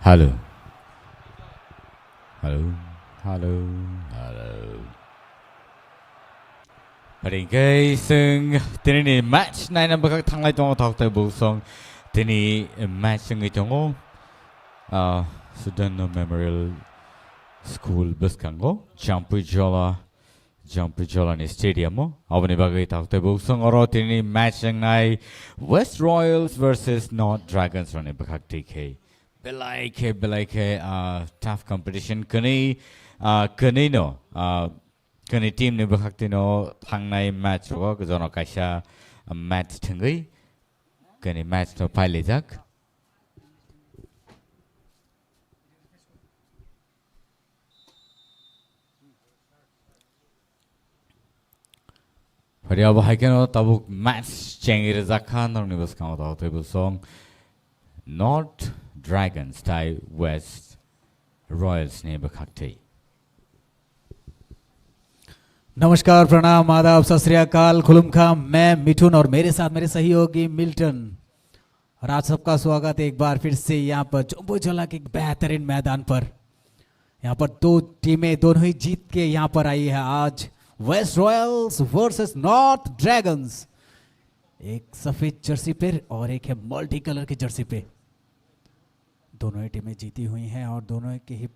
Hello, hello, hello, hello. Okay, sing tini match nine number kak thanglai tong talk to bu song tini match sing itongo Sudan Memorial School bus kango Jampu Jola ni stadium mo abani bagai talk to bu song oro tini match sing nai West Royals versus North Dragons rani bakak TK. Belai ke tough competition kani no kani team ni bakakti no thangnai match ro ko jono kaisa match thangai kani match no paile jak Hari अब हाइकेनो तब match चेंगे zakha no ni bas kamu tahu tu song North Dragons tai West Royals ने bakakti नमस्कार, प्रणाम, आदाब, सत श्री अकाल, खुलुम खाम। मैं मिठुन और मेरे साथ मेरे सहयोगी मिल्टन और आप सबका स्वागत है एक बार फिर से यहाँ पर जम्बो जोला के एक बेहतरीन मैदान पर। यहाँ पर दो टीमें दोनों ही जीत के यहाँ पर आई है आज। West Royals versus North Dragons, एक सफेद जर्सी पे और एक है मल्टी कलर की जर्सी पे। दोनों ही टीमें जीती हुई हैं और दोनों के ही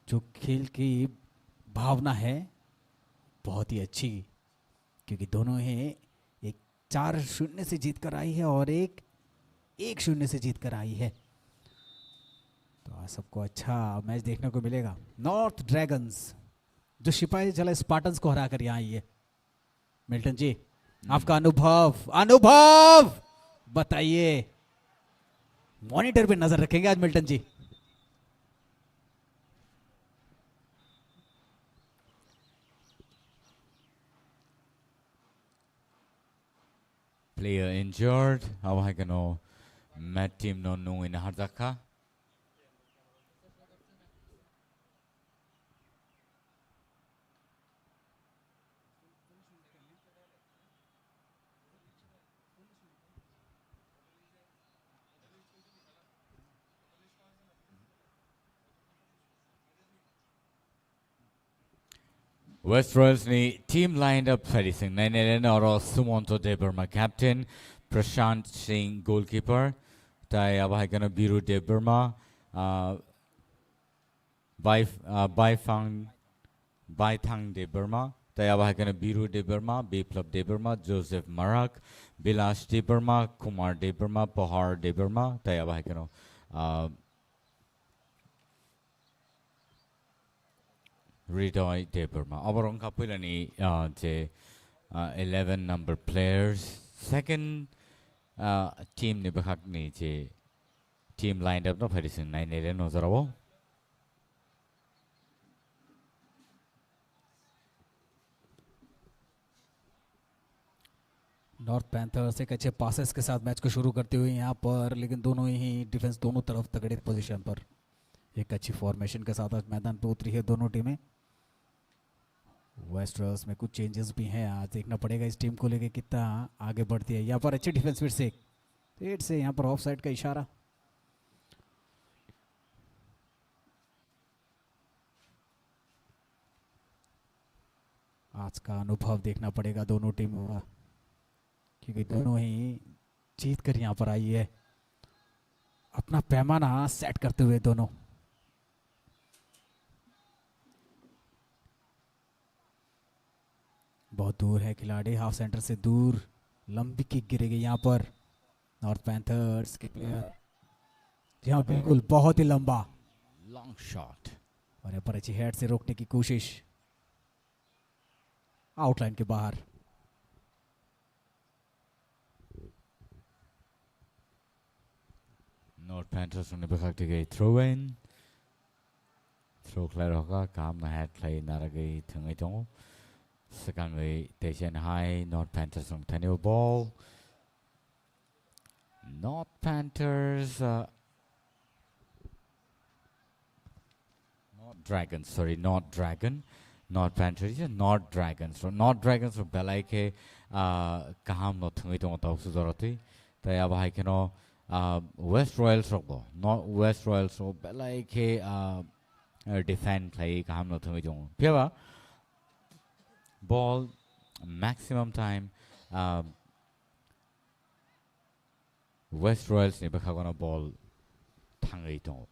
जो खेल की भावना है बहुत ही अच्छी, क्योंकि दोनों ही एक 4-0 से जीत कर आई है और एक 1-0 से जीत कर आई है। तो आज सबको अच्छा मैच देखने को मिलेगा। नॉर्थ ड्रैगन्स जो सिपाही जला स्पार्टन्स को हरा कर यहाँ आई है। मिल्टन जी, आपका अनुभव बताइए। मॉनिटर पे नजर रखेंगे आज Milton ji. Player injured. How I can know? Met team no no in Hardaka. West Royals ni team lined up facing 9 or Sumonto Deburma captain, Prashant Singh goalkeeper, tai abah kana Biru Deburma, Baithang Deburma, tai abah kana Biru Deburma, Biplab Deburma, Joseph Marak, Bilash Deburma, Kumar Deburma, Pahar Deburma, tai abah kana Ridoy Deburma. Abarong kapilani je 11 number players. Second team ni bakak ni je team lined up no Harrison 9 no zarabo. North panthers एक अच्छे passes के साथ match को शुरू करते हुए यहाँ पर, लेकिन दोनों ही डिफेंस दोनों तरफ तगड़े पोजीशन पर एक अच्छी फॉर्मेशन के साथ आज मैदान पे उतरी है दोनों टीमें। वेस्ट रॉयल्स में कुछ चेंजेस भी हैं, आज देखना पड़ेगा इस टीम को लेके कितना आगे बढ़ती है। यहाँ पर अच्छी डिफेंस फिर से यहाँ पर ऑफ साइड का इशारा। आज का अनुभव देखना पड़ेगा दोनों टीमों का, क्योंकि दोनों ही जीत कर यहाँ पर आई है, अपना पैमाना सेट करते हुए दोनों। बहुत दूर है खिलाड़ी, हाफ सेंटर से दूर लंबी किक गिरेगी यहाँ पर नॉर्थ पैंथर्स के प्लेयर। यहाँ बिल्कुल बहुत ही लंबा लॉन्ग शॉट और यहाँ पर अच्छी हेड से रोकने की कोशिश, आउटलाइन के बाहर। North Panthers ने bakak gay throw in. Throw clear hoga kam na head play naragay thangai tongo. Second way Dacian High, North Panthers on Tenio ball. North Panthers not Dragons, sorry, not Dragon. North Panthers not Dragons. So not Dragons so belai ke kaham no thangai tongo tau su zorati. Tai ab hai keno West Royals robo not West Royals so like defend play ka ham no thung jong phia ball maximum time West Royals ni bakha gona ball thangai tong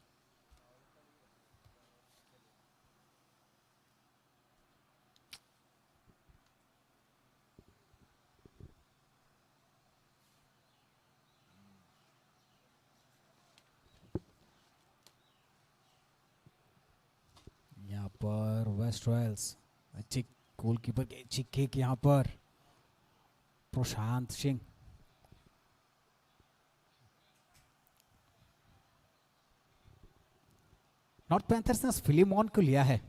यहाँ पर waste Royals अच्छी goalkeeper की अच्छी kick यहाँ पर Prashant Singh north panthers ने फिलिमॉन को लिया है।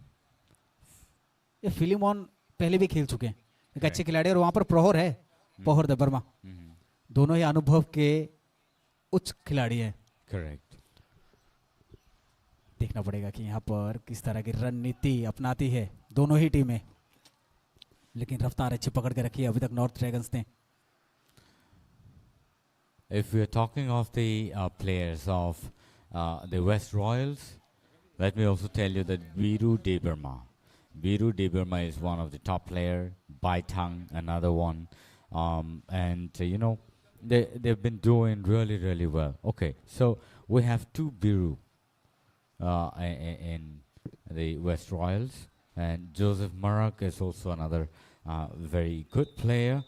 ये फिलिमॉन पहले भी खेल चुके हैं, एक अच्छे खिलाड़ी, और वहां पर प्रहर है, प्रहर देबर्मा, दोनों ही अनुभव के उच्च खिलाड़ी हैं। करेक्ट। देखना पड़ेगा कि यहाँ पर किस तरह की रणनीति अपनाती है दोनों ही टीमें, लेकिन रफ्तार अच्छी पकड़ के रखी है अभी तक नॉर्थ ड्रैगन्स ने। If we are talking of the players of the West Royals, let me also tell you that Viru Deberma is one of the top player. Baitang, another one, and you know they've been doing really well. Okay, so we have two Viru in the West Royals, and Joseph Marak is also another very good player.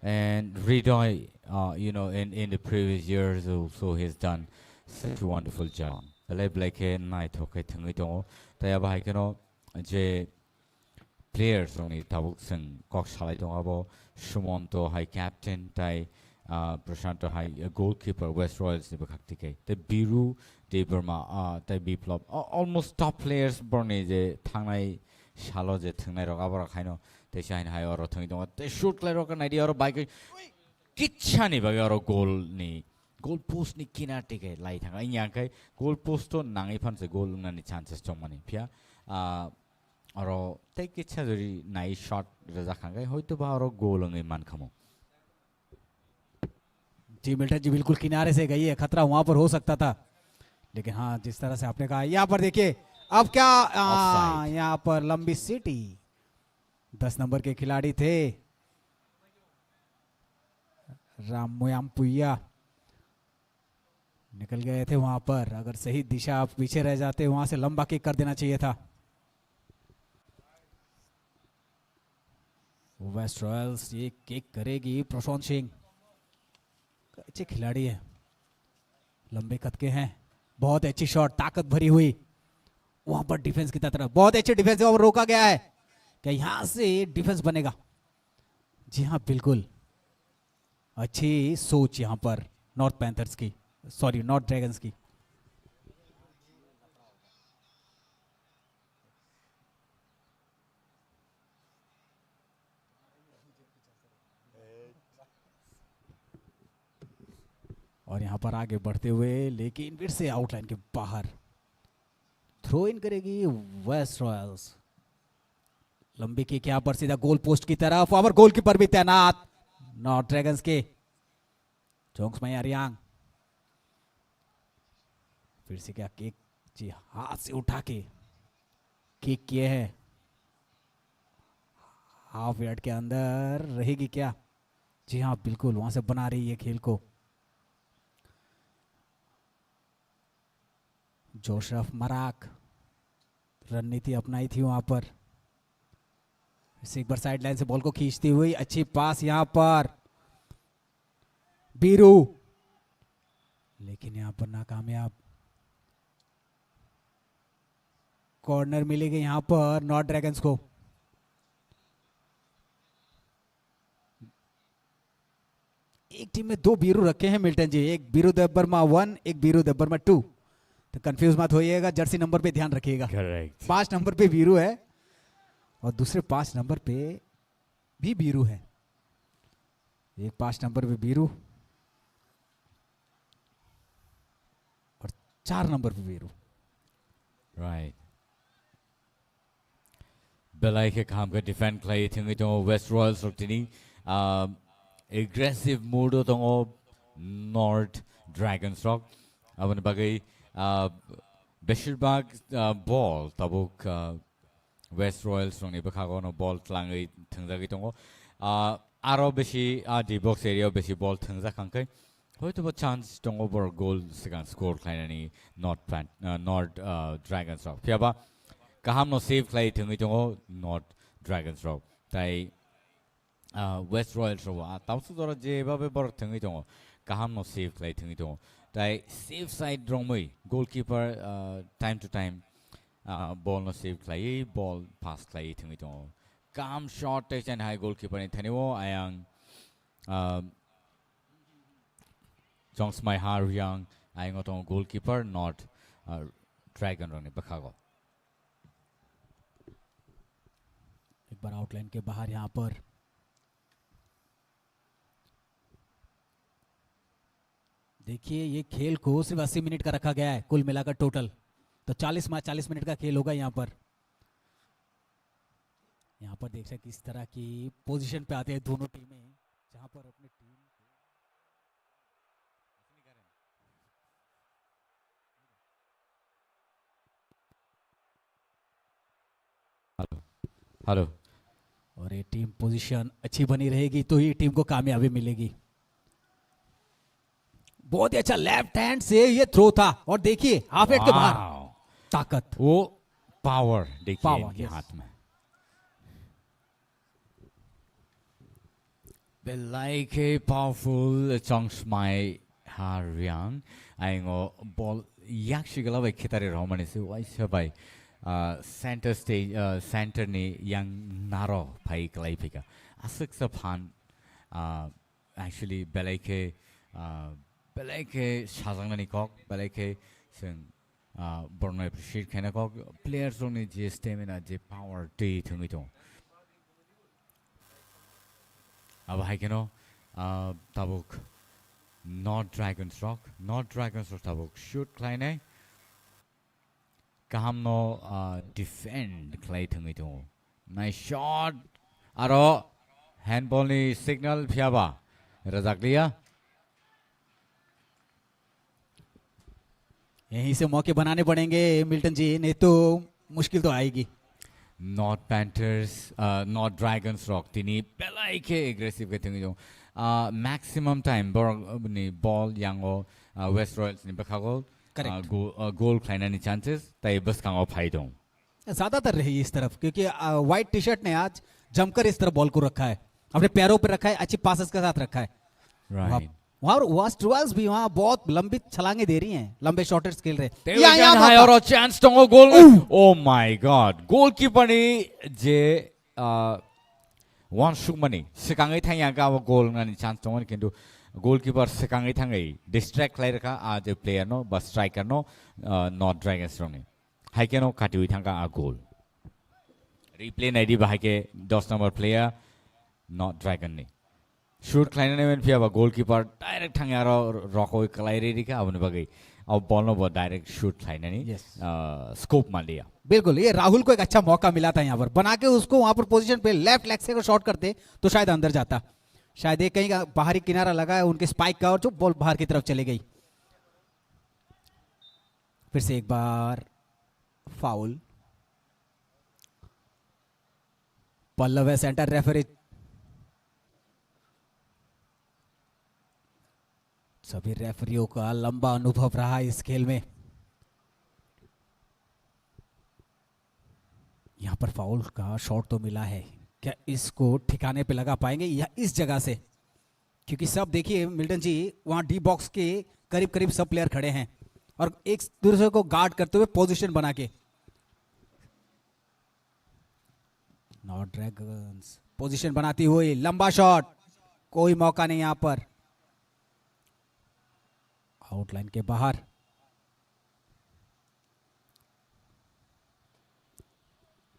And Ridoy, you know, in the previous years also he's done such a wonderful job. Like night okay thangi to taya ba kano je players only tabuk sing kok salai to abo Shumonto high captain tai Prashanto high goalkeeper West Royals ni bakhaktike the Biru Deberma tai Biplop almost top players borne je thangnai shalo je thangnai rogabara khaino te shain high oro thangi to te shoot lai roka idea oro bike kichani ba oro goal ni goal post ni kina tike lai thanga yang kai goal post to nangai phan se goal na ni chances chomani phia oro te kicha jori nai shot raja khangai hoito ba oro goal ngai man khamo ji Milton जी बिल्कुल किनारे से गई है, खतरा वहां पर हो सकता था, लेकिन हाँ जिस तरह से आपने कहा यहाँ पर देखिए अब क्या यहाँ पर लंबी सीटी 10 नंबर के खिलाड़ी थे रामोयाम पुया निकल गए थे वहां पर, अगर सही दिशा आप पीछे रह जाते वहां से लंबा किक कर देना चाहिए था। वेस्ट रॉयल्स ये किक करेगी, प्रशांत सिंह अच्छे खिलाड़ी है, लंबे कद के हैं, बहुत अच्छी शॉट ताकत भरी हुई, वहां पर डिफेंस की तरफ बहुत अच्छी डिफेंस और रोका गया है, क्या यहां से डिफेंस बनेगा? जी हाँ बिल्कुल, अच्छी सोच यहां पर नॉर्थ पैंथर्स की, सॉरी नॉर्थ ड्रैगन्स की। और यहां पर आगे बढ़ते हुए, लेकिन फिर से आउटलाइन के बाहर थ्रो इन करेगी वेस्ट रॉयल्स। लंबी किक यहां पर सीधा गोल पोस्ट की तरफ, और गोलकीपर भी तैनात नॉर्थ ड्रैगन्स के जोंग्स मैयारियांग। फिर से क्या किक, जी हाथ से उठा के किक किए हैं, हाफ यार्ड के अंदर रहेगी क्या? जी हाँ बिल्कुल, वहां से बना रही है खेल को जोशरफ मराक, रणनीति अपनाई थी वहां पर। इसे एक बार साइड लाइन से बॉल को खींचती हुई अच्छी पास यहां पर बीरू, लेकिन यहां पर नाकामयाब। कॉर्नर मिलेगी यहां पर नॉर्थ ड्रैगन्स को। एक टीम में दो बीरू रखे हैं मिल्टन जी, एक बीरू देबर्मा 1, एक बीरू देबर्मा 2, तो कंफ्यूज मत होइएगा, जर्सी नंबर पे ध्यान रखिएगा। 5 नंबर पे बीरू है और दूसरे 5 नंबर पे भी बीरू है, एक 5 नंबर पे बीरू और 4 नंबर पे बीरू। राइट, बेलाई के काम का डिफेंड क्लाई थिंग तो वेस्ट रॉयल्स रोटिनी एग्रेसिव मूड तो north Dragons Rock. Abone bagai Beshirбаг ball tabuk West Royals rong ni bakago no ball tlangai thangzagi tongo. Aro beshi di box area beshi ball thangza kangkai. Hoito ba chance tongo bor goal second score klainani not Dragons Rock. Piaba kaham no save klai thangai tongo not Dragons Rock. Tai West Royals ro tausu dora je babe bor thangai tongo. Kaham no save klai thangai tongo. Tai safe side rongmui goalkeeper time to time ball no save klai ball pass klai thangai tongo. Calm shot touch and high goalkeeper ni thaniwo ayang Jongs my har yang ayang otong goalkeeper not Dragon rong ni bakago. एक बार outline के बाहर यहाँ पर देखिए ये खेल को सिर्फ 80 मिनट का रखा गया है कुल मिलाकर टोटल, तो 40 मिनट का खेल होगा यहाँ पर देख सकते किस तरह की पोजीशन पे आते हैं दोनों टीमें, जहां पर अपने टीम हेलो और ये टीम पोजीशन अच्छी बनी रहेगी तो ही टीम को कामयाबी मिलेगी। बहुत ही अच्छा लेफ्ट हैंड से ये थ्रो था और देखिए हाफ हेड के बाहर ताकत, वो पावर देखिए Power, इनके yes. हाथ में। Belike powerful Jongs my har yang ayingo ball yakshigala by kitare romani se why sabai center stage center ni yang naro pai klai pika asik saphan actually Belike shazangani kok Belike sing borno appreciate kana kok players only je stamina je power te thungi to अब है क्या नो तबुक not Dragons Rock तबुक shoot क्लाइन है कहाँ no defend क्लाई थंगी तो nice shot आरो handball नि signal फियाबा रजाक लिया यहीं से मौके बनाने पड़ेंगे मिल्टन जी, नहीं तो मुश्किल तो आएगी। Not Panthers, not Dragons Rock. Tini pelai ke aggressive ke tingi jo. Maximum time ball yango West Royals ni bakago. Correct. Goal खाना नहीं chances. ताई बस कांगो फायदों. ज्यादातर रही इस तरफ क्योंकि व्हाइट टी शर्ट ने आज जमकर इस तरफ बॉल को रखा है, अपने पैरों पर रखा है, अच्छी पासेस के साथ रखा है। Right. और वेस्ट रॉयल्स भी वहाँ बहुत लंबी छलांगे दे रही हैं, लंबे शॉटर्स खेल रहे हैं। यहाँ हाई और चांस टोंगो goal. Oh my God. Goalkeeper ने जे वन शुमनी सिकांगे था यहाँ का वो गोल ना चांस टोंगो किंतु गोलकीपर सिकांगे था गई डिस्ट्रैक्ट लाइर का आज प्लेयर नो बस स्ट्राइकर नो नॉट ड्रैगन्स रोने हाई के नो काटी हुई था का आ गोल रिप्ले नहीं दी बाहर के 10 नंबर प्लेयर नॉट ड्रैगन ने शूट क्लाइन ने फिर अब गोलकीपर डायरेक्ट थांगे आरो रॉको क्लाइरेरी का अब ने बगई अब बॉल नो बहुत डायरेक्ट शूट क्लाइन ने स्कोप मान लिया। बिल्कुल, ये राहुल को एक अच्छा मौका मिला था यहाँ पर बना के उसको वहां पर पोजीशन पे लेफ्ट लेग से शॉट करते तो शायद अंदर जाता, शायद एक कहीं का बाहरी किनारा लगा है उनके स्पाइक का और जो बॉल बाहर की तरफ चली गई। फिर से एक बार फाउल, पल्लव है सेंटर रेफरी। सभी रेफरियों का लंबा अनुभव रहा इस खेल में। यहां पर फाउल का शॉट तो मिला है, क्या इसको ठिकाने पे लगा पाएंगे या इस जगह से, क्योंकि सब देखिए मिल्टन जी वहां डी बॉक्स के करीब करीब सब प्लेयर खड़े हैं और एक दूसरे को गार्ड करते हुए पोजीशन बना के। नॉट ड्रैगन्स पोजीशन बनाती हुई लंबा शॉट, कोई मौका नहीं यहां पर, आउटलाइन के बाहर।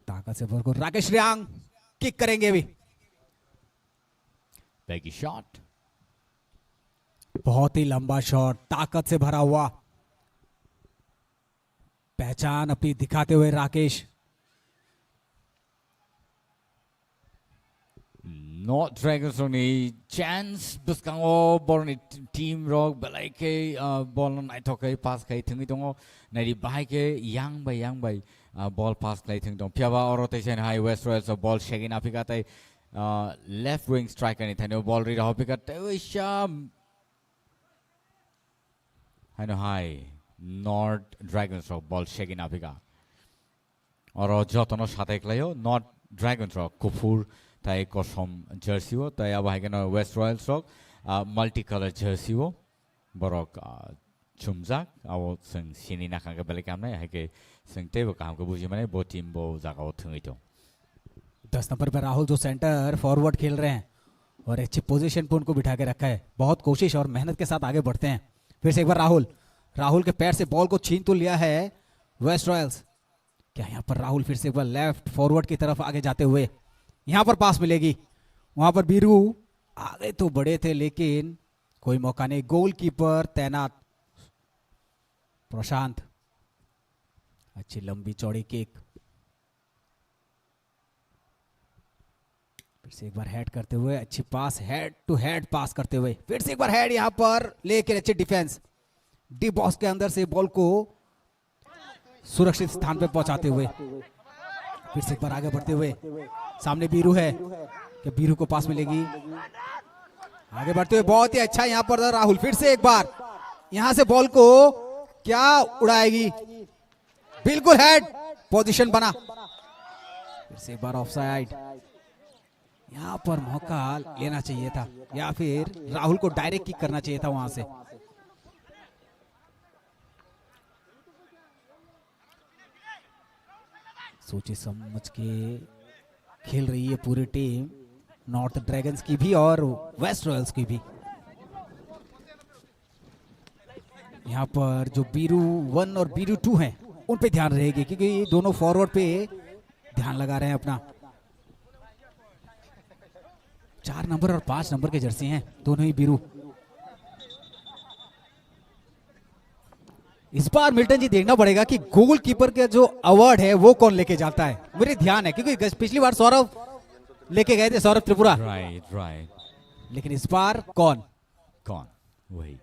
ताकत से भरपूर राकेश रियांग किक करेंगे अभी। बैगी शॉट, बहुत ही लंबा शॉट, ताकत से भरा हुआ, पहचान अपनी दिखाते हुए Rakesh. Not Dragons only chance buskango born team rock belike ball on itoke pass kai thungi tongo nari bahai ke yang by ball pass kai thung dong piawa rotation high West Royals so ball shaking apikate left wing striker ni thano ball ri apikate sham hino high North Dragons rock ball shaking apika oro jotono sate klayo North Dragons rock Kufur tai kosom jersey wo tai aba hagen West Royals rock multicolor jersey wo borok chumjak awo sing sini nakang ke belakam na hake sing tebo kam ke buji mane bo team bo jaga thungi to 10 number पर राहुल जो centre forward खेल रहे हैं और अच्छी position पे उनको बिठा के रखा है बहुत कोशिश और मेहनत के साथ आगे बढ़ते हैं फिर से एक बार राहुल के पैर से बॉल को छीन तो लिया है वेस्ट रॉयल्स क्या यहाँ पर राहुल फिर से एक बार लेफ्ट फॉरवर्ड की तरफ आगे जाते हुए यहाँ पर पास मिलेगी वहां पर बीरू आगे तो बड़े थे लेकिन कोई मौका नहीं गोलकीपर तैनात प्रशांत अच्छी लंबी चौड़ी किक फिर से एक बार हेड करते हुए अच्छी पास हेड टू हेड पास करते हुए फिर से एक बार हेड यहां पर लेकर अच्छी डिफेंस डी बॉक्स के अंदर से बॉल को सुरक्षित स्थान पर पहुंचाते हुए फिर से एक बार आगे बढ़ते हुए सामने बीरू है कि बीरू को पास मिलेगी आगे बढ़ते हुए बहुत ही अच्छा यहां पर राहुल फिर से एक बार यहां से बॉल को क्या उड़ाएगी बिल्कुल हेड पोजीशन बना फिर से एक बार ऑफसाइड यहां पर मौका लेना चाहिए था या फिर राहुल को डायरेक्ट किक करना चाहिए था वहां से सोचे समझ के खेल रही है पूरी टीम नॉर्थ ड्रैगन्स की भी और वेस्ट रॉयल्स की भी यहाँ पर जो बीरू 1 और बीरू 2 हैं उन पे ध्यान रहेगी क्योंकि दोनों फॉरवर्ड पे ध्यान लगा रहे हैं अपना 4 नंबर और 5 नंबर के जर्सी हैं दोनों ही बीरू इस बार मिल्टन जी देखना पड़ेगा कि गोलकीपर का जो अवार्ड है वो कौन लेके जाता है मेरे ध्यान है क्योंकि पिछली बार सौरभ लेके गए थे सौरभ त्रिपुरा राइट लेकिन इस बार कौन वही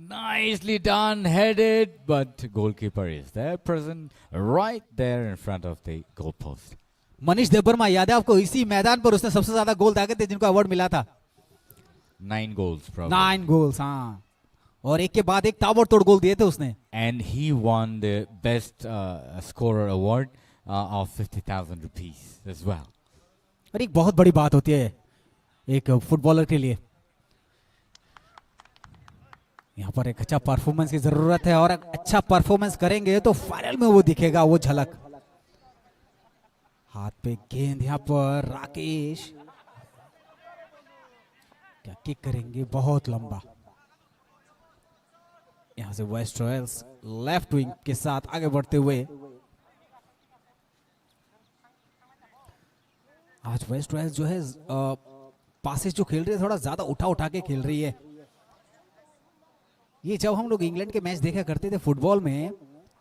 nicely done headed but goalkeeper is there present right there in front of the goal post Manish Debbarma याद है आपको इसी मैदान पर उसने सबसे ज्यादा गोल दागे थे जिनको अवार्ड मिला था 9 goals probably 9 गोल्स हाँ और एक के बाद एक ताबड़तोड़ गोल दिए थे उसने and he won the best scorer award of 50,000 rupees as well और एक बहुत बड़ी बात होती है एक फुटबॉलर के लिए यहाँ पर एक अच्छा परफॉर्मेंस की जरूरत है और अच्छा परफॉर्मेंस करेंगे तो फाइनल में वो दिखेगा वो झलक हाथ पे गेंद यहाँ पर राकेश क्या किक करेंगे बहुत लंबा यहाँ से वेस्ट रॉयल्स लेफ्ट विंग के साथ आगे बढ़ते हुए आज वेस्ट रॉयल्स जो है पासेस जो खेल रही है थोड़ा ज्यादा उठा के खेल रही है ये जब हम लोग इंग्लैंड के मैच देखा करते थे फुटबॉल में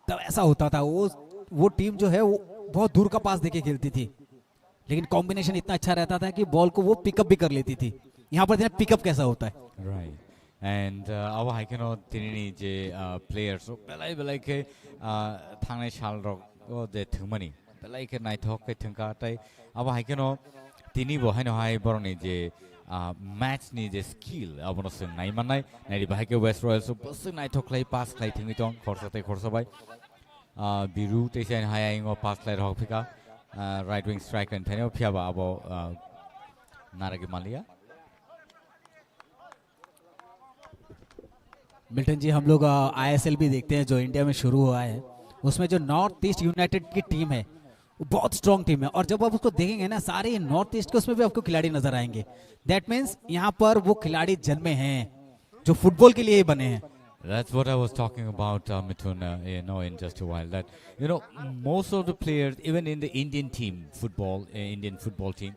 तब ऐसा होता था वो टीम जो है वो बहुत दूर का पास देके खेलती थी लेकिन कॉम्बिनेशन इतना अच्छा रहता था कि बॉल को वो पिकअप भी कर लेती थी यहाँ पर पिकअप कैसा होता है right and our haikeno tinini je players belai ke thangnai sal rok de thumani belai ke naithok ke thungka tai aba haikeno tini bo haino hai boroni je match ni je skill abono sing nai manai nai bahai ke West Royals so naithok klai pass klai thungi tong khorsa bai biru te sen hai aingo pass klai rok phika right wing striker and thanyo phiaba abo naragi malia Milton ji हम लोग ISL भी देखते हैं जो India में शुरू हुआ है उसमें जो नॉर्थ ईस्ट यूनाइटेड की टीम है वो बहुत स्ट्रॉन्ग टीम है और जब आप उसको देखेंगे ना सारे नॉर्थ ईस्ट के उसमें भी आपको खिलाड़ी नजर आएंगे दैट मीन्स यहाँ पर वो खिलाड़ी जन्मे हैं जो फुटबॉल के लिए ही बने हैं That's what I was talking about, Mithun, in just a while. That most of the players, even in the Indian team, Indian football team,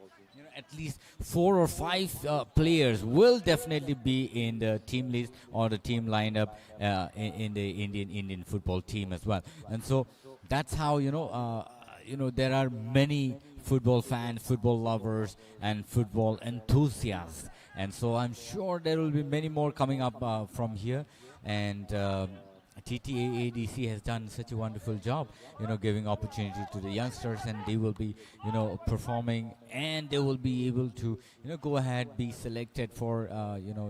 at least 4 or 5 players will definitely be in the team list or the team lineup in the Indian football team as well. And so that's how there are many football fans, football lovers, and football enthusiasts. And so I'm sure there will be many more coming up from here. And TTAADC has done such a wonderful job, giving opportunity to the youngsters, and they will be, performing, and they will be able to, go ahead, be selected for,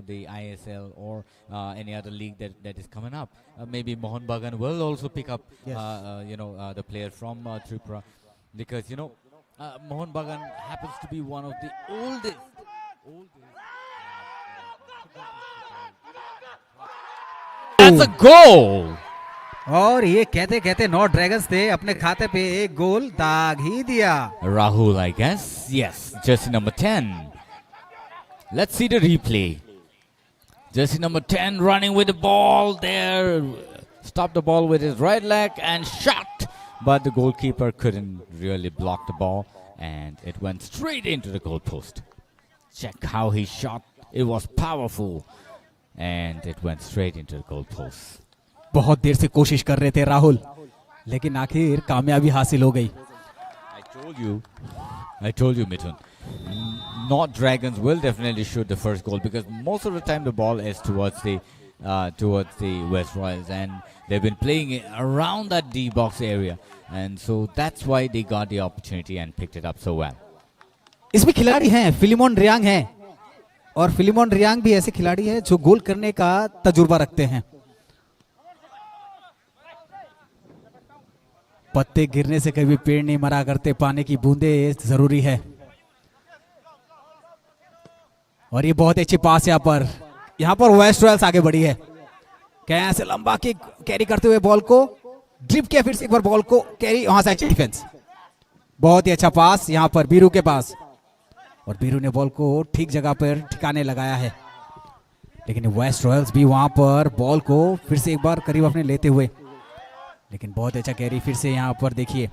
the ISL or any other league that is coming up. Maybe Mohan Bagan will also pick up, Yes. the player from Tripura, because, Mohan Bagan happens to be one of the oldest. That's a goal! और ये कहते कहते north dragons ने अपने खाते पे एक गोल दाग ही दिया। Rahul, I guess. Yes, jersey number 10. Let's see the replay. Jersey number 10 running with the ball there. Stopped the ball with his right leg and shot. But the goalkeeper couldn't really block the ball, and it went straight into the goalpost. Check how he shot. It was powerful, and it went straight into the goalpost. बहुत देर से कोशिश कर रहे थे राहुल, लेकिन आखिर कामयाबी हासिल हो गई। I told you, Mithun. Not Dragons will definitely shoot the first goal, because most of the time the ball is towards the West Royals, and they've been playing it around that D box area, and so that's why they got the opportunity and picked it up so well. इसमें खिलाड़ी हैं, Filimon Reang हैं, और Filimon Reang भी ऐसे खिलाड़ी हैं जो गोल करने का तजुर्बा रखते हैं। पत्ते गिरने से कभी पेड़ नहीं मरा करते, पानी की बूंदें जरूरी है। और ये बहुत अच्छी पास यहाँ पर वेस्ट रॉयल्स आगे बढ़ी है। कैसे लंबा किक कैरी करते हुए बॉल को ड्रिप किया, फिर से एक बार बॉल को कैरी, वहां से डिफेंस। बहुत ही अच्छा पास यहाँ पर बीरू के पास, और बीरू ने बॉल को ठीक जगह पर ठिकाने लगाया है। लेकिन वेस्ट रॉयल्स भी वहां पर बॉल को फिर से एक बार करीब अपने लेते हुए, लेकिन बहुत अच्छा कैरी फिर से यहाँ पर देखिए,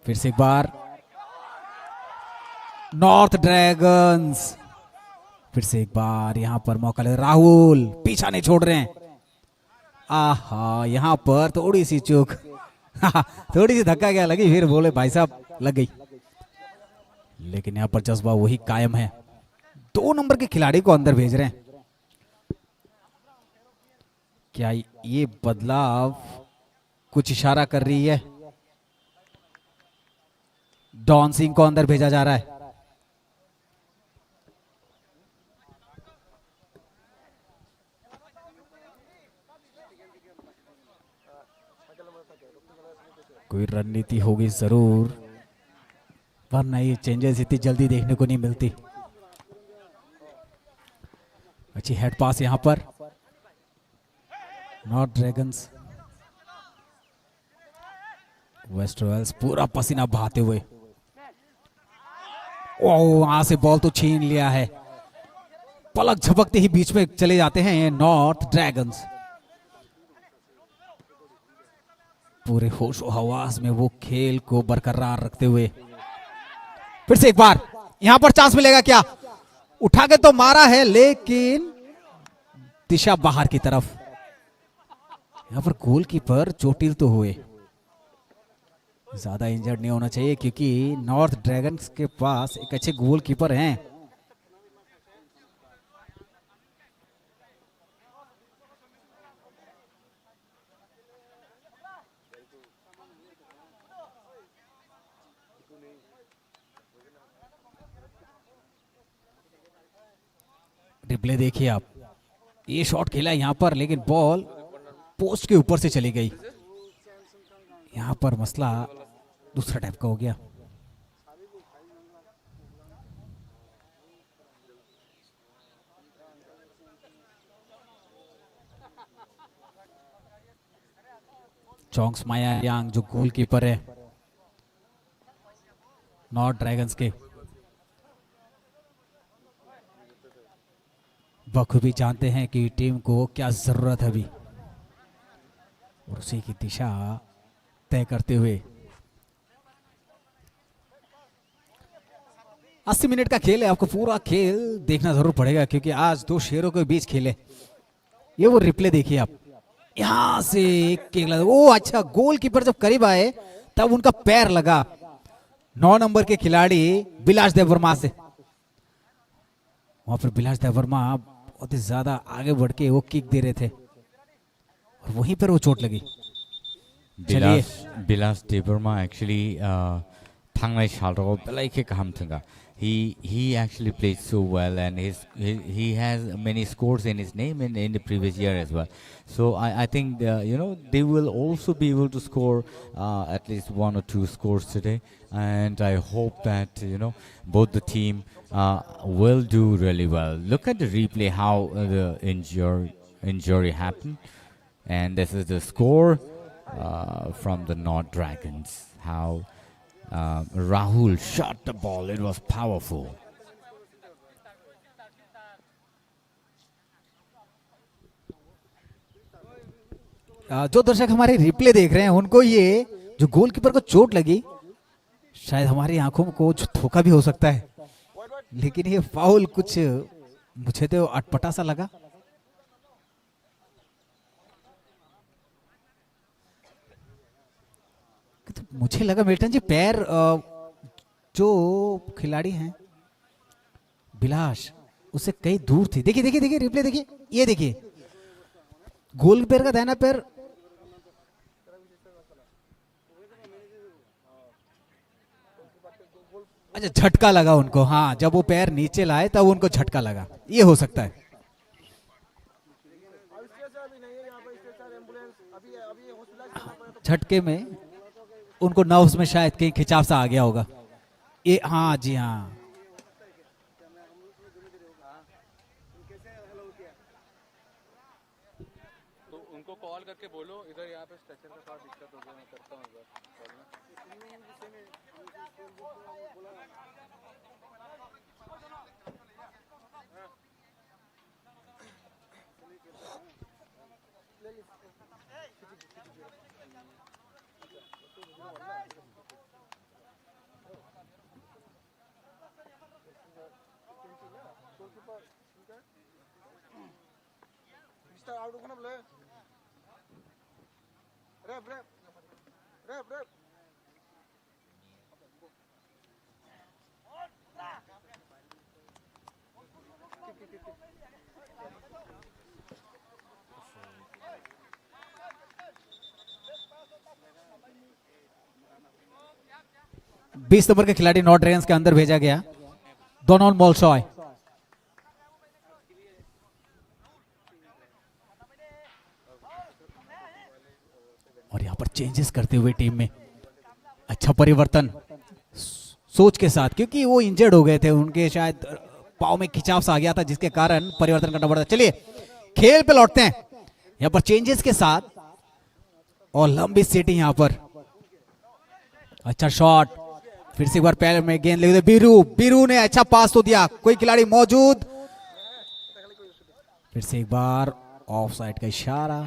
फिर से एक बार नॉर्थ ड्रैगन्स, फिर से एक बार यहाँ पर मौका ले, राहुल पीछा नहीं छोड़ रहे हैं। आहा, यहाँ पर थोड़ी सी चूक, थोड़ी सी धक्का क्या लगी, फिर बोले भाई साहब लग गई, लेकिन यहाँ पर जज्बा वही कायम है। 2 नंबर के खिलाड़ी को अंदर भेज रहे हैं। क्या ये बदलाव कुछ इशारा कर रही है? डॉन सिंह को अंदर भेजा जा रहा है। कोई रणनीति होगी जरूर, वरना ये चेंजेस इतनी जल्दी देखने को नहीं मिलती। अच्छी हेड पास यहां पर नॉर्थ ड्रैगन्स, वेस्ट रॉयल्स पूरा पसीना बहाते हुए, ओह वहां से बॉल तो छीन लिया है। पलक झपकते ही बीच में चले जाते हैं ये नॉर्थ ड्रैगन्स। पूरे होशो हवास में वो खेल को बरकरार रखते हुए, फिर से एक बार यहां पर चांस मिलेगा क्या? उठा के तो मारा है, लेकिन दिशा बाहर की तरफ। यहां पर गोलकीपर चोटिल तो हुए, ज्यादा इंजर्ड नहीं होना चाहिए, क्योंकि नॉर्थ ड्रैगन्स के पास एक अच्छे गोलकीपर हैं। रिप्ले देखिए आप, ये शॉट खेला यहां पर, लेकिन बॉल पोस्ट के ऊपर से चली गई। यहां पर मसला दूसरा टाइप का हो गया। चोंग्स माया यांग जो गोलकीपर है नॉर्थ ड्रैगन्स के, बखूबी जानते हैं कि टीम को क्या जरूरत है अभी, और उसी की दिशा तय करते हुए 80 मिनट का खेल है। आपको पूरा खेल देखना जरूर पड़ेगा, क्योंकि आज 2 शेरों के बीच खेले। ये वो रिप्ले देखिए आप, यहां से ओ अच्छा, गोलकीपर जब करीब आए तब उनका पैर लगा 9 नंबर के खिलाड़ी बिलास देव वर्मा से। वहां पर बिलास देव वर्मा बहुत ही ज्यादा आगे बढ़ के वो किक दे रहे थे और वहीं पर वो चोट लगी। चलिए Bilas Devarma actually थांनाय सालराव बेलायखे गाहाम Thanga. He actually played so well and he has many scores in his name in the previous year as well. So I think they will also be able to score at least 1 or 2 scores today, and I hope that both the team will do really well. Look at the replay how the injury happened, and this is the score from the North Dragons. How Rahul shot the ball. It was powerful. जो दर्शक हमारे replay देख रहे हैं उनको ये जो goalkeeper को चोट लगी शायद हमारी आंखों को धोखा भी हो सकता है, लेकिन ये फाउल कुछ मुझे तो अटपटा सा लगा। तो मुझे लगा मिल्टन जी पैर जो खिलाड़ी हैं बिलास उससे कहीं दूर थी। देखिए देखिए देखिए रिप्ले देखिए, ये देखिए गोल पैर का दाहिना पैर अच्छा झटका लगा उनको। हाँ, जब वो पैर नीचे लाए तब उनको झटका लगा, ये हो सकता है। झटके में उनको नर्व्स में शायद कहीं खिंचाव सा आ गया होगा। ये हाँ जी हाँ, तो उनको कॉल करके बोलो इधर यहाँ पे स्ट्रक्चर का थोड़ा दिक्कत हो गया, मैं करता हूँ इधर। बीस नंबर के खिलाड़ी नॉर्थ ड्रैगन्स के अंदर भेजा गया, डोनाल्ड मोल्सॉय। और यहां पर चेंजेस करते हुए टीम में अच्छा परिवर्तन सोच के साथ, क्योंकि वो इंजर्ड हो गए थे, उनके शायद पाव में खिंचाव सा आ गया था जिसके कारण परिवर्तन करना पड़ा। चलिए खेल पे लौटते हैं यहां पर चेंजेस के साथ और लंबी सेटिंग यहां पर। अच्छा शॉट, फिर से एक बार पैर में गेंद ले बीरू ने अच्छा पास तो दिया, कोई खिलाड़ी मौजूद, फिर से एक बार ऑफ साइड का इशारा।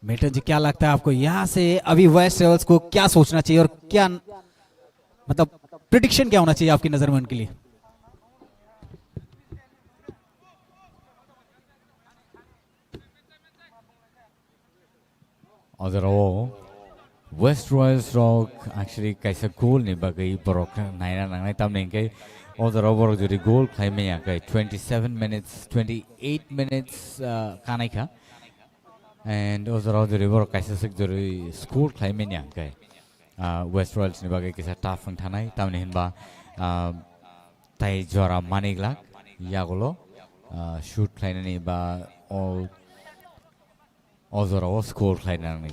मिल्टन जी क्या लगता है आपको यहां से अभी वेस्ट रॉयल्स को क्या सोचना चाहिए और क्या मतलब प्रिडिक्शन क्या होना चाहिए आपकी नजर में उनके लिए? Overall, West Royals Rock actually kaisa goal ni bagai borok naina nangai tamne kai overall borok jodi goal khai me ya kai 27 minutes 28 minutes kanai kha and overall jodi borok kaisa sik jodi score khai me ya kai West Royals ni bagai kaisa tough ang thanai tamne hinba tai jora maniglak yagolo shoot khai ni ba all overall score खाइनानै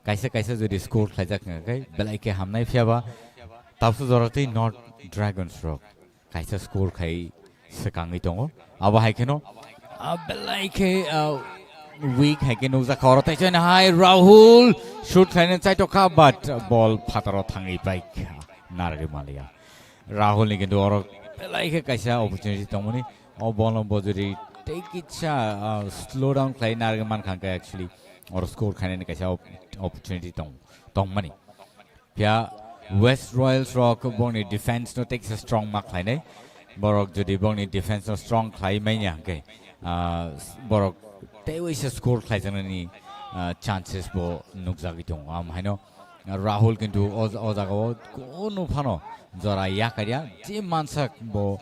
काइसे काइसे जुदि score खाइजाखै बेलायखे हामनाय फियाबा ताबसो जरतै north dragons रक काइसे score खाइ सकाङै दङ अब हाइकेनो बेलायखे week हाइकेनो जाखरतै छैन हाय Rahul shoot खाइने चाइटोखा बाट बल फातार थाङै बाइक नारगे मालिया राहुल नि किन्तु अर बेलायखे काइसे अपॉर्चुनिटी दङनि अ बल बजुरि take it slow down play nargaman khanka actually or score khane kaisa opportunity tong mani pya West Royals rock bongni defense no takes a strong mark khane borok jodi bongni defense no strong khai mai nya ke borok they were score claiming chances for Nugzagitong. I know Rahul can do Ozago, go no pano, Zora Yakaria, Jim Mansak bo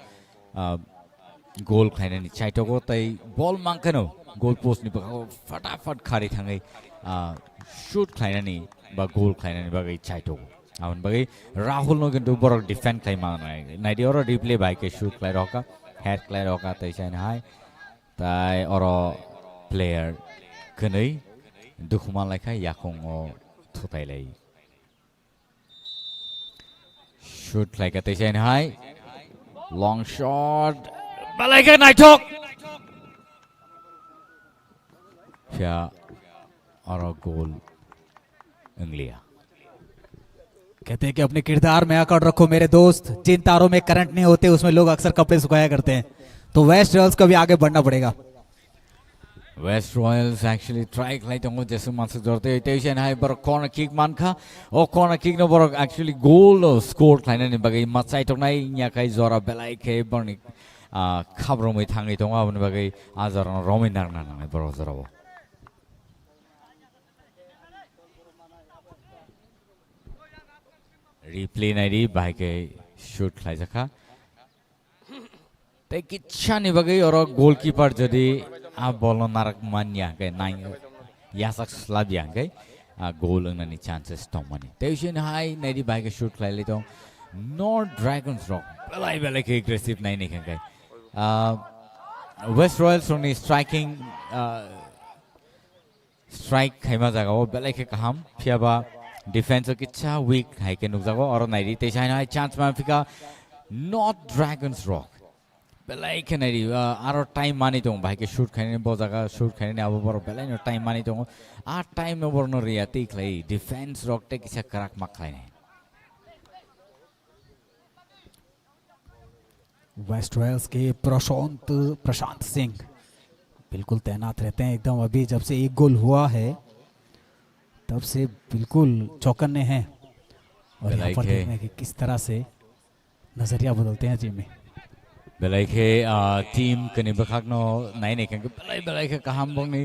goal claiming Chaitogo, they ball mankano, goal post Nipo, Fatafat Karitangi, shoot claiming, but goal claiming Bagay Chaito. Aun bagi Rahul no can do borok defend claim on Naidi or replay by ke shoot clay roka head clay roka tai shine high tai or player kanai dukhman like yakong o thutai lai shoot like tai shine high long shot like a night talk yeah or a goal Anglia कहते हैं कि अपने किरदार में अकड़ रखो मेरे दोस्त, जिन तारों में करंट नहीं होते उसमें लोग अक्सर कपड़े सुखाया करते हैं, तो वेस्ट रॉयल्स को भी आगे बढ़ना पड़ेगा। West Royals actually try like the just months dorte tension high but corner kick manka or corner kick no borok actually goal or score kind of bagay matsai to nai nya kai zora belai ke burning khabro mai thangi to ngabun bagay azar romin nar na na boro zoro replay nairi by ke shoot khai jaka te kichani bagay or goalkeeper jadi आप बोलो नारक मान्या के nine या सक्स लादिया के गोल उन्हें chances तो money तेज़िन high नहीं bike के shoot ले लेते हो नॉर्थ ड्रैगन्स रॉक बेलाई बेलाई के एग्रेसिव नहीं निकल गए वेस्ट रॉयल्स उन्हें स्ट्राइक खेमा जागा वो बेलाई के काम फिर बा डिफेंस की चा वीक है के नुकसान और नहीं तेज़िन हाई चांस में फिका north Dragons rock belai khenari aro time mani tong bhai ke shoot khane bojaga shoot khane abo bor belai no time mani tong a time no bor no riati khlai defense rock te kisa karak mak khlai ne West Royals के प्रशांत सिंह बिल्कुल तैनात रहते हैं एकदम। अभी जब से एक गोल हुआ है तब से बिल्कुल चौकन्ने हैं और यहाँ पर देखने कि किस तरह से नजरिया बदलते हैं टीम में। belai ke team kene bakhak no nai ne kan belai ke kaham bong ni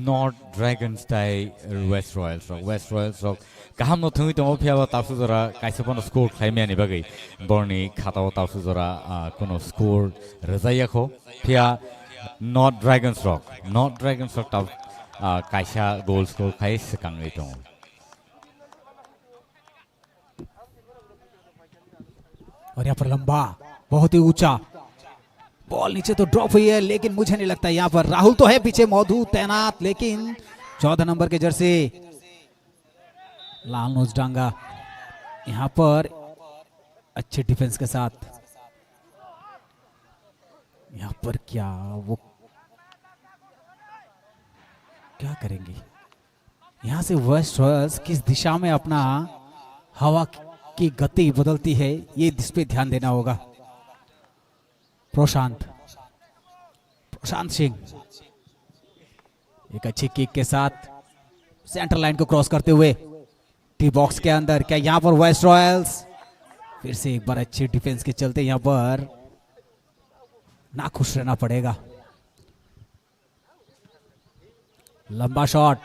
North Dragons tai West Royals rock kaham no thui to phia ba tapsu jora kaise pon score khaime ani bagai borni khata ba tapsu jora kono score razaya kho phia North Dragons rock tap kaisa goal score khai sekang ni to और यहाँ पर लंबा बहुत ही ऊंचा ball नीचे तो drop हुई है, लेकिन मुझे नहीं लगता यहाँ पर राहुल तो है पीछे मौजूद तैनात, लेकिन 14 नंबर के जर्सी लाल नोज डांगा यहाँ पर अच्छे डिफेंस के साथ। यहाँ पर क्या करेंगे यहाँ से वेस्ट रॉयल्स किस दिशा में अपना हवा की गति बदलती है, ये इस पे ध्यान देना होगा। प्रशांत सिंह एक अच्छी किक के साथ सेंटर लाइन को क्रॉस करते हुए टी बॉक्स के अंदर। क्या यहां पर वेस्ट रॉयल्स फिर से एक बार अच्छी डिफेंस के चलते यहां पर ना खुश रहना पड़ेगा। लंबा शॉट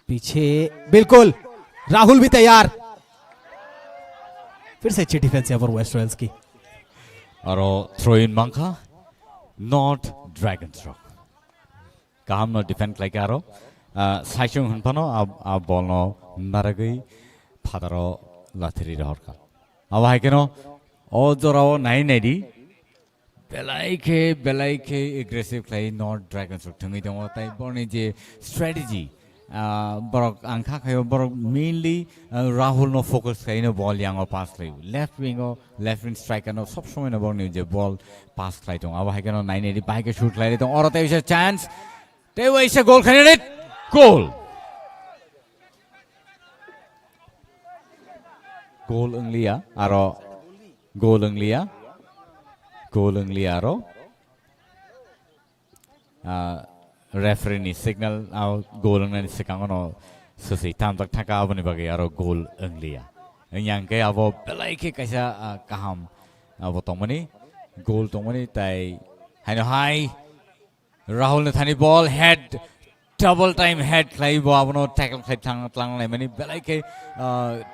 पीछे, बिल्कुल राहुल भी तैयार, फिर से अच्छी डिफेंस यहां पर वेस्ट रॉयल्स की। और थ्रो इन मंका North Dragons rock kaham no defend like aro saishung hunpano a ball no naragei phadaro lathiri rahorka aba keno o jorao nai nedi belai ke aggressive play North Dragons rock thungi dong tai borni je strategy borok angkha khayo borok mainly Rahul no focus kai no ball yang o pass lai left wing striker no sob shomoy no borni je ball pass khai dong aba haikeno 980 bai ke shoot lai dong or te chance te wai se goal khane it goal anglia aro goal anglia aro referee ni signal out goal ng sekang no susi tam tak thaka abani bagi aro goal anglia yang ke abo belai ke kaisa kaham abo tongmani goal tongmani tai haino hai Rahul ne thani ball head double time head khai bo abono tackle khai tlang lai mani belai ke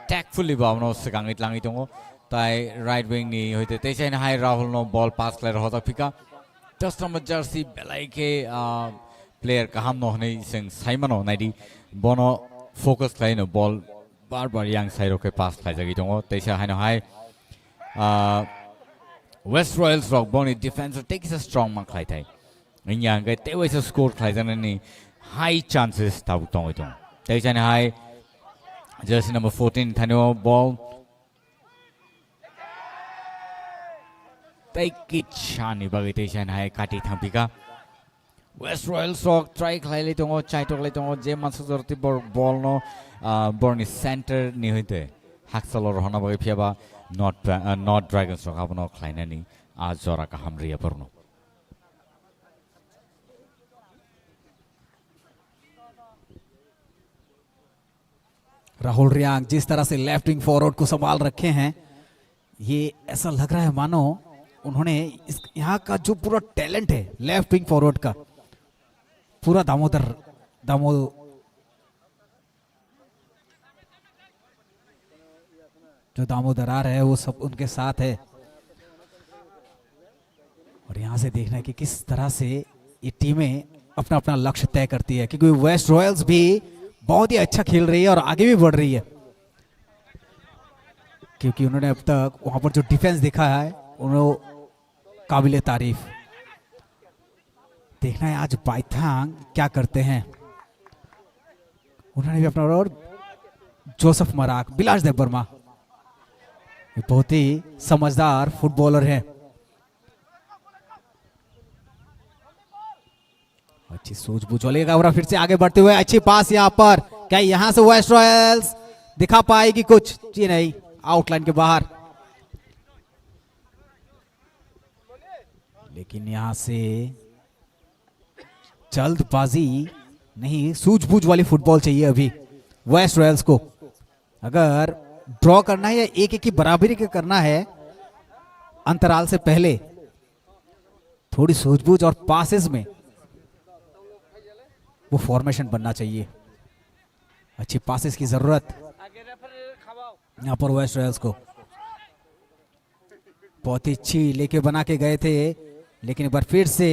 tactfully bo abono segang itlangi tongo tai right wing ni hoite tesain hai Rahul no ball pass lai hota phika 10 number jersey belai ke player kaham no nei sing Simon naidi bono focus khai no ball bar yang side ke pass khai jagi tongo tesa hai no hai West Royals rock boni defense takes a strong mark khai thai yang ke te wais score khai jana ni high chances tau tong itong tesa hai jersey number 14 thano ball take it chani bagi tesa hai kati thampika West Royals rock try khai le tongo chai tok le tongo je masu jorti ball no borni center ni hoite haksalor hona bagi phiaba not Dragons rock abono khai na ni a jora ka hamria porno Rahul Reang जिस तरह से left wing forward को संभाल रखे हैं ये ऐसा लग रहा है मानो उन्होंने इस यहाँ का जो पूरा टैलेंट है लेफ्ट विंग फॉरवर्ड का पूरा दामोदर जो दामोदर आ रहे हैं वो सब उनके साथ है और यहाँ से देखना है कि किस तरह से ये टीमें अपना अपना लक्ष्य तय करती है क्योंकि वेस्ट रॉयल्स भी बहुत ही अच्छा खेल रही है और आगे भी बढ़ रही है क्योंकि उन्होंने अब तक वहां पर जो डिफेंस दिखा है उन्होंने काबिले तारीफ देखना है आज बाइथांग क्या करते हैं उन्होंने भी अपना और जोसेफ मराक बिलास देव वर्मा बहुत ही समझदार फुटबॉलर है अच्छी सूझबूझ वाली गावरा फिर से आगे बढ़ते हुए अच्छी पास यहाँ पर क्या यहाँ से वेस्ट रॉयल्स दिखा पाएगी कुछ जी नहीं आउटलाइन के बाहर लेकिन यहाँ से जल्दबाजी नहीं सूझबूझ वाली फुटबॉल चाहिए अभी वेस्ट रॉयल्स को अगर ड्रॉ करना है या एक की बराबरी के करना है अंतराल से पहले थोड़ी सूझबूझ और पासेस में वो फॉर्मेशन बनना चाहिए अच्छी पासेस की जरूरत यहां पर वेस्ट रॉयल्स को बहुत ही अच्छी लेके बना के गए थे लेकिन एक बार फिर से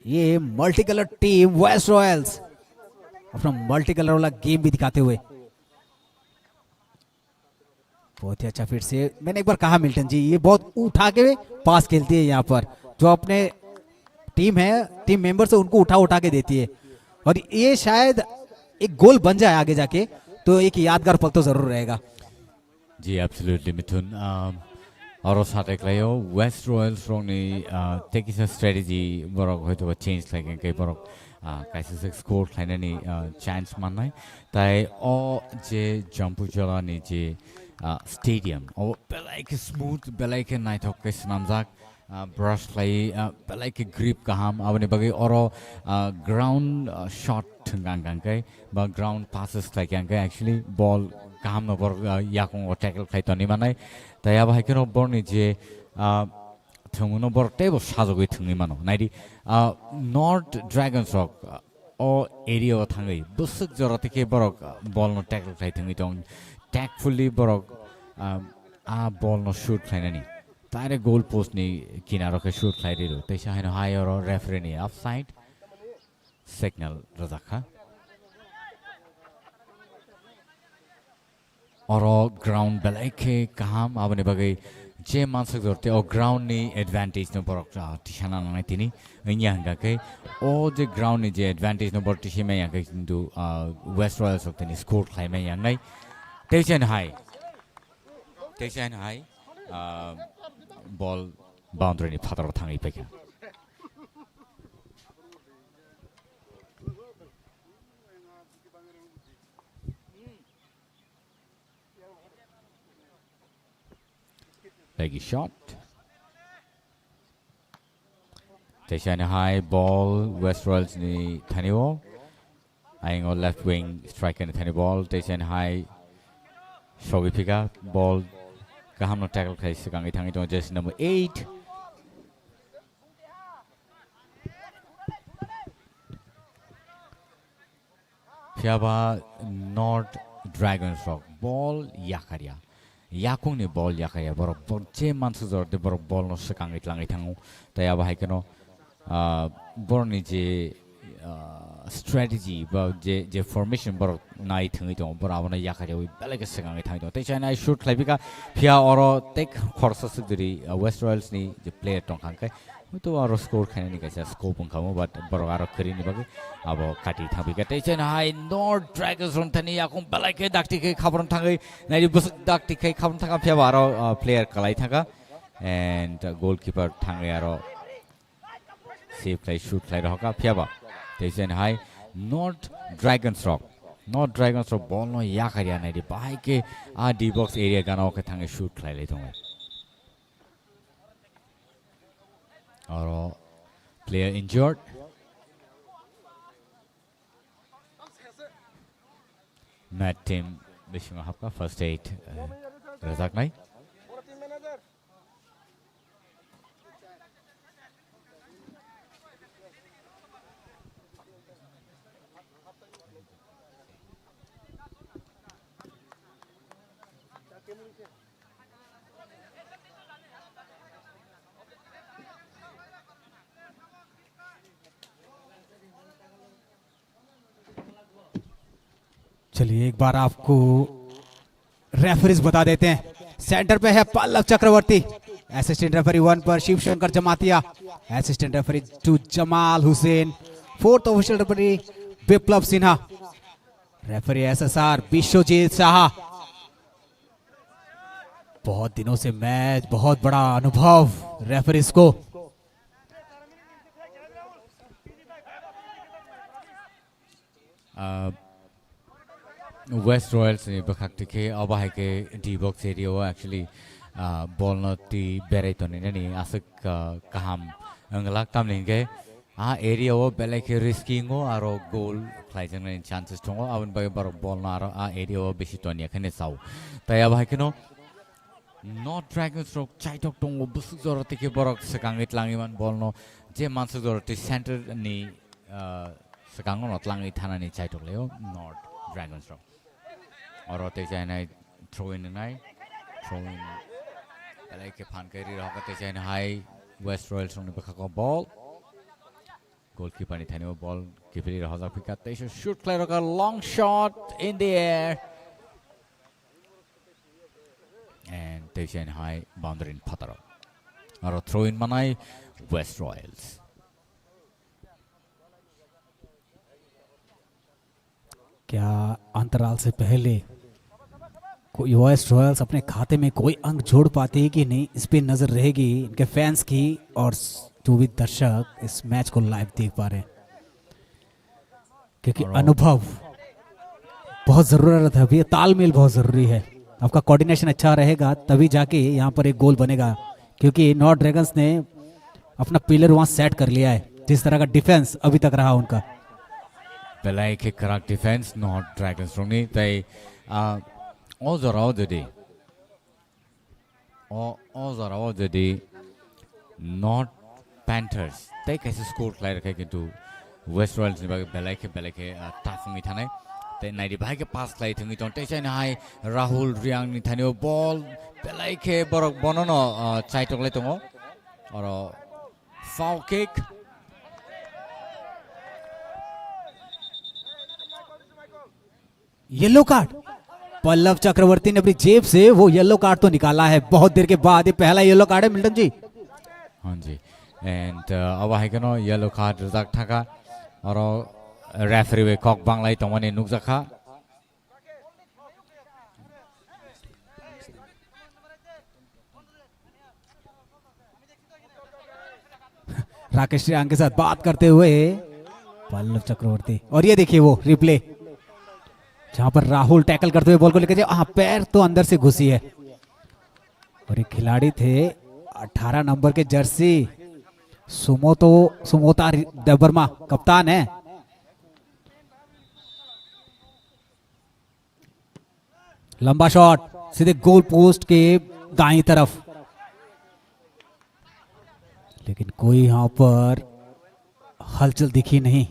ये multi colour team West Royals अपना मल्टी कलर वाला गेम भी दिखाते हुए बहुत ही अच्छा फिर से मैंने एक बार कहा मिल्टन जी ये बहुत उठा के पास खेलती है यहाँ पर जो अपने टीम है टीम मेंबर से उनको उठा के देती है और ये शायद एक गोल बन जाए आगे जाके तो एक यादगार पल तो जरूर रहेगा जी एब्सोल्युटली मिथुन और साथ एक लायो वेस्ट रॉयल्स रोंगनी टेक इस स्ट्रेटजी बरक होइतो चेंज लाइक के बरक कैसे से स्कोर खाइनानी चांस माननाय ताई ओ जे जम्पु जलानी जे स्टेडियम ओ बेलाइक स्मूथ बेलाइक नाइथक के स्नामजाक ब्रश लाई बेलाइक ग्रिप काहाम आवने बगे औरो ग्राउंड शॉट थंगांगां के बा ग्राउंड पासेस लाइक के एक्चुअली बॉल काहाम न बर याकों टैकल खाइतनी मानाय ताई अब हाइकनो बरनि जे थंगनो बर टेबल साजगै थंनि मानो नाइदि नॉर्थ ड्रैगन्स रॉक ओ एरिया थांगै बुसक जरते के बरक बॉल न टैकल खाइतनि दं टैकफुली बरक बॉल न शूट खाइनानी तारे गोल पोस्ट नि किनारो के शूट खाइदिरो तैसा हैन हाई और रेफरी नि ऑफसाइड सिग्नल रजाखा और ग्राउंड बेलाइके काहाम आबने बगै जे मानसक जरते ओ ग्राउंड नि एडवांटेज न बरक टिसाना नाय तिनी इन्या हंगाके ओ जे ग्राउंड नि जे एडवांटेज न बर टिसिमे याके किन्तु वेस्ट रॉयल्स ऑफ तिनी स्कोर खाइमे यांगै टेसन हाई बॉल बाउंड्री नि फादर थांगै पैका Leggy shot. Tation high ball. West Royals ni Taniwo. Eyeing on left wing striker ni Tani ball. Tation high. Shogi pick up ball. Kaham no tackle kai sekangi tangi to jersey number 8. Fiaba North Dragons Rock ball Yakaria. Yakung ni ball Yakaria borok borche mansuzor de borok ball no sekangit langit hangu. Taya bahai keno borni je strategy ba je formation borok nai thangi to borabona Yakaria wi belega sekangit thangi to. Tei china shoot klabika Fia oro tek khorsa sudri West Royals ni je player tong kangkai. तो आरो score खाने नहीं कैसे score पंखा मो but बरो आरो करी नहीं बाकी अब काटी था भी कहते हैं हाई नॉर्थ ड्रैगन्स रोन थनी या कौन बलाई के डाक्टी के खबरों थंगे नहीं बस डाक्टी के खबरों थंगा फिर आरो प्लेयर कलाई थंगा एंड गोलकीपर थंगे आरो सेव प्ले शूट प्ले रहा का फिर बा तेज़ हाई नॉर्थ ड्रैगन्स रॉक बॉल नो या करिया नहीं बाई के डी बॉक्स एरिया गाना ओके थंगे शूट प्ले लेते होंगे और player injured. Matt team wishing आपका first aid रज़ाक नहीं चलिए एक बार आपको रेफरीज बता देते हैं। सेंटर पे है पल्लव चक्रवर्ती, असिस्टेंट रेफरी 1 पर Shiv Shankar Jamatia, assistant referee 2 Jamal Hussain, fourth official referee Biplab Sinha, referee SSR Biswajit Shah. बहुत दिनों से मैच, बहुत बड़ा अनुभव रेफरीज को। West Royals ni bakakti ke abah ke D box area wo actually ball no ti berai to ni asik kaham anglak tam lenge area wo belai ke risking wo aro goal play jang ni chances tongo awan bagi bar ball na aro area wo besi to ni khane sau tai abah ke no North Dragons Rock chaitok tongo busuk zorati ke borok sekangit langiman ball no je mansuk zorati center ni sekangon not langi thana ni chaitok leo North Dragons Rock और होते जाए ना throw in पहले के फान करी रहा करते जाए ना हाई वेस्ट रॉयल्स ने बखा को बॉल गोलकीपर ने थाने वो बॉल कीपरी रहा था फिर करते हैं शूट क्लियर होगा long shot in the air and ते जाए ना हाई बाउंड्री इन पतरो और थ्रो इन मनाई वेस्ट रॉयल्स क्या अंतराल से पहले कोई वेस्ट रॉयल्स अपने खाते में कोई अंक जोड़ पाती है कि नहीं, इस पे नजर रहेगी इनके फैंस की और जो भी दर्शक इस मैच को लाइव देख पा रहे हैं, क्योंकि अनुभव बहुत जरूरत है अभी, तालमेल बहुत जरूरी है। आपका कोऑर्डिनेशन अच्छा रहेगा तभी जाके यहाँ पर एक गोल बनेगा, क्योंकि नॉर्थ ड्रैगन्स ने अपना पिलर वहां सेट कर लिया है, जिस तरह का डिफेंस अभी तक रहा उनका। Belai ke correct defense North Dragons rongni tai ozorao jadi North Panthers tai kaise score klai rakhe kintu West Royals ni belai ke tough ngi thanai tai naidi bhai ke pass klai thungi ton tai chai hai Rahul Riang ni thanio ball belai ke borok bonono chaitok lai tongo oro foul kick yellow card, Pallab Chakraborty ने अपनी जेब से वो yellow card तो निकाला है बहुत देर के बाद, ये पहला येलो कार्ड है मिल्टन जी। हाँ जी एंड अब है कि नो येलो कार्ड रजाक थाका और रेफरी वे कॉक बांग्लाई तो मने नुक जखा राकेश श्रीयांग के साथ बात करते हुए पल्लव चक्रवर्ती, और ये देखिए वो रिप्ले जहां पर राहुल टैकल करते हुए बॉल को लेकर जाए, हाँ पैर तो अंदर से घुसी है, और एक खिलाड़ी थे 18 नंबर के जर्सी सुमोता देबर्मा कप्तान है। लंबा शॉट सीधे गोल पोस्ट के दाईं तरफ, लेकिन कोई यहां पर हलचल दिखी नहीं।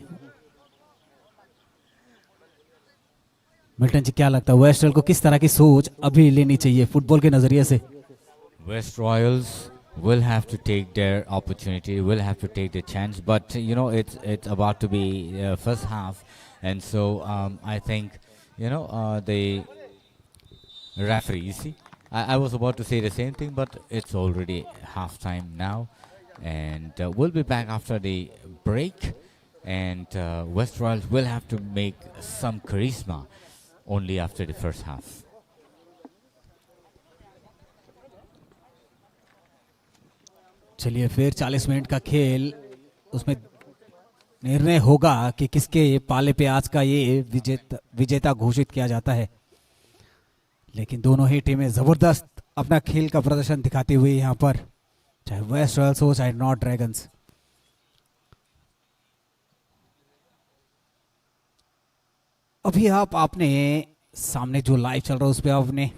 मिल्टन जी, क्या लगता है वेस्टर्न को किस तरह की सोच अभी लेनी चाहिए फुटबॉल के नजरिए से? West Royals will have to take their opportunity, will have to take the chance, but you know it's about to be first half, and so I think the referee. You see, I was about to say the same thing, but it's already half time now, and we'll be back after the break, and West Royals will have to make some charisma only after the first half. चलिए फिर 40 minute का खेल, उसमें निर्णय होगा कि किसके पाले पे आज का ये विजेता घोषित किया जाता है। लेकिन दोनों ही टीमें जबरदस्त अपना खेल का प्रदर्शन दिखाते हुए यहाँ पर, चाहे वेस्ट रॉयल्स हो चाहे नॉर्थ ड्रैगन्स। अभी आपने सामने जो लाइव चल रहा है उस पर आपने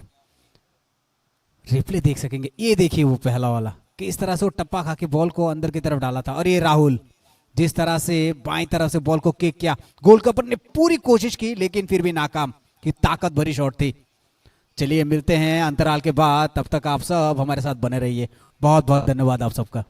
रिप्ले देख सकेंगे। ये देखिए वो पहला वाला, कि इस तरह से वो टप्पा खा के बॉल को अंदर की तरफ डाला था, और ये राहुल जिस तरह से बाईं तरफ से बॉल को किक किया, गोलकीपर ने पूरी कोशिश की लेकिन फिर भी नाकाम, कि ताकत भरी शॉट थी। चलिए मिलते हैं अंतराल के बाद, तब तक आप सब हमारे साथ बने रहिए। बहुत बहुत धन्यवाद आप सबका।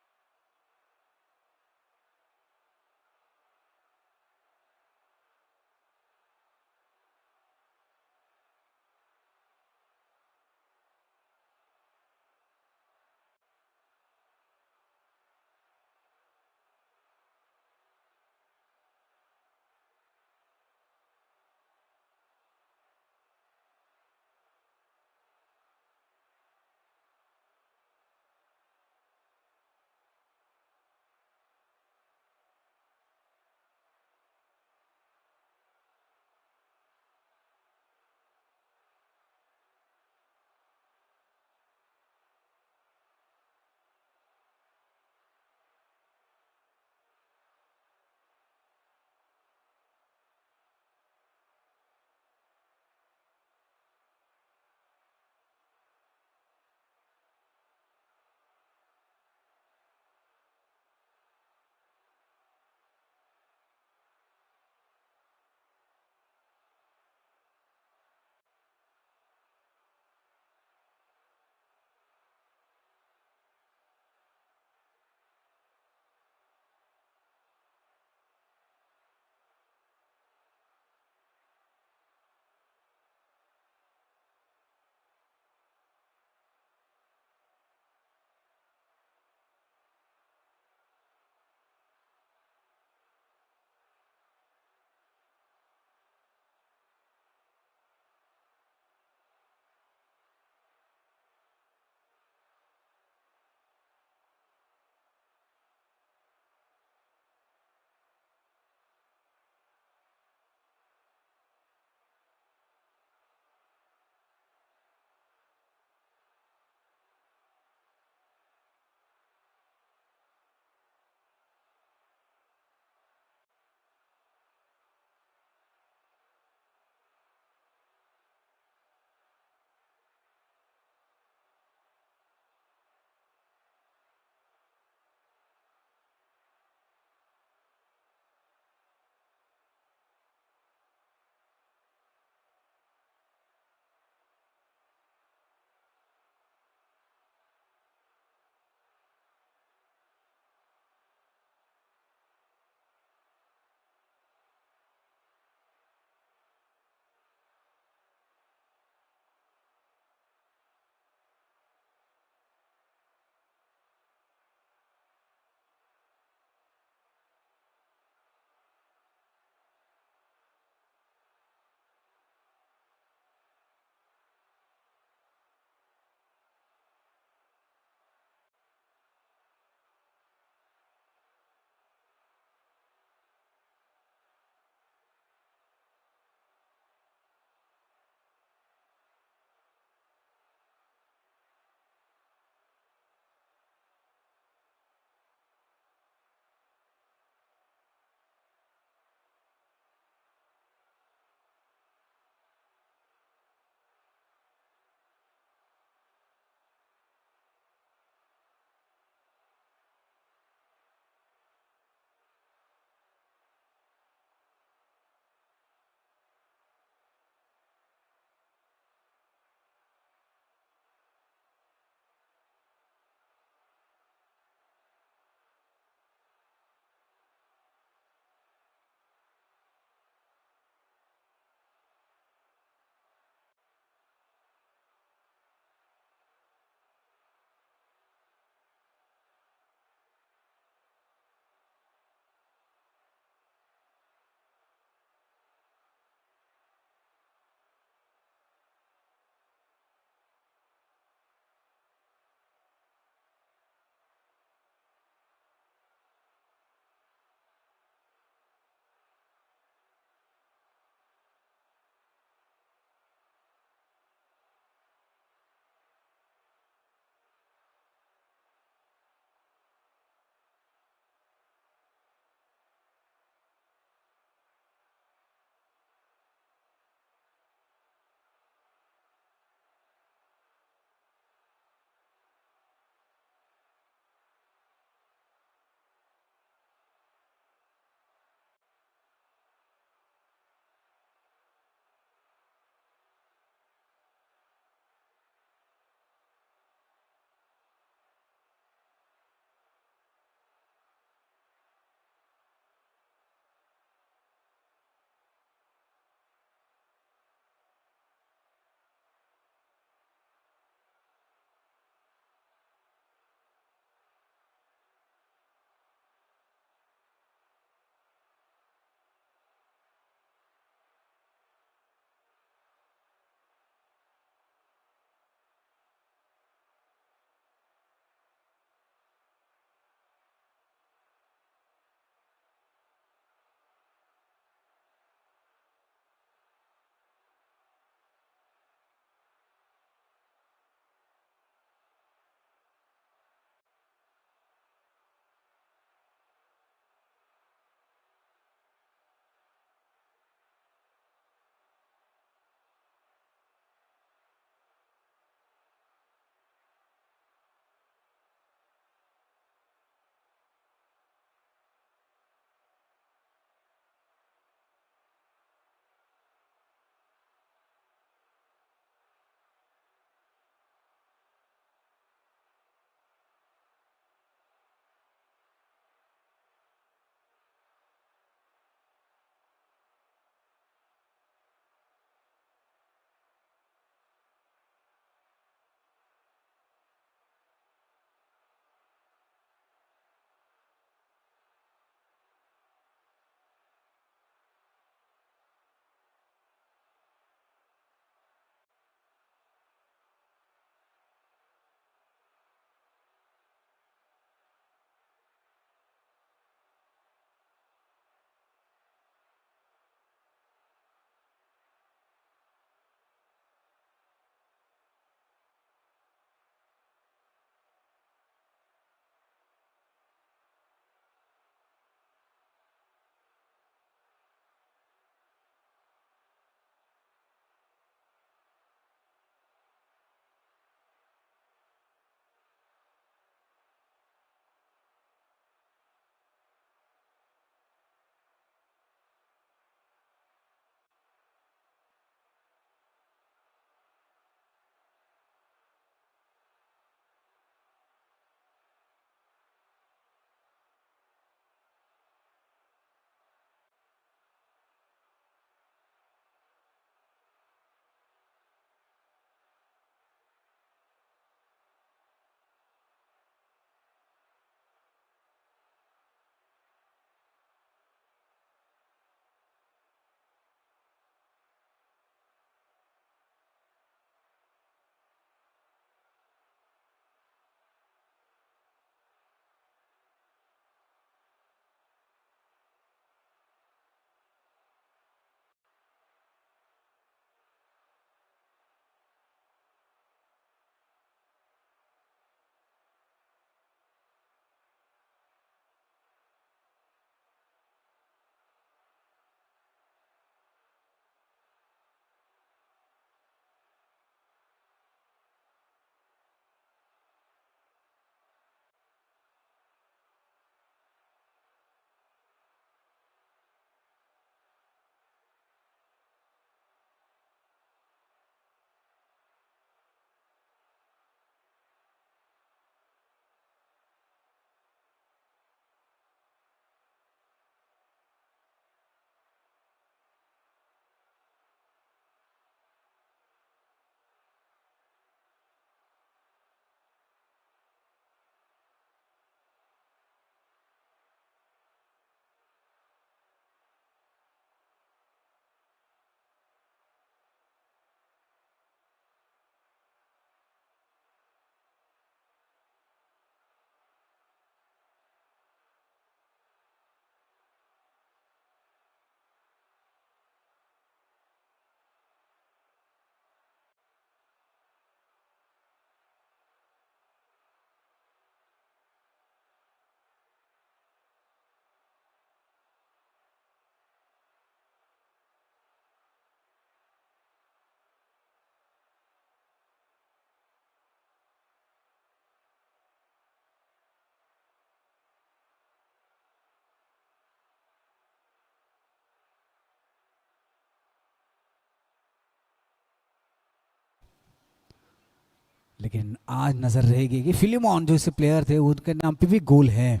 लेकिन आज नजर रहेगी कि फिलिमोन जो इसे प्लेयर थे उनके नाम पे भी गोल है,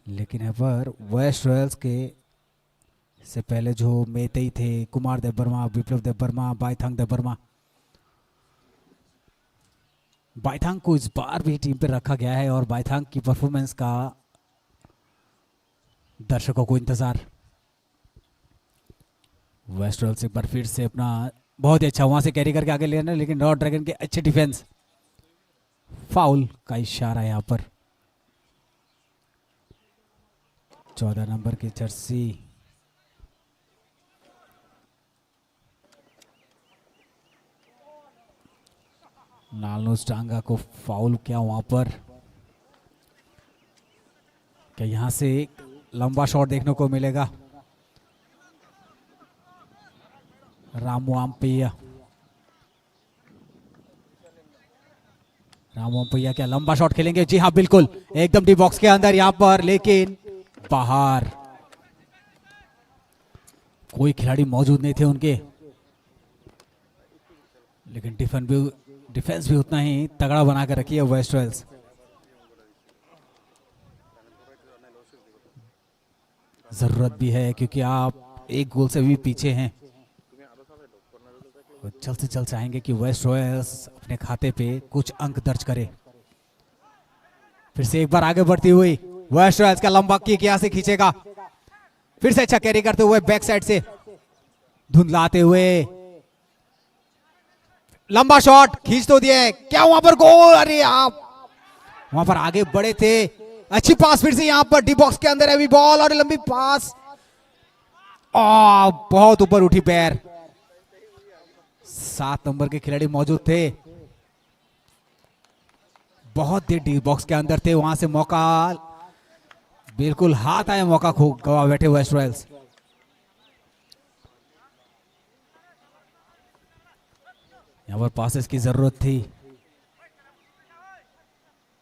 लेकिन यहाँ पर वेस्ट रॉयल्स के से पहले जो मेतेई थे, कुमार देबबर्मा, विप्लव देबबर्मा, बाइथांग देबबर्मा, बाइथांग को इस बार भी टीम पे रखा गया है और बाइथांग की परफॉर्मेंस का दर्शकों को इंतजार। वेस्ट रॉयल्स एक बार फिर से अपना बहुत ही अच्छा वहां से कैरी करके आगे ले रहे हैं, लेकिन रॉड ड्रैगन के अच्छे डिफेंस, फाउल का इशारा यहां पर। 14 नंबर की जर्सी लालनोस टांगा को फाउल किया वहां पर। क्या यहां से एक लंबा शॉट देखने को मिलेगा? रामू आम्पैया क्या लंबा शॉट खेलेंगे? जी हाँ बिल्कुल, एकदम डी बॉक्स के अंदर यहां पर, लेकिन बाहर कोई खिलाड़ी मौजूद नहीं थे उनके, लेकिन डिफेंस भी उतना ही तगड़ा बना कर रखी है वेस्ट रॉयल्स। जरूरत भी है क्योंकि आप एक गोल से भी पीछे हैं। जल्द से जल्द चाहेंगे कि वेस्ट रॉयल्स अपने खाते पे कुछ अंक दर्ज करे। फिर से एक बार आगे बढ़ती हुई वेस्ट रॉयल्स का लंबा किक यहां से खींचेगा, फिर से अच्छा कैरी करते हुए बैक साइड से धुंधलाते हुए लंबा शॉट खींच तो दिया, क्या वहां पर गोल? अरे आप वहां पर आगे बढ़े थे, अच्छी पास फिर से यहां पर डी बॉक्स के अंदर है अभी बॉल और लंबी पास, बहुत ऊपर उठी पैर। 7 नंबर के खिलाड़ी मौजूद थे, बहुत देर डी बॉक्स के अंदर थे, वहां से मौका बिल्कुल हाथ आया, मौका खो गवा बैठे वेस्ट रॉयल्स। यहां पर पासेस की जरूरत थी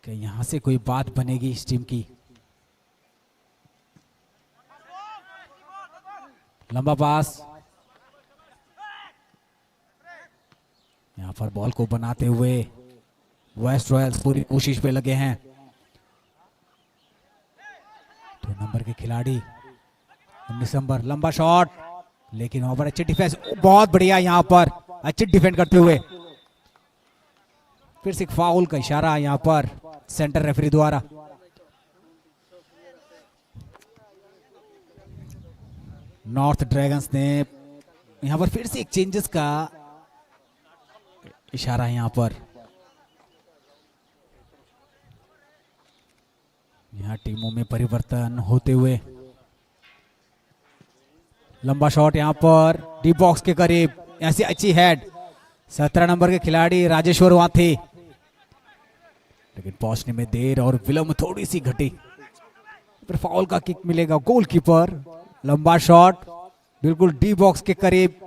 कि यहां से कोई बात बनेगी इस टीम की। लंबा पास, यहां पर बॉल को बनाते हुए वेस्ट रॉयल्स पूरी कोशिश पे लगे हैं। 2 नंबर के खिलाड़ी 19 नंबर, लंबा शॉट, लेकिन वहां पर अच्छी डिफेंस, बहुत बढ़िया यहां पर अच्छी डिफेंड करते हुए। फिर से एक फाउल का इशारा यहां पर सेंटर रेफरी द्वारा। नॉर्थ ड्रैगन्स ने यहां पर फिर से एक चेंजेस का इशारा है यहां पर। यहां टीमों में परिवर्तन होते हुए लंबा शॉट यहां पर डी बॉक्स के करीब, यहां से अच्छी हेड। 17 नंबर के खिलाड़ी राजेश्वर वहां थे, लेकिन पहुंचने में देर और विलंब थोड़ी सी घटी। फिर फाउल का किक मिलेगा गोलकीपर। लंबा शॉट बिल्कुल डी बॉक्स के करीब,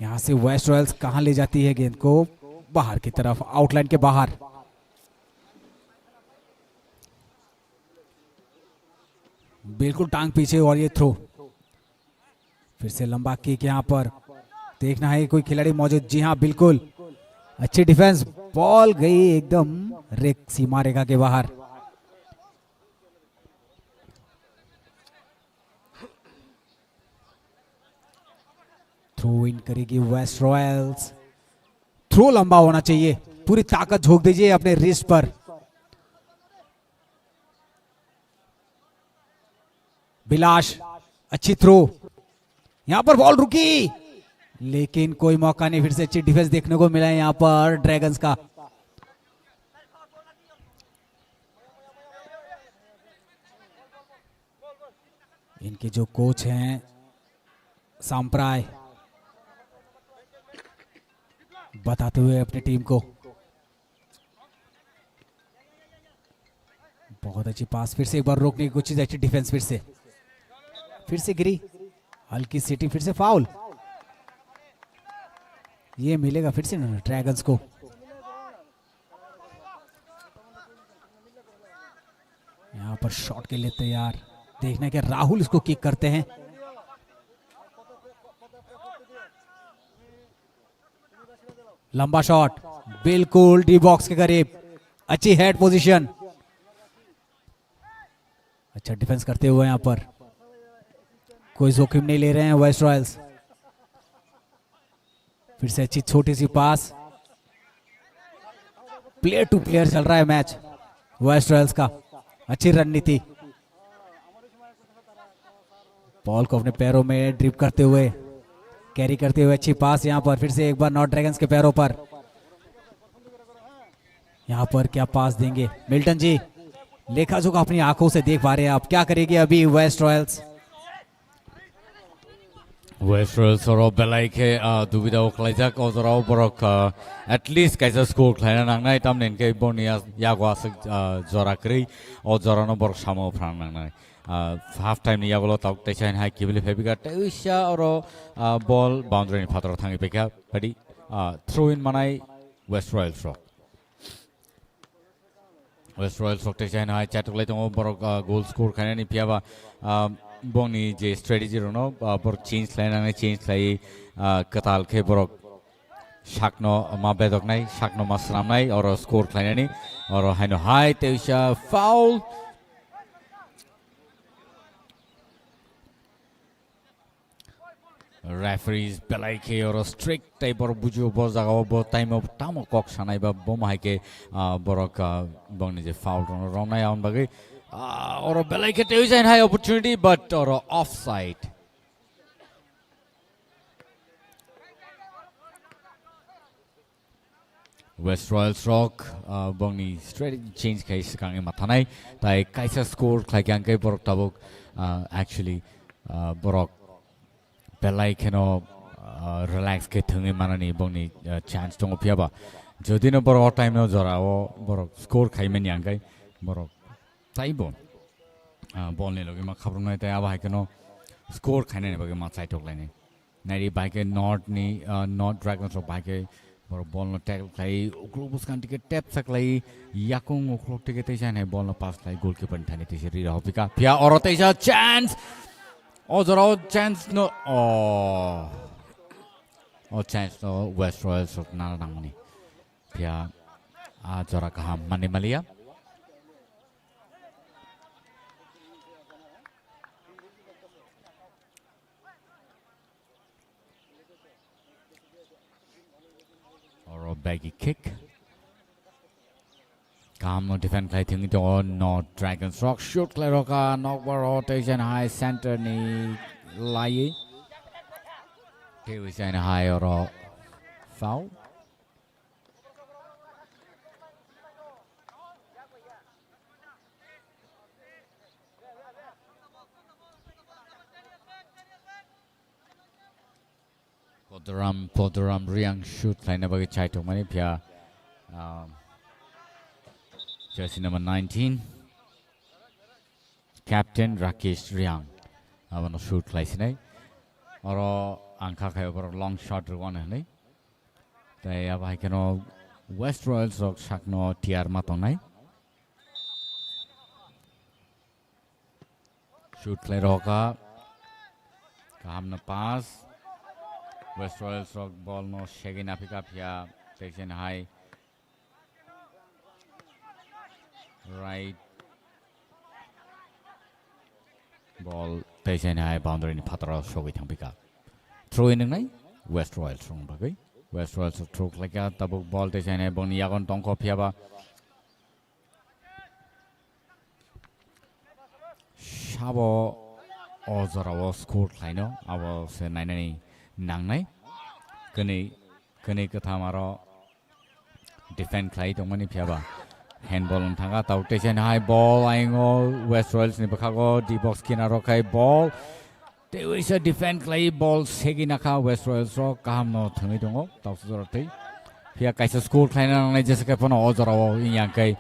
यहां से वेस्ट रॉयल्स कहां ले जाती है गेंद को? बाहर की तरफ, आउटलाइन के बाहर। बिल्कुल टांग पीछे और ये थ्रो। फिर से लंबा किक यहां पर, देखना है कोई खिलाड़ी मौजूद। जी हां बिल्कुल, अच्छी डिफेंस, बॉल गई एकदम सीमा रेखा के बाहर। थ्रो इन करेगी वेस्ट रॉयल्स। थ्रो लंबा होना चाहिए, पूरी ताकत झोंक दीजिए अपने रिस्ट पर। बिलाश, अच्छी थ्रो, यहां पर बॉल रुकी, लेकिन कोई मौका नहीं। फिर से अच्छी डिफेंस देखने को मिला है यहां पर ड्रैगन्स का। इनके जो कोच हैं सांप्राय, बताते हुए अपनी टीम को, बहुत अच्छी पास, फिर से एक बार रोकने की कोशिश, अच्छी डिफेंस, फिर से गिरी, हल्की सीटी, फिर से फाउल। ये मिलेगा फिर से ड्रैगन्स को। यहां पर शॉट के लिए तैयार, देखना कि राहुल इसको किक करते हैं। लंबा शॉट बिल्कुल डी बॉक्स के करीब, अच्छी हेड पोजीशन, अच्छा डिफेंस करते हुए यहाँ पर कोई जोखिम नहीं ले रहे हैं वेस्ट रॉयल्स। फिर से अच्छी छोटी सी पास, प्लेयर टू प्लेयर चल रहा है मैच वेस्ट रॉयल्स का, अच्छी रणनीति, बॉल को अपने पैरों में ड्रिप करते हुए कैरी करते हुए अच्छी पास यहाँ पर, फिर से एक बार नॉर्थ ड्रैगन्स के पैरों पर, यहाँ पर क्या पास देंगे मिल्टन जी, लेखा जोखा अपनी आंखों से देख पा रहे हैं आप, क्या करेगी अभी West Royals. West Royals or Belaike Dubida Oklajak or Borok at least Kaiser School Klein and Night Amnin K Bonia Yaguas Zorakri or Zorano Borok Samo Pranang. Half time Yavolo Talk Tashan High Kibli Pebiga Teusha or ball boundary in Patro Tangi Pika, Paddy throw in Manai West Royals Rock. West Royals Rock Tashan High Chatulate Borok goal score Kanani Piava. Boni je strategy rono borok change line change lai katal ke borok shakno ma bedok nai shakno ma slam nai or score line ni or haino high teusha foul referees belai ke or strict type or buju bozaga bo time of tamo kok sanai ba bomai ke borok boni je foul rono romnai on bagai or Belaike is a high opportunity, but or offside. West Royals Rock, Boni strategy change case Kangi Matanai, Tai Kaiser score Klaganke Borok Tabuk, actually Borok Belaike no relax Ketungi Manani Boni chance to Piaba. Jodino Borok time no Zora or Borok score Kaimen Yangai Borok. Taibon ball ne logi ma khabar nai ta aba hakeno score khane ne bage ma side tok line nari bike not ni not dragons ro bike bor ball no tackle khai globus kan tike tap sak lai yakung oklok tike te jan hai ball no pass lai goalkeeper thani te ri ra hopika pia or te ja chance ozaro chance no chance no West Royals of na nangni pia a jora ka mane malia. Or a baggy kick. Calm no defense I think to not Dragons Rock shoot Claroka knock rotation high center ni Lai. Here is a high or foul. Podaram Riang shoot line bagi chai to mani pia jersey number 19 Captain Rakesh Riang avano shoot lai sinai oro angka khai over long shot one hai tai abai keno West Royals rok sakno tiar matonai shoot play roka kamna pass West Royals rock ball no shaggy na pick up here section high right ball section high boundary ni phatara shogi thang pick up throw in nai West Royals rong bagai West Royals throw like a tabuk ball section high boni yagon tongko phiaba shabo ozara score line no abo se nai Nangnai Kani Kathamaro defend Clay to Mani Piaba handball on Tanga Tautation high ball Aingo West Royals Nipakago D box Kinarokai ball there is a defend Clay ball Seginaka West Royals Rock Kamno Tumidongo Tausorote Pia Kaisa school Klein Jessica Pono Ozaro in Yankai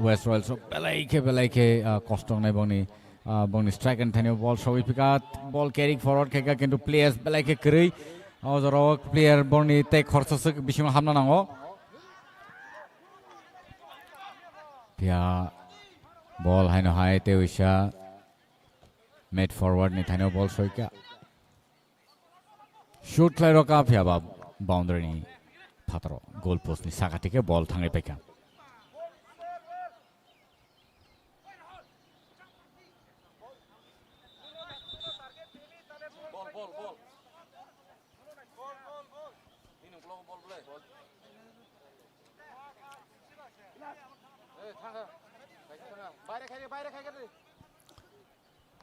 West Royals Rock Belake Costong Neboni Boni strike and tenure ball so we pick up ball carrying forward keka into players like a curry or player Boni take horses Bishima Hamnango Pia ball high Tewisha made forward Nitano ball so shoot Claroka Piaba बाउन्ड्रीनि फातरो गोल पोस्टनि साखाथिकै बल थांनाय पाइका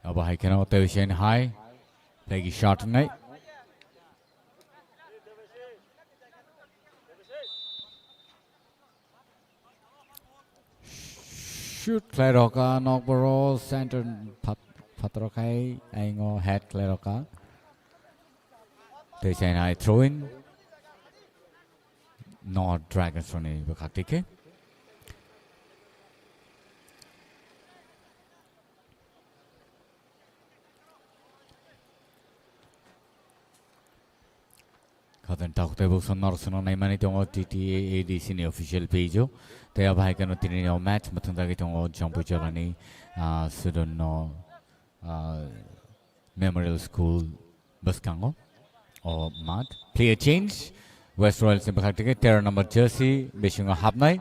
अब हाइकेन तेविसेन high लेगी shot नै shoot Kleroka Nogboro center Patrokai Aingo head Kleroka they say I throw in not Dragons from the Bakatike Kadan talk table so Norson on Naimani to TTA ADC in the official page. They have high cannot in your match, but on Jump Jalani, Sudan Memorial School Buskango or Mat. Player change. West Royals in Bakatike, Terra number jersey, Bishing a half night.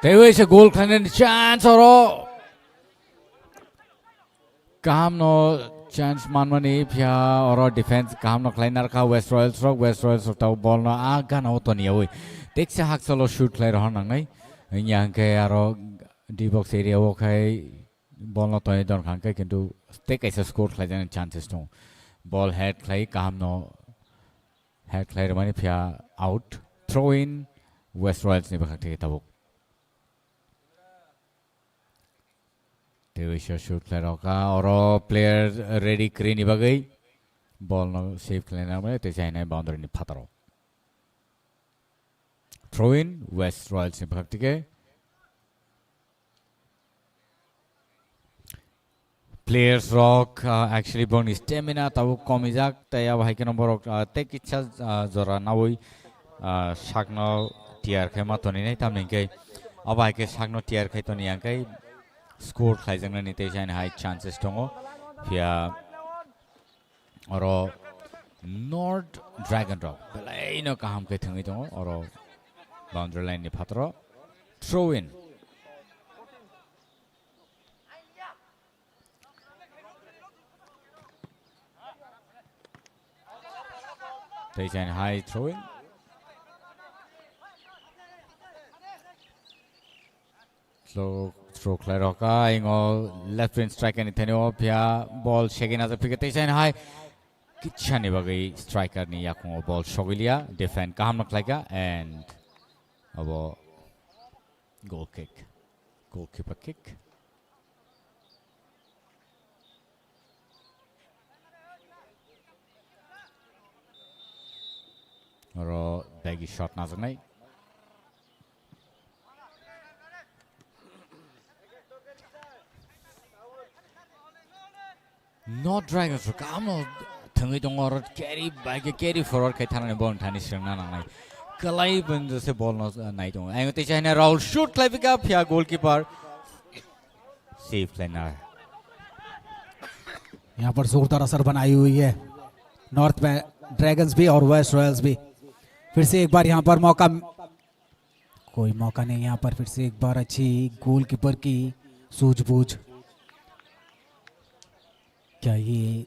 There is a goal chance or Kam no chance manmani pia or defense Kam no kleiner ka West Royals of ball no aga no to niya takes a hack solo shoot clear honang yang ke aro D box area okay ball no to don kan ke kintu take as a score klein chances to ball head clay Kam no head clear mani pia out throw in West Royals ni bakate tabuk shoot Kleroka or player ready Krini Bagay ball no safe Kleina Tejana boundary in Pataro. Throw in West Royals in Praktike. Players rock actually born is stamina Tabu Komizak Taya Haikan take it as Zora Nawi Shagno Tiar Kematoni Taminke Abake Shagno Tiar Ketonianke. Score खाइजंग ने नितेश आइन high chances टोंगो फिर और North Dragon Drop बलाई no काम के थंगी टोंगो और boundary line नि फातरो throw in Nitesh आइन high throw in so throw Kleroka ingo left wing striker ni tenyo pia ball shaking as a pication high kichani bagai striker ni yakung ball shogilia defend kaham naklaika and abo goalkeeper kick or baggy shot nazar nai Not Dragons for Kamo Tungidong or carry forward Kaitana Bon Tanis Nana. Kalai when the ball not night on. And the China roll shoot climbing up here, goalkeeper. Safe player. यहाँ पर जोरदार असर बनाई हुई है north dragons भी और waste Royals भी फिर से एक बार यहाँ पर मौका कोई मौका नहीं यहाँ पर फिर से एक बार अच्छी गोलकीपर की सूझबूझ क्या ये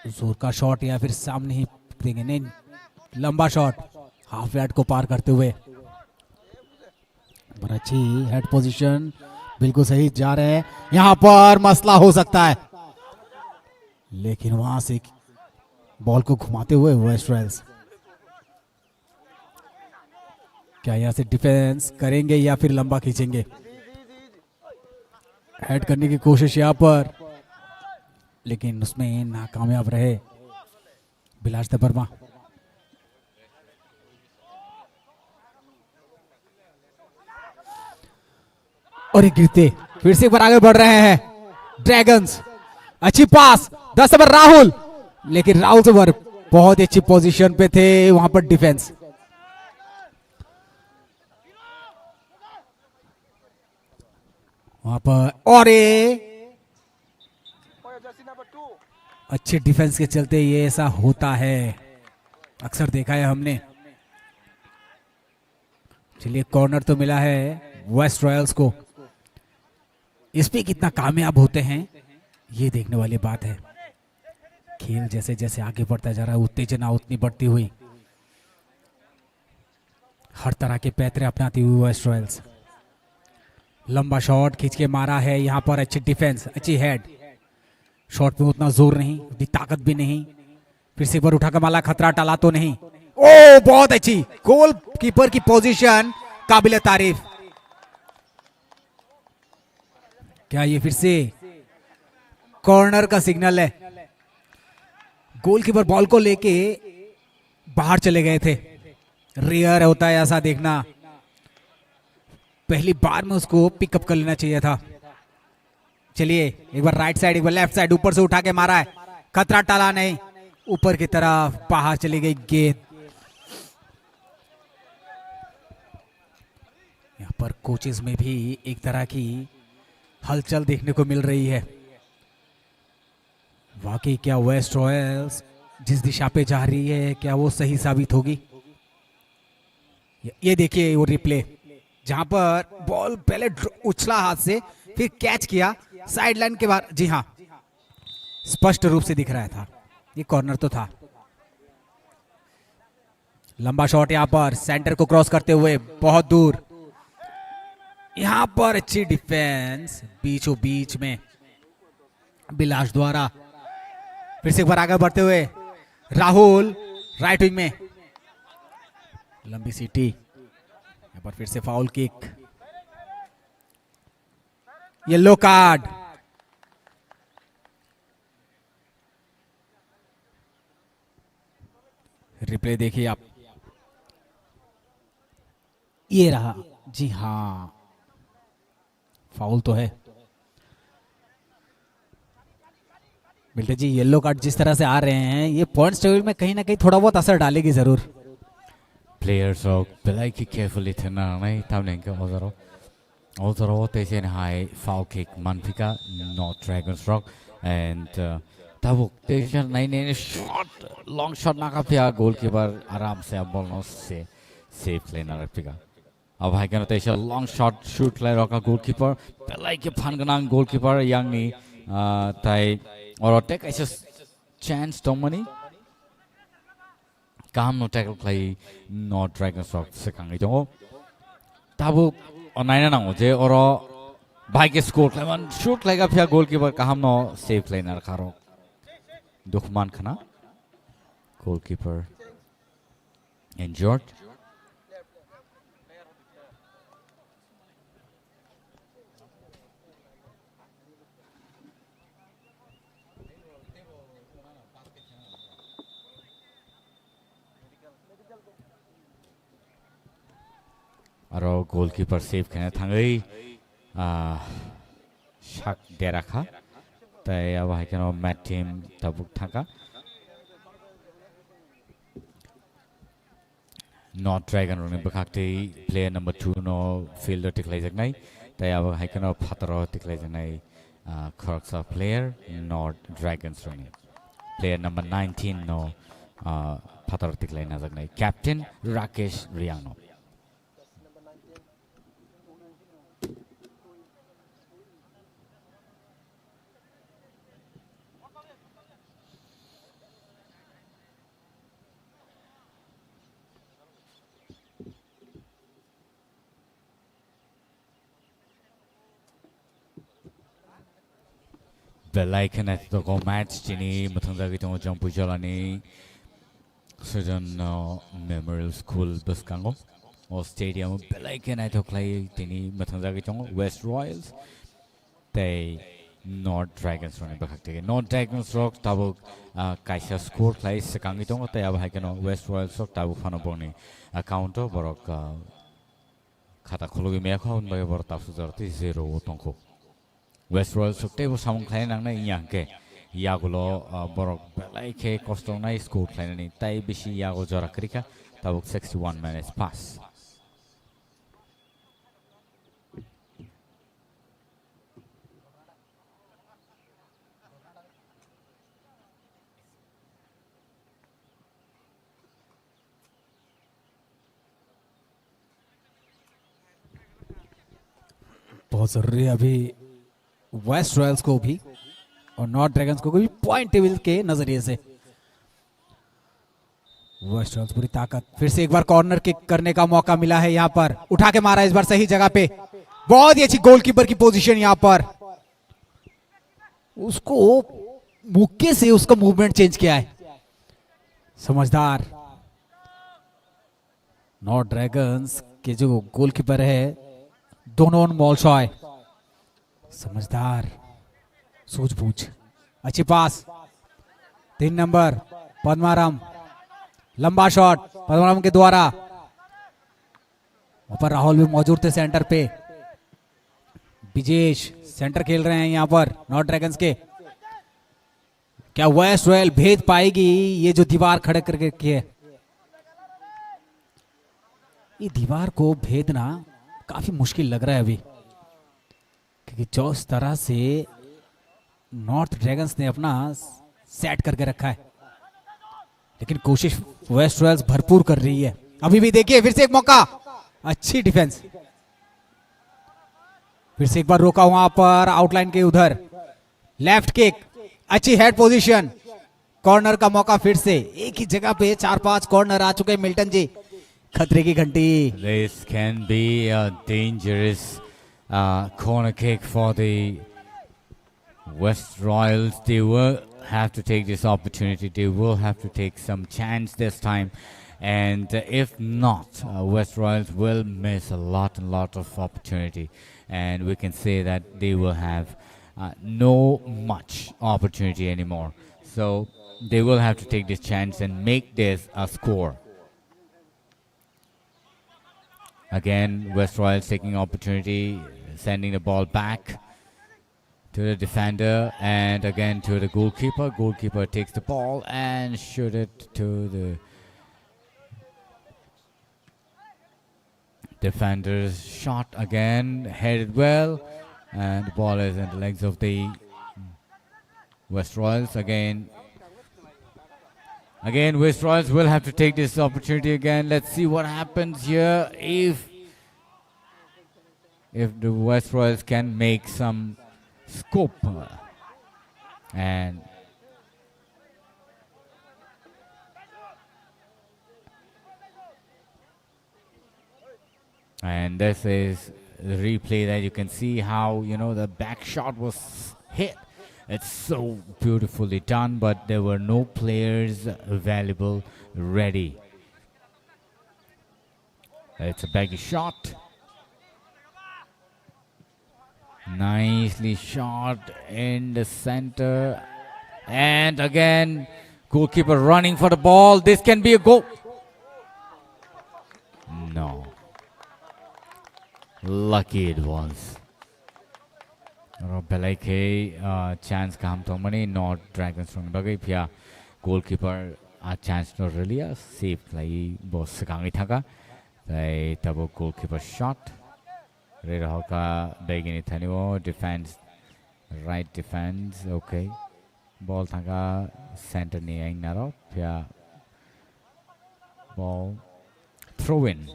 जोर का शॉट या फिर सामने ही देंगे नहीं लंबा शॉट हाफ यार्ड को पार करते हुए पर अच्छी हेड पोजीशन बिल्कुल सही जा रहे हैं यहाँ पर मसला हो सकता है लेकिन वहां से बॉल को घुमाते हुए वेस्ट रॉयल्स क्या यहां से डिफेंस करेंगे या फिर लंबा खींचेंगे हेड करने की कोशिश यहां पर लेकिन उसमें नाकामयाब रहे बिलास वर्मा और गिरते फिर से एक बार आगे बढ़ रहे हैं ड्रैगन्स अच्छी पास 10 नंबर राहुल, लेकिन राहुल से बहुत अच्छी पोजीशन पे थे वहां पर डिफेंस। वहां पर और जर्सी नंबर 2 अच्छे डिफेंस के चलते ये ऐसा होता है, अक्सर देखा है हमने। चलिए कॉर्नर तो मिला है वेस्ट रॉयल्स को, इस पे कितना कामयाब होते हैं ये देखने वाली बात है। खेल जैसे जैसे आगे बढ़ता जा रहा है उत्तेजना उतनी बढ़ती हुई, हर तरह के पैतरे अपनाती हुई वेस्ट रॉयल्स। लंबा शॉट खींच के मारा है यहाँ पर, अच्छी डिफेंस, अच्छी हेड, शॉट में उतना जोर नहीं, उतनी ताकत भी नहीं। फिर से एक बार उठाकर माला, खतरा टाला तो नहीं। ओ बहुत अच्छी गोल कीपर की पोजीशन, काबिले तारीफ। क्या ये फिर से कॉर्नर का सिग्नल है? गोलकीपर बॉल को लेके बाहर चले गए थे, रेयर होता है ऐसा देखना, पहली बार में उसको पिकअप कर लेना चाहिए था। चलिए एक बार राइट साइड, एक बार लेफ्ट साइड, ऊपर से उठा के मारा है, खतरा टाला नहीं, ऊपर की तरफ बाहर चली गई गेंद। यहां पर कोचेस में भी एक तरह की हलचल देखने को मिल रही है। वाकई क्या वेस्ट रॉयल्स जिस दिशा पे जा रही है क्या वो सही साबित होगी? ये देखिए वो रिप्ले, जहां पर बॉल पहले उछला हाथ से, फिर कैच किया साइड लाइन के बाहर। जी हाँ, स्पष्ट रूप से दिख रहा था ये कॉर्नर तो था। लंबा शॉट यहां पर सेंटर को क्रॉस करते हुए बहुत दूर, यहां पर अच्छी डिफेंस बीचों बीच में बिलाश द्वारा। फिर से एक बार आगे बढ़ते हुए राहुल राइट विंग में, लंबी सीटी, यहां पर फिर से foul kick, yellow card. Replay देखिए आप, ये रहा, जी हाँ फाउल तो है। मिल्टन जी येलो कार्ड जिस तरह से आ रहे हैं ये पॉइंट्स टेबल में कहीं ना कहीं थोड़ा बहुत असर डालेगी जरूर। Players of Belaki carefully tonight, Towning Ozaro, they say high foul kick, Manfika, not Dragon's Rock, and Tabuk, they should 9 shot, long shot, Nakapia, goalkeeper, Aram se ball no say, safe play, Narapika. Of Haganation, long shot, shoot like Roka goalkeeper, Belaki Panganang goalkeeper, Youngy, Tai, or take I just chance Domini. Kam no tackle play no Dragon's Rock second ito. Tabu online na je oro bike score kleman shoot like a pia goalkeeper kaham no save play na karo. Dukhman khana goalkeeper injured. Aro goalkeeper save kena thangai shak derakha tai अब है क्या match team तबुक थका North Dragon रोने बखाते player number 2 नो fielder टिकलाई जगनाई tai अब है क्या फातरो टिकलाई जगनाई खरक्सा प्लेयर नॉट ड्रैगन्स रोने प्लेयर नंबर 19 नो फातरो टिकलाई ना जगनाई कैप्टन राकेश रियांगनो Belaikan at the goal match Jini Matangagi to Jampu Jalani Surgeon Memorial School Buskango or Stadium Belaikan at the play Tini Matangagi to West Royals. They not Dragons running back. Not Dragons Rock Tabu Kaisa score plays Sakangito, they have Hakano West Royals of Tabu Fanaboni account of Borok Katakologi Meko by Bortafuzarti 0 Tonko. West Royals sukte bo samung khlai nang na yang ke yagulo borok belai ke kostong na score khlai ni tai bisi yago jora krika tabuk 61 minutes pass. बहुत जरूरी है अभी West Royals को भी और north dragons को भी point table के नजरिए से। वेस्ट रॉयल्स पूरी ताकत, फिर से एक बार कॉर्नर किक करने का मौका मिला है यहाँ पर, उठा के मारा इस बार सही जगह पे, बहुत ही अच्छी गोलकीपर की पोजीशन यहाँ पर, उसको मुक्के से उसका मूवमेंट चेंज किया है, समझदार। नॉर्थ ड्रैगन्स के जो गोलकीपर है दोनों मॉलशॉय, समझदार, सूझबूझ, अच्छी पास, 3 नंबर पद्माराम, लंबा शॉट पद्माराम के द्वारा, वहां पर राहुल भी मौजूद थे सेंटर पे, विजेश सेंटर खेल रहे हैं यहां पर नॉर्थ ड्रैगन्स के। क्या वेस्ट रॉयल भेद पाएगी ये जो दीवार खड़े करके की है? ये दीवार को भेदना काफी मुश्किल लग रहा है अभी, क्योंकि जिस तरह से नॉर्थ ड्रैगन्स ने अपना सेट करके रखा है, लेकिन कोशिश वेस्ट रॉयल्स भरपूर कर रही है। अभी भी देखिए फिर से एक मौका, अच्छी डिफेंस, फिर से एक बार रोका वहां पर आउटलाइन के उधर, लेफ्ट किक, अच्छी हेड पोजीशन, कॉर्नर का मौका, फिर से एक ही जगह पे 4-5 कॉर्नर आ चुके हैं मिल्टन जी, खतरे की घंटी। This can be a dangerous corner kick for the West Royals. They will have to take this opportunity. They will have to take some chance this time. And if not, West Royals will miss a lot of opportunity. And we can say that they will have no much opportunity anymore. So they will have to take this chance and make this a score. Again, West Royals taking opportunity, sending the ball back to the defender and again to the goalkeeper. Goalkeeper takes the ball and shoot it to the defender's shot again, headed well, and the ball is in the legs of the West Royals again. Again, West Royals will have to take this opportunity again. Let's see what happens here. If the West Royals can make some scope. And this is the replay that you can see how, the back shot was hit. It's so beautifully done, but there were no players available ready. It's a baggy shot. Nicely shot in the center. And again, goalkeeper running for the ball. This can be a goal. No. Lucky it was. Belai ke chance kam to mani North Dragons from bagai pia goalkeeper a chance no really save lai boss kangi thaka tai tabo goalkeeper shot re rahoka begini thani wo defense right defense okay ball thaka center ni aing naro pia ball throw in.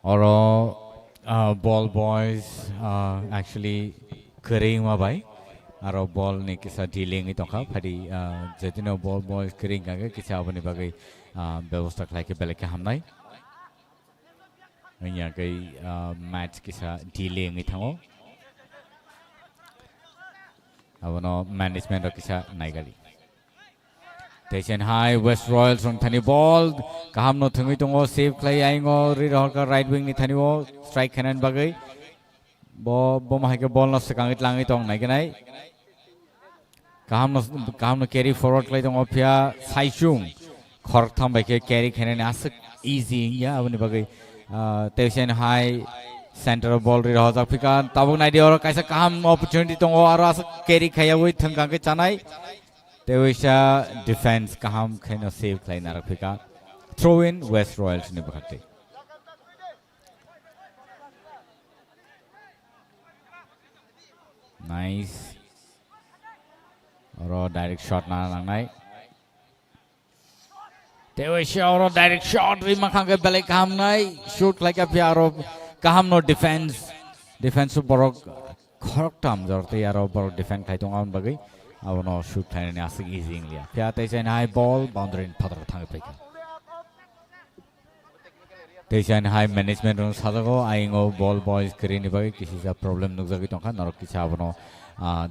Or ball boys actually kering ma bai aro ball ni kisa dealing ito ka phadi jetino ball boys kering ka kisa abani bagai ব্যবস্থা khlai ke belake hamnai nya kai match kisa dealing ithango abono management ro kisa naigali. Tension high, West Royals from Thani ball. Kaham no thungi tongo save play aingo ri ka right wing ni Thani wo strike kanan bagai. bo ma ke ball no sekang it langi tong nai ke nai kaham no carry forward klai tong opya saisung khor tham bai ke carry khene ne asik easy ya aboni bagai tesen high center of ball ri roja fikan tabuk nai di oro kaisa kaham opportunity tong aro asik carry khaya wi thangkang ke chanai tewisa defense kaham kheno save klai na fika throw in West Royals ni bakhate nice oro direct shot na langnai tewisa oro direct shot ri makhang ke belai kaham nai shoot like a piaro kaham no defense borok khorok tam jorte aro borok defend khai tong am bagai abono shoot khai ne asik easy inglia pya tesen high ball boundary in padar thang peka tesen high management on sadago aingo ball boys kri ni bagai kisi sa problem nuk jagi tong khan norok kicha abono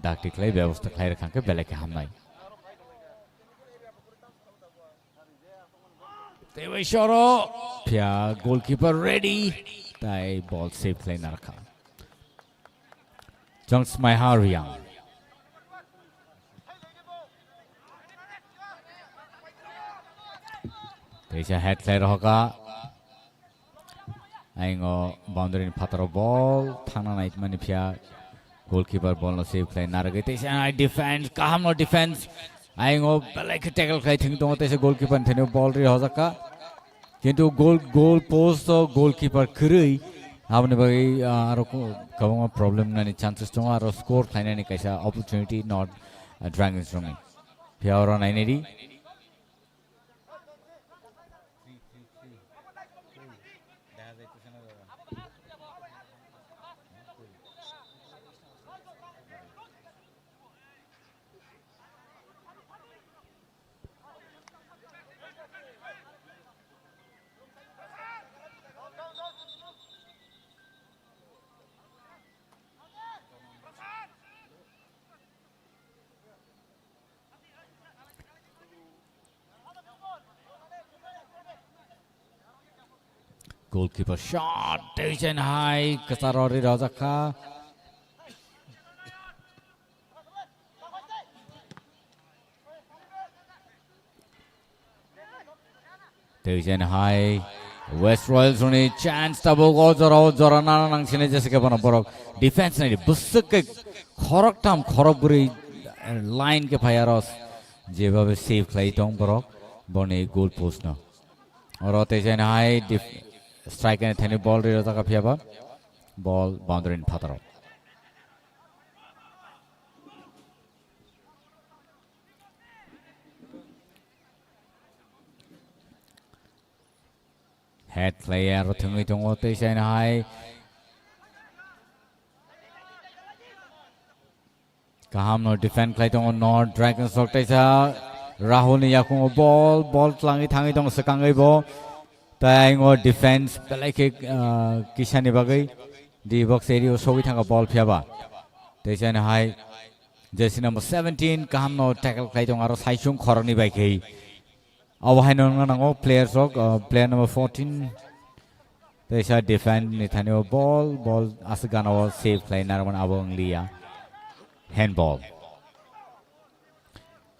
dakti klai byabostha khai rakhang ke belai kaham nai tewisa oro pya goalkeeper ready tai ball save klai na rakha Jungs Mai Hariang Teisa head klai roka aingo boundary in pataro ball thana night mani phya goalkeeper ball no save klai na ragai teisa I defense kaham no defense aingo belai ke tackle klai thing tong teisa goalkeeper thene ball ri hojaka কিন্তু goal post to goalkeeper krui hamne bagi aro kabang problem nani chances to aro score thaina ni kaisa opportunity not dragons wrong piaura 980 Goalkeeper shot, tension high, Kasarori Razaka. Tension high, West Royals only chance tabo gozoro zorana nang sine jese ke bana borok defense nai busuk ke khorok tam khorok buri line ke phayaros jebabe save klai tong borok bone goal post na oro tension high strike and thani ball ri rata ka phiaba ball boundary in phataro head player thungi tongo te sen hai kaham no defend klai tongo no dragons soktai sa rahul ni yakung ball tlangi thangi tong sakangai bo taingo defense pelai ke kisani bagai di box area sogi thanga ball phiaba te sen hai jersey number 17 kaham no tackle klai tong aro saisung khoroni bai ke Awahaino nango players of player number 14 they shall defend Nathaniel ball asagana save play naraman abong liya handball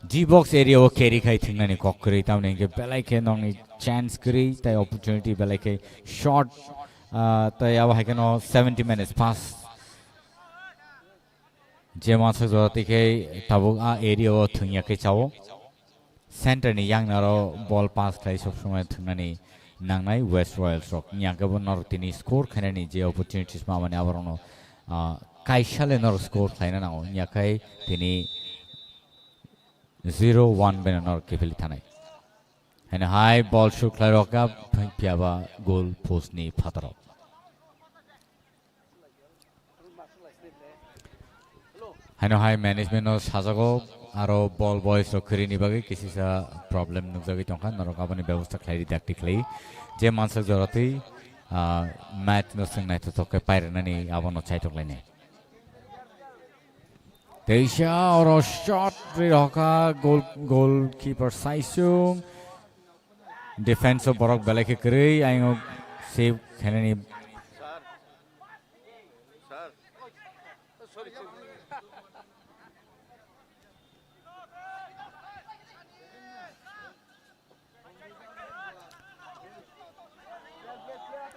G box area o carry khai thingna ni kokri tamne ke belai ke nong ni chance kri tai opportunity belai ke shot tai awahakeno 70 minutes pass jema sajoti ke tabu a area o thingya ke chawo center ni yang naro ball pass khai sob somoy thunani nangnai West Royals rock nyakabo nor tini score khane ni je opportunities ma mane abarono kaisale nor score khaina nango nyakai tini 0-1 ben nor kefili thanai and high ball shoot khai roka piaba goal post ni phataro hano high management no sajago aro ball boys ro khiri ni bagi kisi sa problem nuk jagi tongkha norok abani byabostha khlai tactically je mansak jorati match no sing nai to toke pairna ni abono chaitok laine Teisha oro shot ri roka goalkeeper Saisung defense of borok belake kri aingo save khanani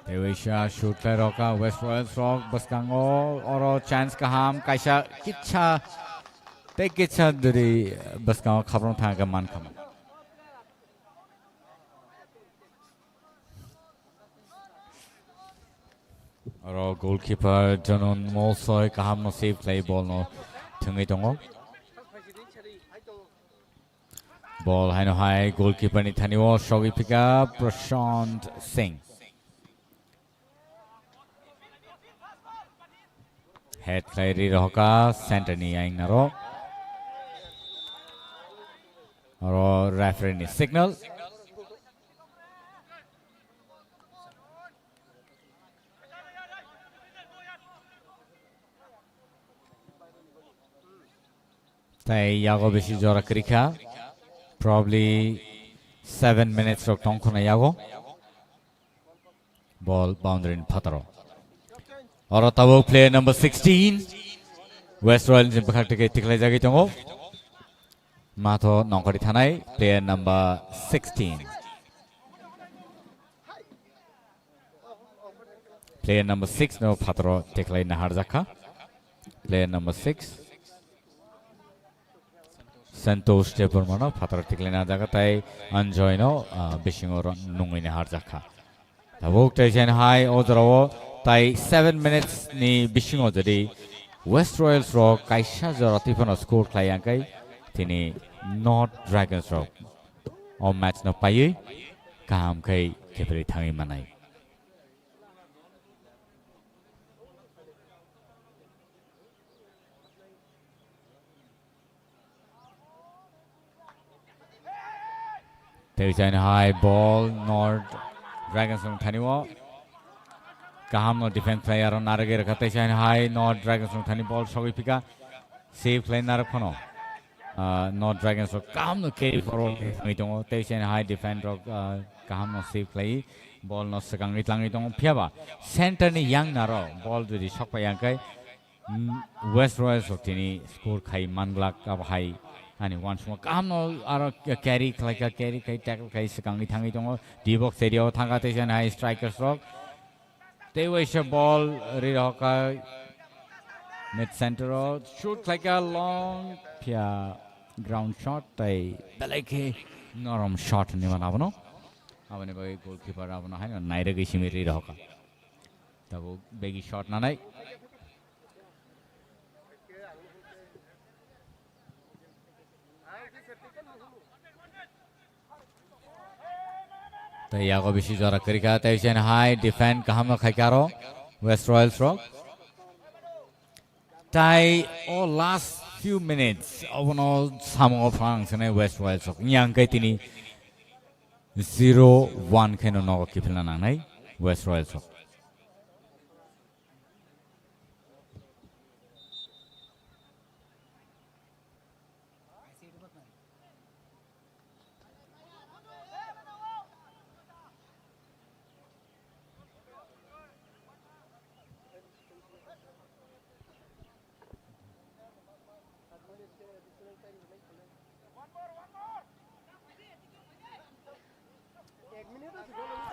Dewisha shooter roka West Royals rock baskango oro chance kaham kaisa kitcha te kitcha dari baskango khabrong thanga man kham oro goalkeeper Janon Molsoy kaham no save play ball no thungai tongo ball haino high goalkeeper ni thaniwo shogi pick up Prashant Singh head play ri roka center ni aing naro oro referee ni signal tai yago beshi jora krika probably 7 minutes rok tongkhona yago ball boundary in pataro oro tabo player number 16 West Royals in bakhak take tiklai jagi tongo mato nongkari thanai player number 16 player number 6 no pataro tiklai nahar jakha player number 6 Santosh Deburmano pataro tiklai na jaga tai enjoy no bishingo nungoi nahar jakha tabuk tension high ojrawo tai 7 minutes ni bishingo jadi West Royals rock kaisa joratipono score khlaiangkai tini North Dragons rock on match no pai kaham kai kepri thangi manai tension high ball North Dragons from thaniwo kaham no defense player on narage rakhate chain high North Dragons from thani ball shogi pika save play narakhono North Dragons rock kaham no carry forward ngitongo te chain high defend rock kaham no save play ball no sakang itlang itong phiaba center ni yang naro ball jodi sokpa yangkai West Royals rock tini score khai manglak ab high ani once more kaham no aro carry kai tackle kai sakang itang itong D box area thanga te chain high strikers rock they wish a ball Riroka mid center shoot like a long pia ground shot they belake norom shot ni manabno abane bai goalkeeper abno haina naire gi simi Riroka tabo begi shot na nai tai yago bishi jara karika tension high defend kaham khaikaro West Royals rock tai all last few minutes abono samo frangs ne West Royals rock yang kai tini 0-1 keno no kipilna nai West Royals rock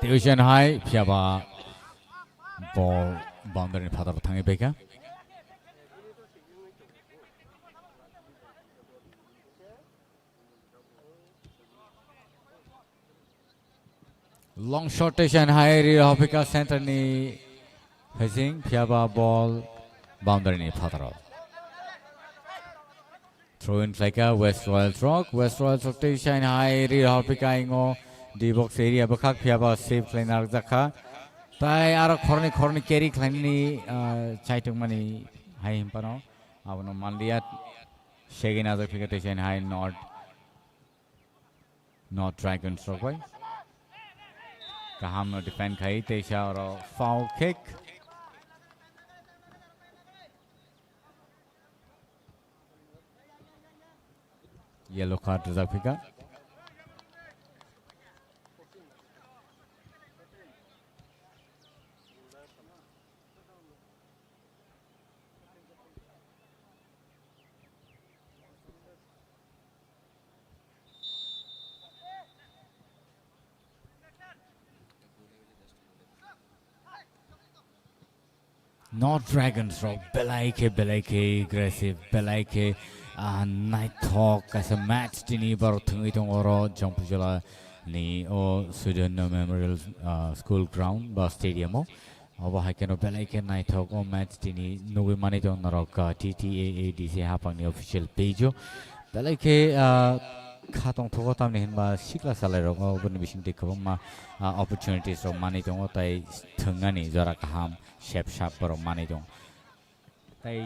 tension high phiaba ball boundary pataro thangi beka long shot tension high Rihopika center ni facing phiaba ball boundary ni pataro throw in like a West Royals rock tension high Rihopika ingo D box area bakhak phiaba save play nar jakha tai aro khorni carry khlani chaitung mani hai himpano abono mandia shegin as a fication high not Dragons rock boy kaham no defend khai teisha aro foul kick yellow card zakpika Not Dragons Rock, Belaike, aggressive, Belaike, Night Talk as a match, Dini Barotung Oro, Jumpujala, Ni, or Sweden Memorial School Ground, Bus Stadium. Aba Haikano Belaike Night Talk or match, Dini, Novi Manito Naroka, TTAADC Hapang, the official page. Belaike, Katong Togotam Nimba, Sikla Salero, open vision take opportunities of money to what I Tungani, Zorakaham. Shep sharp पर माने दो ताई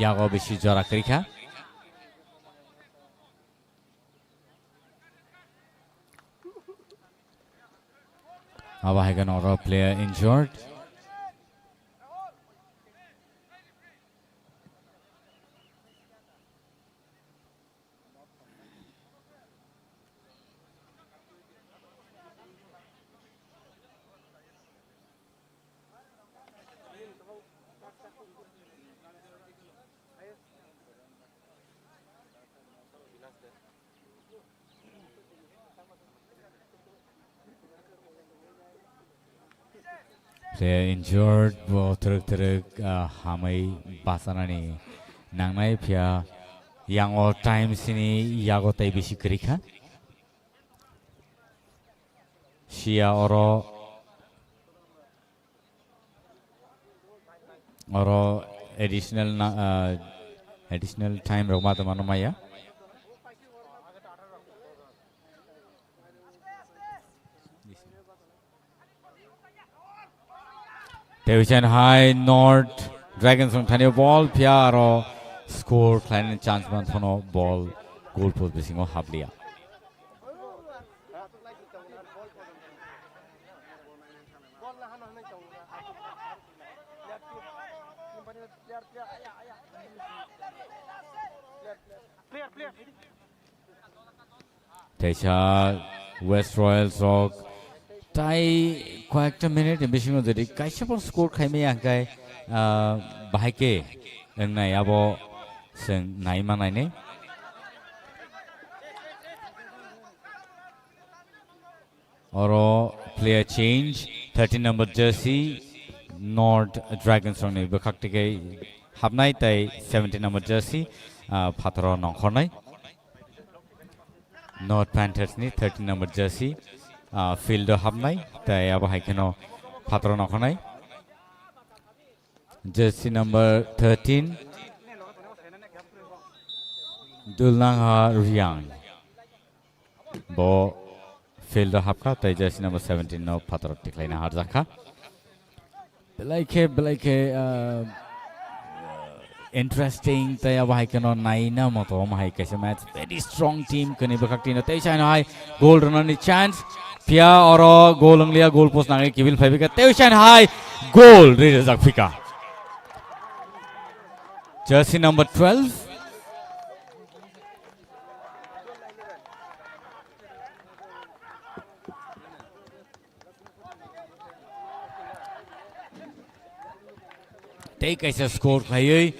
यागो बेशी जरा करिका अब आएगा नॉरा player injured player injured वो teruk hamai basanani nangnai pia yang all time sini yago tai bisi kerika Shia oro additional time rogma tamano maya Division High North Dragons from Tanya ball Piaro score client chance man thono ball goal post bisingo hablia Techa West Royals Rock Tai kayakta minute ambition jadi kaisa pun score khaime angkai bahake engnai abo seng nai manai ne oro player change 13 number jersey North Dragons rong ne bakhakte kai habnai tai 17 number jersey phatro nongkhornai North Panthers ni 13 number jersey field habnai tai abo haikeno phatro nokhanai jersey number 13 Dulanga Riang bo field habka tai jersey number 17 no phatro tiklaina harjaka belaike interesting tai abo haikeno naina moto mai kaise match very strong team kani bakhaktina tai china hai goal runner ni chance Pia oro goal anglia goal post nangai kibil phaibe Teusan high goal re Zakfika jersey number 12 Take as a score khai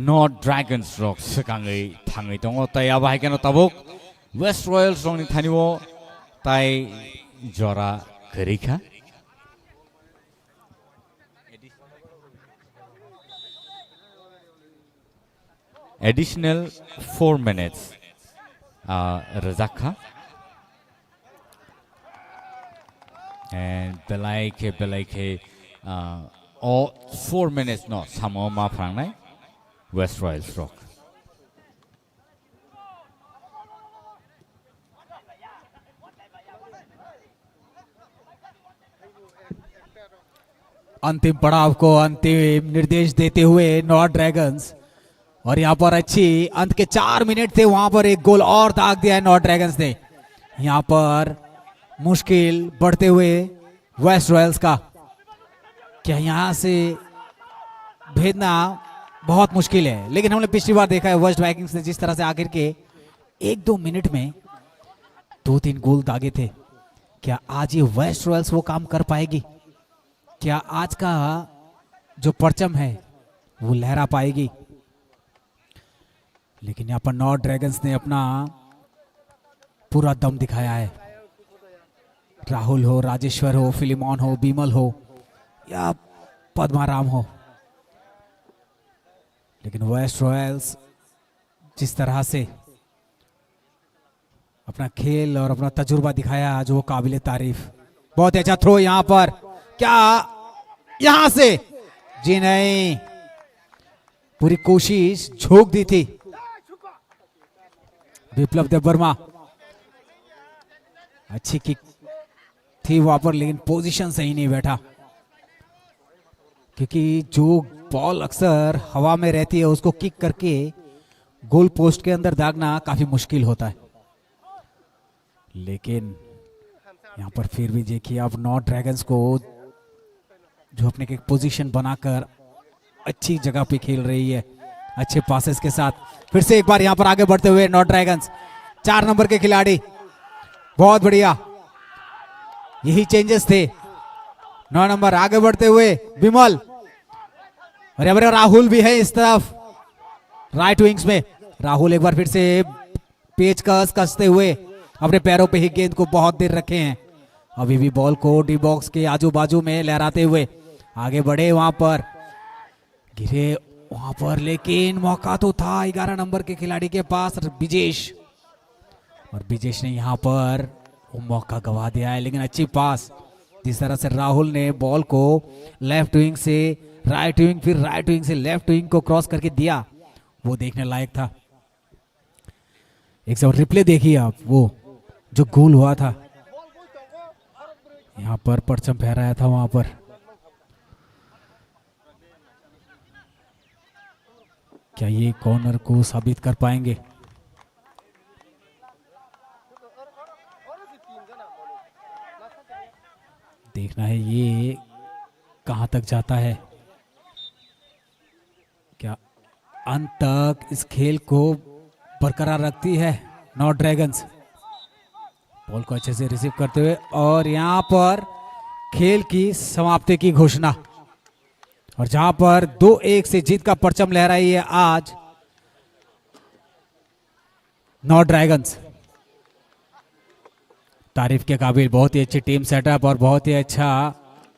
Not Dragons Rock sekangai thangai tongo tai aba haikeno tabuk West Royals rong ni thaniwo Tai Jora Kerika additional 4 minutes Razaka and Belaike all 4 minutes no Samoma Prangnai West Royals Rock अंतिम पड़ाव को अंतिम निर्देश देते हुए north dragons और यहाँ पर अच्छी अंत के 4 मिनट थे वहां पर एक गोल और दाग दिया है नॉर्थ ड्रैगन्स ने यहाँ पर मुश्किल बढ़ते हुए वेस्ट रॉयल्स का क्या यहाँ से भेजना बहुत मुश्किल है लेकिन हमने पिछली बार देखा है वेस्ट वाइकिंग्स ने जिस तरह से आखिर के 1-2 मिनट में 2-3 गोल दागे थे क्या आज ये वेस्ट रॉयल्स वो काम कर पाएगी क्या आज का जो परचम है वो लहरा पाएगी लेकिन यहाँ पर नॉर्थ ड्रैगन्स ने अपना पूरा दम दिखाया है राहुल हो राजेश्वर हो फिलिमॉन हो बीमल हो या पद्माराम हो, लेकिन वेस्ट रॉयल्स जिस तरह से अपना खेल और अपना तजुर्बा दिखाया आज, वो काबिले तारीफ। बहुत अच्छा थ्रो यहां पर, क्या यहां से, जी नहीं, पूरी कोशिश झोंक दी थी विप्लव देववर्मा। अच्छी किक थी वहां पर, लेकिन पोजीशन सही नहीं बैठा, क्योंकि जो बॉल अक्सर हवा में रहती है उसको किक करके गोल पोस्ट के अंदर दागना काफी मुश्किल होता है। लेकिन यहां पर फिर भी देखिए आप नॉर्थ ड्रैगन्स को, जो अपने एक पोजीशन बनाकर अच्छी जगह पे खेल रही है अच्छे पासेस के साथ। फिर से एक बार यहां पर आगे बढ़ते हुए नॉर्थ ड्रैगन्स, 4 नंबर के खिलाड़ी, बहुत बढ़िया, यही चेंजेस थे। 9 नंबर आगे बढ़ते हुए विमल, और अब राहुल भी है इस तरफ राइट विंग्स में। राहुल एक बार फिर से पेचकस कसते हुए अपने पैरों पे ही गेंद को बहुत देर रखे हैं, अभी भी बॉल को डी बॉक्स के आजू बाजू में लहराते हुए आगे बढ़े, वहां पर गिरे वहां पर, लेकिन मौका तो था 11 नंबर के खिलाड़ी के पास विजेश, और विजेश ने यहां पर वो मौका गवा दिया है। लेकिन अच्छी पास, जिस तरह से राहुल ने बॉल को लेफ्ट विंग से राइट विंग, फिर राइट विंग से लेफ्ट विंग को क्रॉस करके दिया, वो देखने लायक था। एक बार रिप्ले देखिए आप, वो जो गोल हुआ था, यहां पर परचम फहराया था वहां पर। क्या ये कॉर्नर को साबित कर पाएंगे? देखना है ये कहां तक जाता है, क्या अंत तक इस खेल को बरकरार रखती है नॉर्थ ड्रैगन्स। बॉल को अच्छे से रिसीव करते हुए, और यहां पर खेल की समाप्ति की घोषणा, और जहां पर 2-1 से जीत का परचम लहराई है आज नॉर्थ ड्रैगन्स। तारीफ के काबिल, बहुत ही अच्छी टीम सेटअप और बहुत ही अच्छा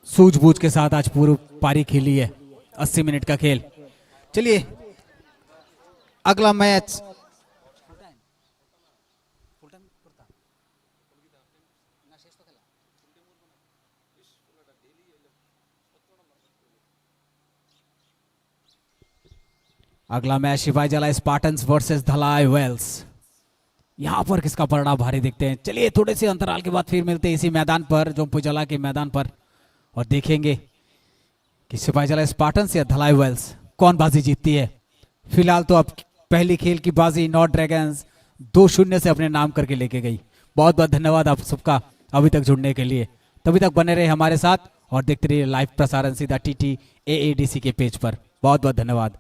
सूझबूझ के साथ आज पूरी पारी खेली है, 80 मिनट का खेल। चलिए अगला मैच शिवाजी जला स्पार्टन्स वर्सेस धलाई वेल्स। यहां पर किसका परिणाम भारी देखते हैं। चलिए थोड़े से अंतराल के बाद फिर मिलते हैं इसी मैदान पर, जो पुजला के मैदान पर, और देखेंगे कि शिवाजी जला स्पार्टन्स या धलाई वेल्स कौन बाजी जीतती है। फिलहाल तो अब पहली खेल की बाजी नॉर्थ ड्रैगन्स 2-0 से अपने नाम करके लेके गई। बहुत बहुत धन्यवाद आप सबका अभी तक जुड़ने के लिए। तभी तक बने रहे हमारे साथ और देखते रहिए लाइव प्रसारण सीधा TT AADC के पेज पर। बहुत बहुत धन्यवाद।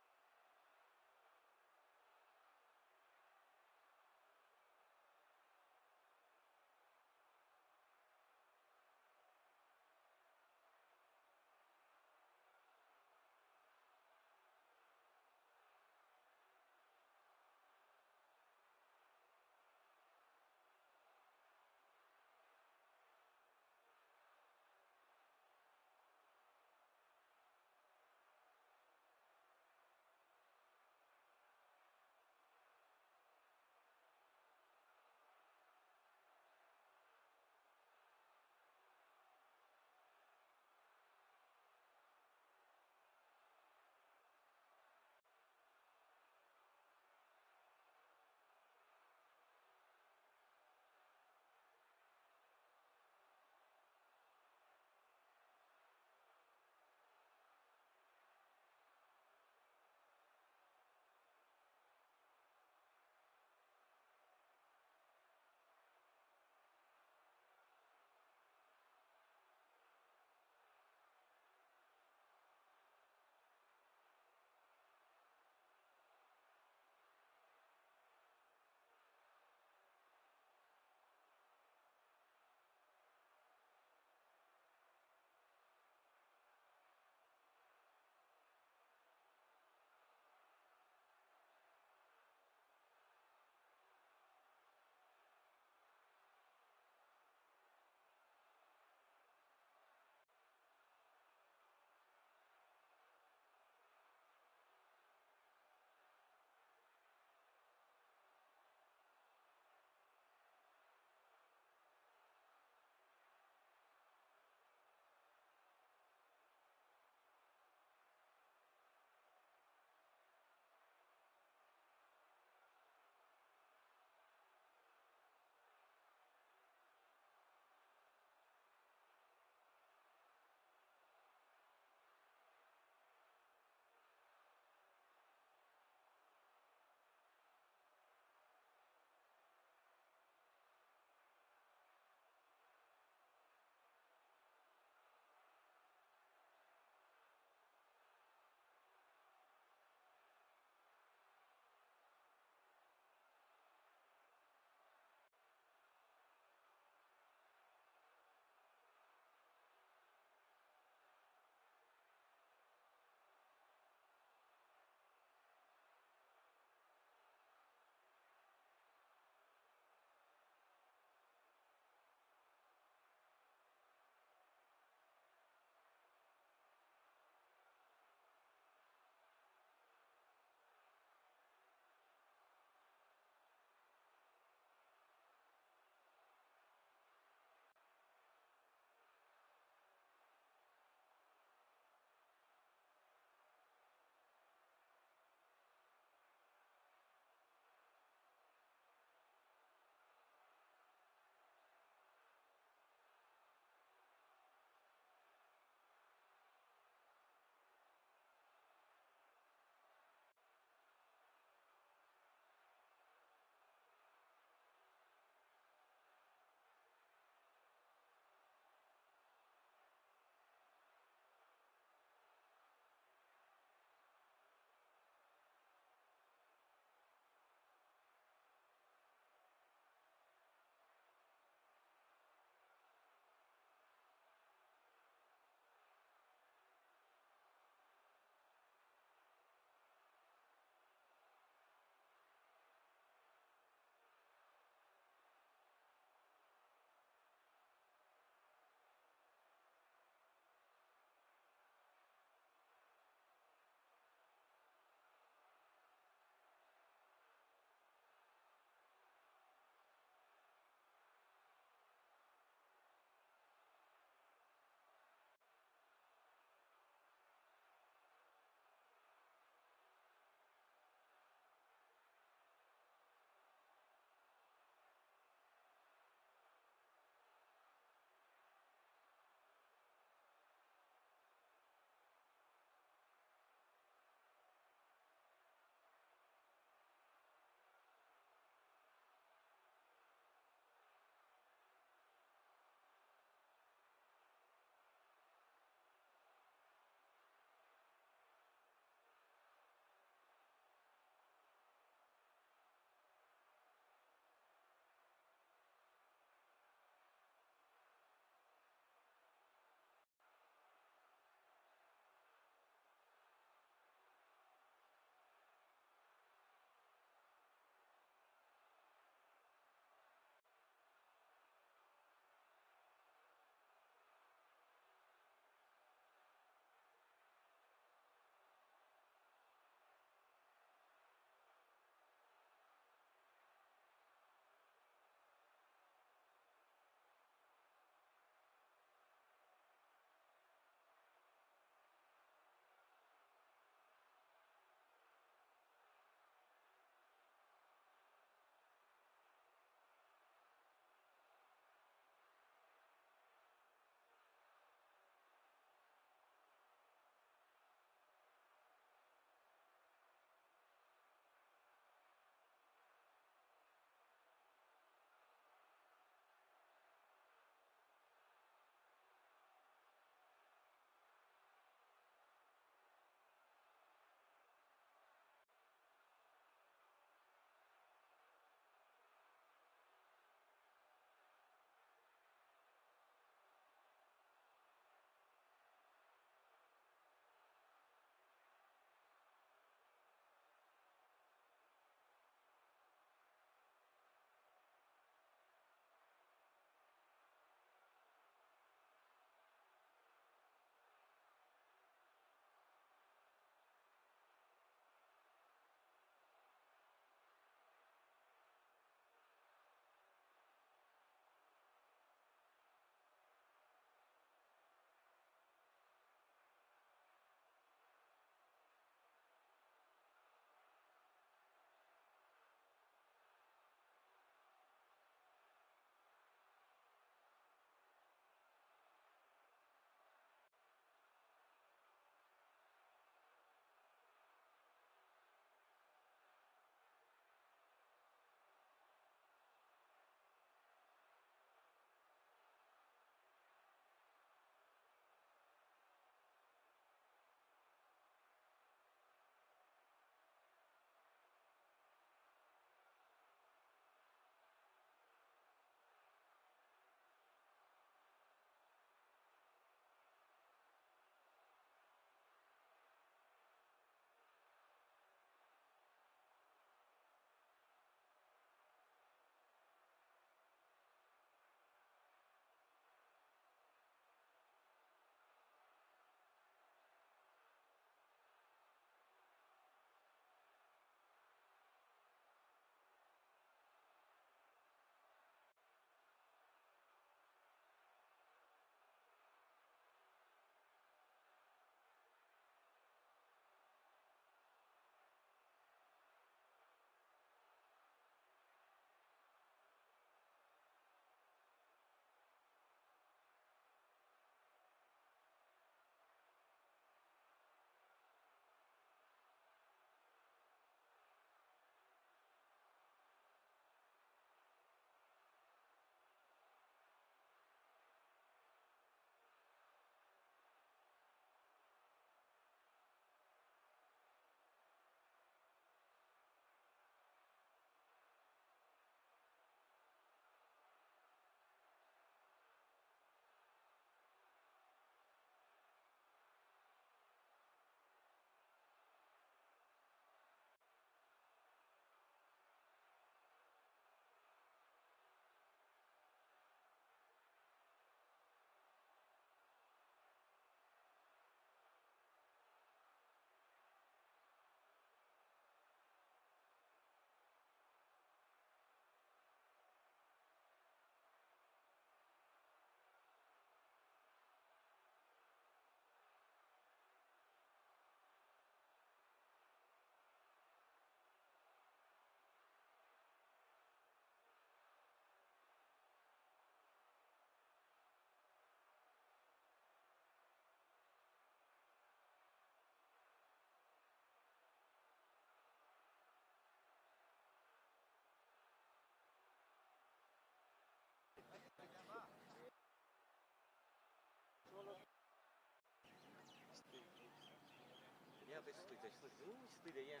ya.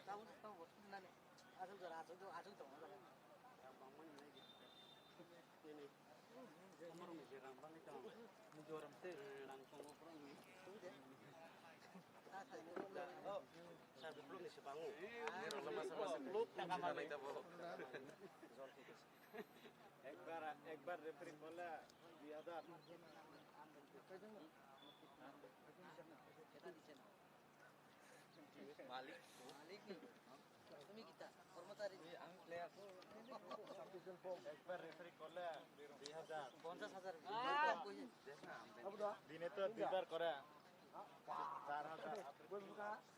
Tahu tahu benar nih. Asal tahu nggak? Gampang mana lagi? Ini. Kamar masih gampang itu. Mujoram teh langsung ngobrol nih. Oh, saya belum nih sebangun. Sama-sama belum. Kamar itu bu. Ekbar referee bola biadab. Malik nih. Kami kita कर्मचारी player एकबार referee করলে 2000 50000 দিনে তো দুইবার করে 4000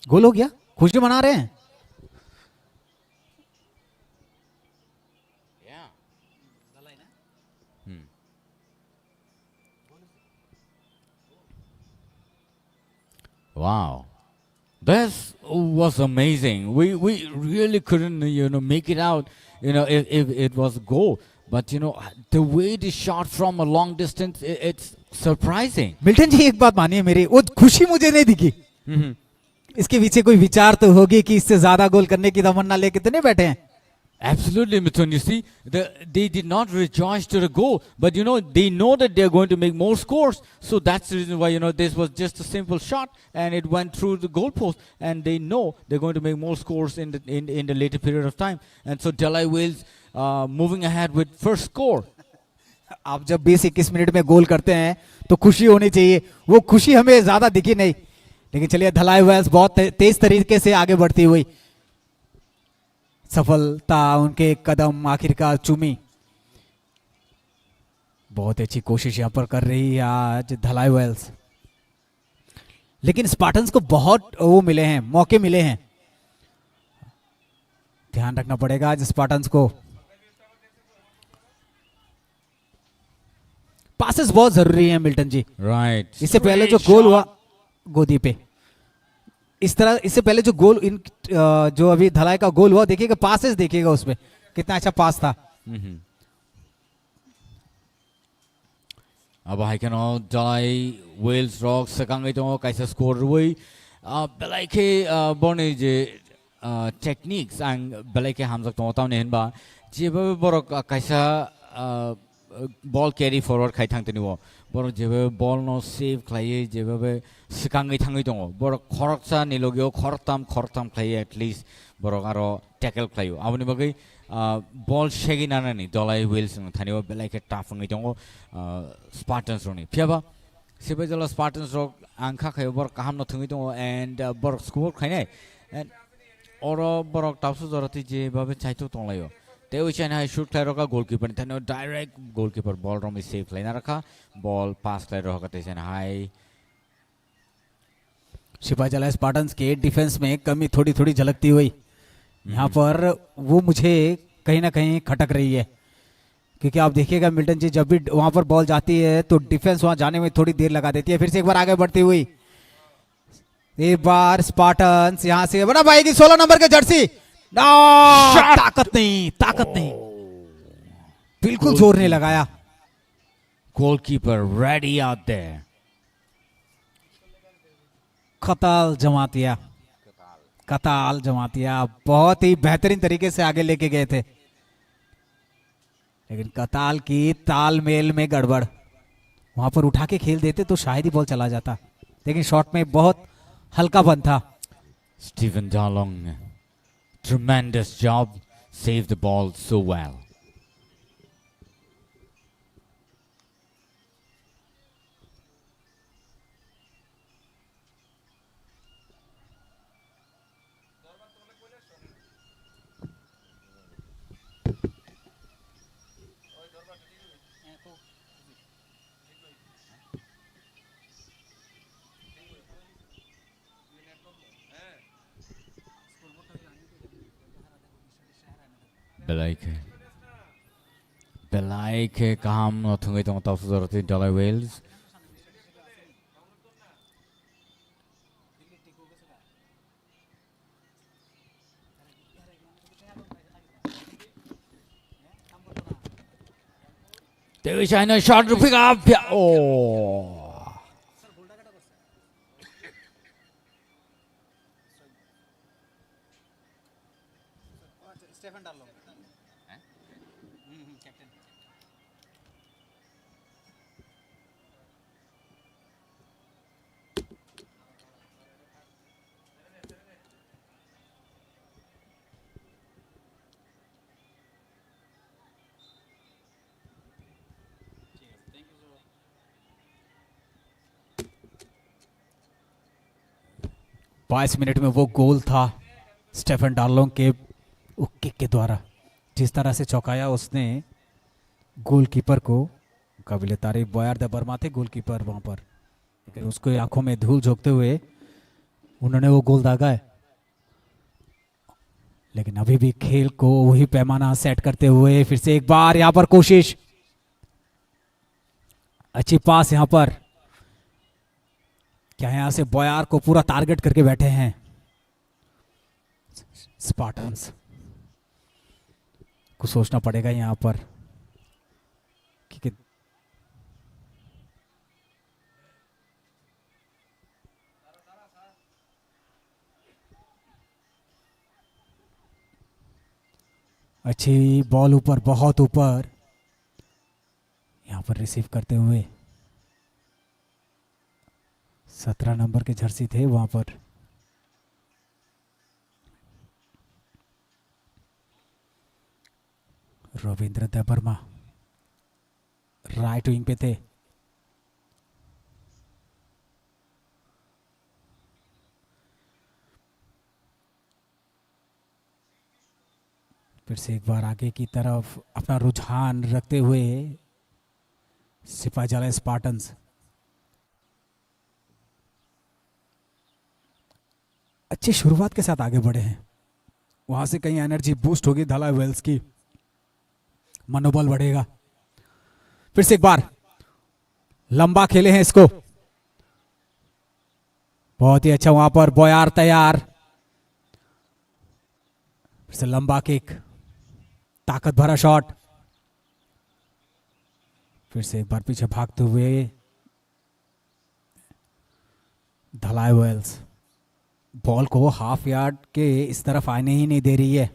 गोल हो गया, खुशी मना रहे हैं। Wow, that was amazing. We really couldn't make it out if it was a goal, but the way they shot from a long distance, it's surprising. Milton ji एक बात मानिए मेरी, वो खुशी मुझे नहीं दिखी। इसके पीछे कोई विचार तो होगी कि इससे ज्यादा गोल करने की तमन्ना लेके तो नहीं बैठे हैं। Absolutely, Mithun. You see, they did not rejoice to the goal, but they know that they're going to make more scores. So that's the reason why this was just a simple shot and it went through the goalpost, and they know they're going to make more scores in the later period of time. And so Delhi Wales moving ahead with first score. आप जब 20-21 minute में गोल करते हैं तो खुशी होनी चाहिए, वो खुशी हमें ज्यादा दिखी नहीं। लेकिन चलिए, धलाई वेल्स बहुत तेज तरीके से आगे बढ़ती हुई, सफलता उनके कदम आखिरकार चूमी। बहुत अच्छी कोशिश यहां पर कर रही है आज धलाई वेल्स, लेकिन स्पार्टन्स को बहुत वो मिले हैं, मौके मिले हैं। ध्यान रखना पड़ेगा आज स्पार्टन्स को। पासेस बहुत जरूरी है मिल्टन जी। Right. इससे पहले जो गोल हुआ गोदी पे, इस तरह इससे पहले जो गोल जो अभी धलाई का गोल हुआ, देखिएगा पासेस, देखिएगा उसमें कितना अच्छा पास था। अब हाइकन Delhi Wales rock sekangai to kaisa score ruai belai ke borne je techniques ang belai ke hamzak to taw nen ba jeba borok kaisa ball carry forward khai thang teni wo borok jeba ball no save khlai jeba sekangai thangai dong borok khoroksa nilogyo khortam khlai at least borok aro tackle khlai aboni bagai ball shegi nani Delhi Wales thani belai ke tough ngai dong Spartans roni phiaba sebe jala Spartans rok angkha khayo borok kaham no thungi dong and borok score khainai and oro borok tapsu jorati je babe chaito tonglayo Teo China shoot khlai roka goalkeeper thani direct goalkeeper ball romi save khlai na rakha ball pass khlai roka te chen high सिपाही जला Spartans के defence में कमी थोड़ी थोड़ी झलकती हुई यहाँ पर वो मुझे कहीं ना कहीं खटक रही है, क्योंकि आप देखिएगा मिल्टन जी, जब भी वहां पर बॉल जाती है तो डिफेंस वहां जाने में थोड़ी देर लगा देती है। फिर से एक बार आगे बढ़ती हुई, एक बार स्पार्टन्स यहां से बड़ा पाएगी 16 नंबर के जर्सी। ताकत नहीं, बिल्कुल जोर नहीं लगाया। goalkeeper ready out there. कताल Jamatia बहुत ही बेहतरीन तरीके से आगे लेके गए थे, लेकिन कताल की तालमेल में गड़बड़। वहां पर उठा के खेल देते तो शायद ही बॉल चला जाता, लेकिन शॉट में बहुत हल्कापन था। Stephen Dalong, tremendous job, saved the ball so well. Belai ke kaham no thungai tong tau sudorati Delhi Wales. There is China shot to pick up. Oh. बाईस मिनट में वो गोल था स्टेफन डार्लोंग के किक के द्वारा, जिस तरह से चौंकाया उसने गोलकीपर को। काबिल तारीफ बॉयर द बर्मा थे गोलकीपर वहां पर, लेकिन उसको आंखों में धूल झोंकते हुए उन्होंने वो गोल दागा है, लेकिन अभी भी खेल को वही पैमाना सेट करते हुए फिर से एक बार यहां पर कोशिश, अच्छी पास यहां पर। क्या यहां से बॉयार को पूरा टारगेट करके बैठे हैं स्पार्टन्स। कुछ सोचना पड़ेगा यहां पर कि अच्छी बॉल ऊपर, बहुत ऊपर यहां पर रिसीव करते हुए 17 नंबर के जर्सी थे वहां पर। रविंद्र देबर्मा राइट विंग पे थे। फिर से एक बार आगे की तरफ अपना रुझान रखते हुए सिपाहीजला स्पार्टन्स अच्छी शुरुआत के साथ आगे बढ़े हैं। वहां से कहीं एनर्जी बूस्ट होगी धलाई वेल्स की, मनोबल बढ़ेगा। फिर से एक बार लंबा खेले हैं इसको, बहुत ही अच्छा। वहां पर बॉयार तैयार, फिर से लंबा किक, ताकत भरा शॉट। फिर से एक बार पीछे भागते हुए धलाई वेल्स बॉल को हाफ यार्ड के इस तरफ आने ही नहीं दे रही है।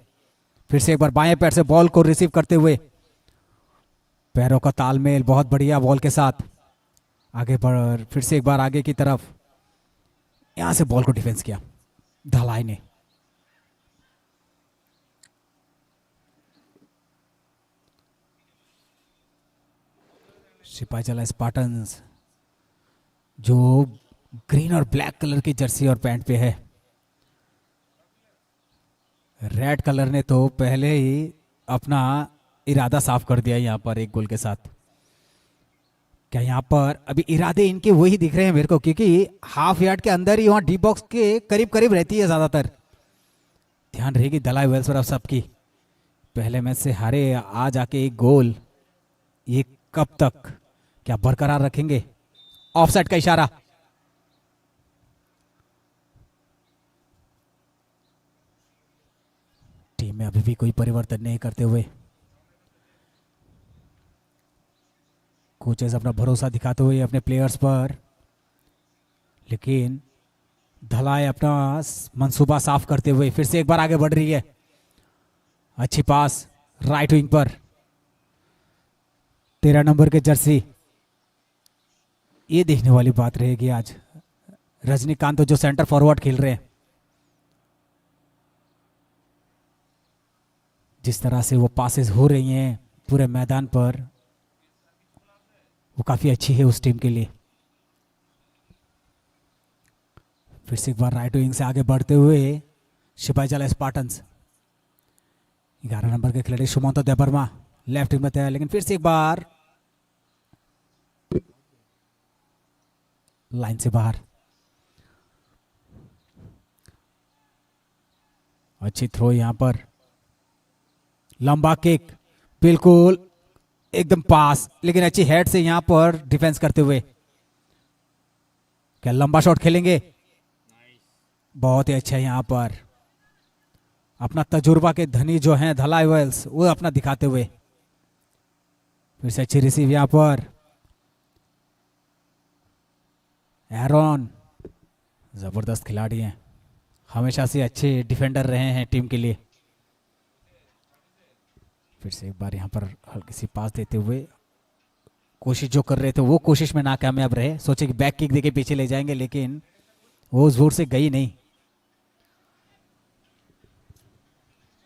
फिर से एक बार बाएं पैर से बॉल को रिसीव करते हुए, पैरों का तालमेल बहुत बढ़िया बॉल के साथ आगे बढ़। फिर से एक बार आगे की तरफ, यहां से बॉल को डिफेंस किया धलाई ने। सिपाहीजला स्पार्टन्स जो ग्रीन और ब्लैक कलर की जर्सी और पैंट पे है, रेड कलर ने तो पहले ही अपना इरादा साफ कर दिया यहां पर एक गोल के साथ। क्या यहां पर अभी इरादे इनके वही दिख रहे हैं मेरे को, क्योंकि हाफ यार्ड के अंदर ही वहां डी बॉक्स के करीब करीब रहती है ज्यादातर। ध्यान रहेगी दलाई वेल्स और अब सबकी, पहले मैच से हारे, आज आके एक गोल, ये कब तक क्या बरकरार रखेंगे? ऑफसाइड का इशारा, टीम में अभी भी कोई परिवर्तन नहीं करते हुए कोचेस अपना भरोसा दिखाते हुए अपने प्लेयर्स पर, लेकिन धलाई अपना मंसूबा साफ करते हुए फिर से एक बार आगे बढ़ रही है। अच्छी पास राइट विंग पर, 13 नंबर के जर्सी। ये देखने वाली बात रहेगी आज, रजनीकांत तो जो सेंटर फॉरवर्ड खेल रहे हैं, जिस तरह से वो पासेस हो रही हैं पूरे मैदान पर, वो काफी अच्छी है उस टीम के लिए। फिर से एक बार राइट विंग से आगे बढ़ते हुए सिपाहीजला स्पार्टन्स, 11 नंबर के खिलाड़ी सुमंतो देबर्मा लेफ्ट विंग में थे, लेकिन फिर से एक बार लाइन से बाहर। अच्छी थ्रो यहां पर, लंबा किक, बिल्कुल एकदम पास, लेकिन अच्छी हेड से यहां पर डिफेंस करते हुए। क्या लंबा शॉट खेलेंगे? बहुत ही अच्छा यहां पर अपना तजुर्बा के धनी जो हैं धलाई वेल्स, वो अपना दिखाते हुए। फिर से अच्छी रिसीव यहां पर, एरॉन जबरदस्त खिलाड़ी हैं, हमेशा से अच्छे डिफेंडर रहे हैं टीम के लिए। फिर से एक बार यहां पर हल्की सी पास देते हुए, कोशिश जो कर रहे थे वो कोशिश में नाकामयाब रहे। सोचे कि बैक किक देके पीछे ले जाएंगे, लेकिन वो जोर से गई नहीं।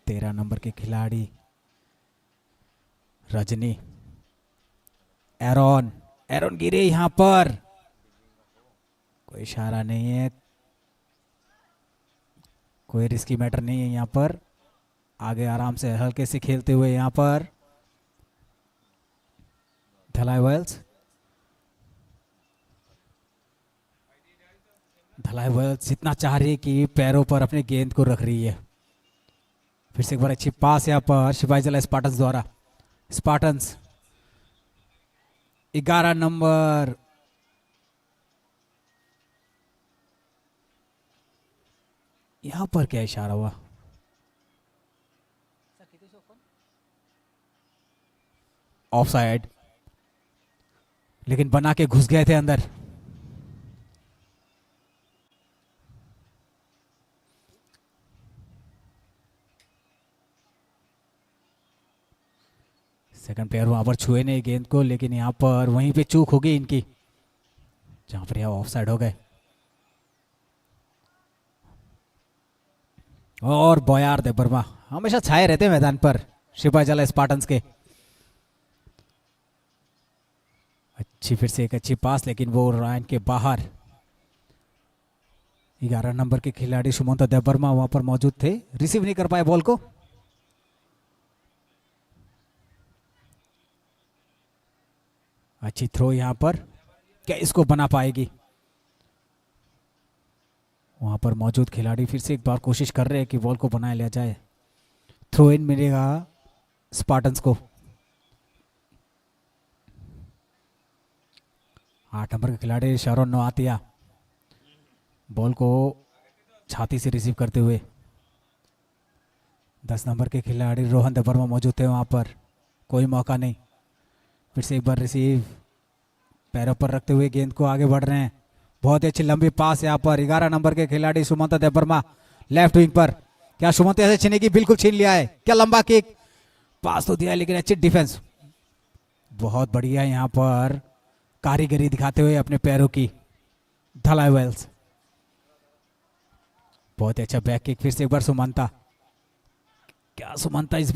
13 नंबर के खिलाड़ी रजनी, एरॉन, एरॉन गिरे यहां पर, कोई इशारा नहीं है, कोई रिस्की मैटर नहीं है यहां पर। आगे आराम से हल्के से खेलते हुए यहां पर धलाई वेल्स। धलाई वर्ल्स जितना चाह रही है कि पैरों पर अपने गेंद को रख रही है। फिर से एक बार अच्छी पास यहाँ पर सिपाही जला स्पार्टन्स द्वारा। स्पार्टन्स 11 नंबर, यहां पर क्या इशारा हुआ? ऑफ साइड, लेकिन बना के घुस गए थे अंदर। सेकंड प्लेयर वहां पर छुए नहीं गेंद को, लेकिन यहां पर वहीं पे चूक हो गई इनकी, जहां पर यह ऑफ साइड हो गए। और बॉयार दे वर्मा हमेशा छाए रहते मैदान पर सिपाही जला स्पार्टन्स के। अच्छी फिर से एक अच्छी पास, लेकिन वो लाइन के बाहर। 11 नंबर के खिलाड़ी सुमंत देवर्मा वहां पर मौजूद थे, रिसीव नहीं कर पाए बॉल को। अच्छी थ्रो यहां पर, क्या इसको बना पाएगी? वहां पर मौजूद खिलाड़ी फिर से एक बार कोशिश कर रहे हैं कि बॉल को बनाया लिया जाए। थ्रो इन मिलेगा स्पार्टन्स को। 8 नंबर के खिलाड़ी शारोन नोआतिया बॉल को छाती से रिसीव करते हुए। 10 नंबर के खिलाड़ी रोहन देवर्मा मौजूद थे वहां पर, कोई मौका नहीं। फिर से एक बार रिसीव, पैरों पर रखते हुए गेंद को आगे बढ़ रहे हैं। बहुत ही अच्छी लंबी पास यहाँ पर 11 नंबर के खिलाड़ी सुमंत देवर्मा लेफ्ट विंग पर। क्या सुमंत ऐसे छीनेगी? बिल्कुल छीन लिया है। क्या लंबा किक, पास तो दिया है, लेकिन अच्छी डिफेंस। बहुत बढ़िया यहाँ पर कारीगरी दिखाते हुए अपने पैरों की धलाई वेल्स। बहुत अच्छा बैक किक, फिर से एक बार सुमंता। क्या सुमंता इस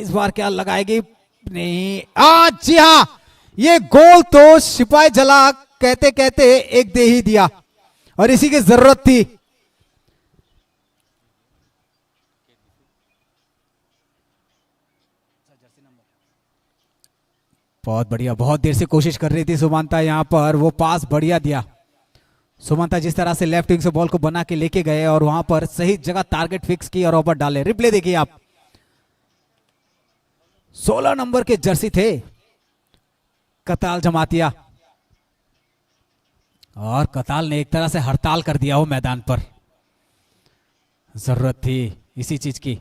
बार क्या लगाएगी? नहीं, जी हाँ, ये गोल तो सिपाही जला कहते कहते एक दे ही दिया, और इसी की जरूरत थी। बहुत बढ़िया, बहुत देर से कोशिश कर रही थी सुमंता, यहां पर वो पास बढ़िया दिया। सुमंता जिस तरह से लेफ्ट विंग से बॉल को बना के लेके गए और वहां पर सही जगह टारगेट फिक्स की और ओवर डाले। रिप्ले देखिए आप, 16 नंबर के जर्सी थे कताल जमातिया, और कताल ने एक तरह से हड़ताल कर दिया वो मैदान पर। जरूरत थी इसी चीज की।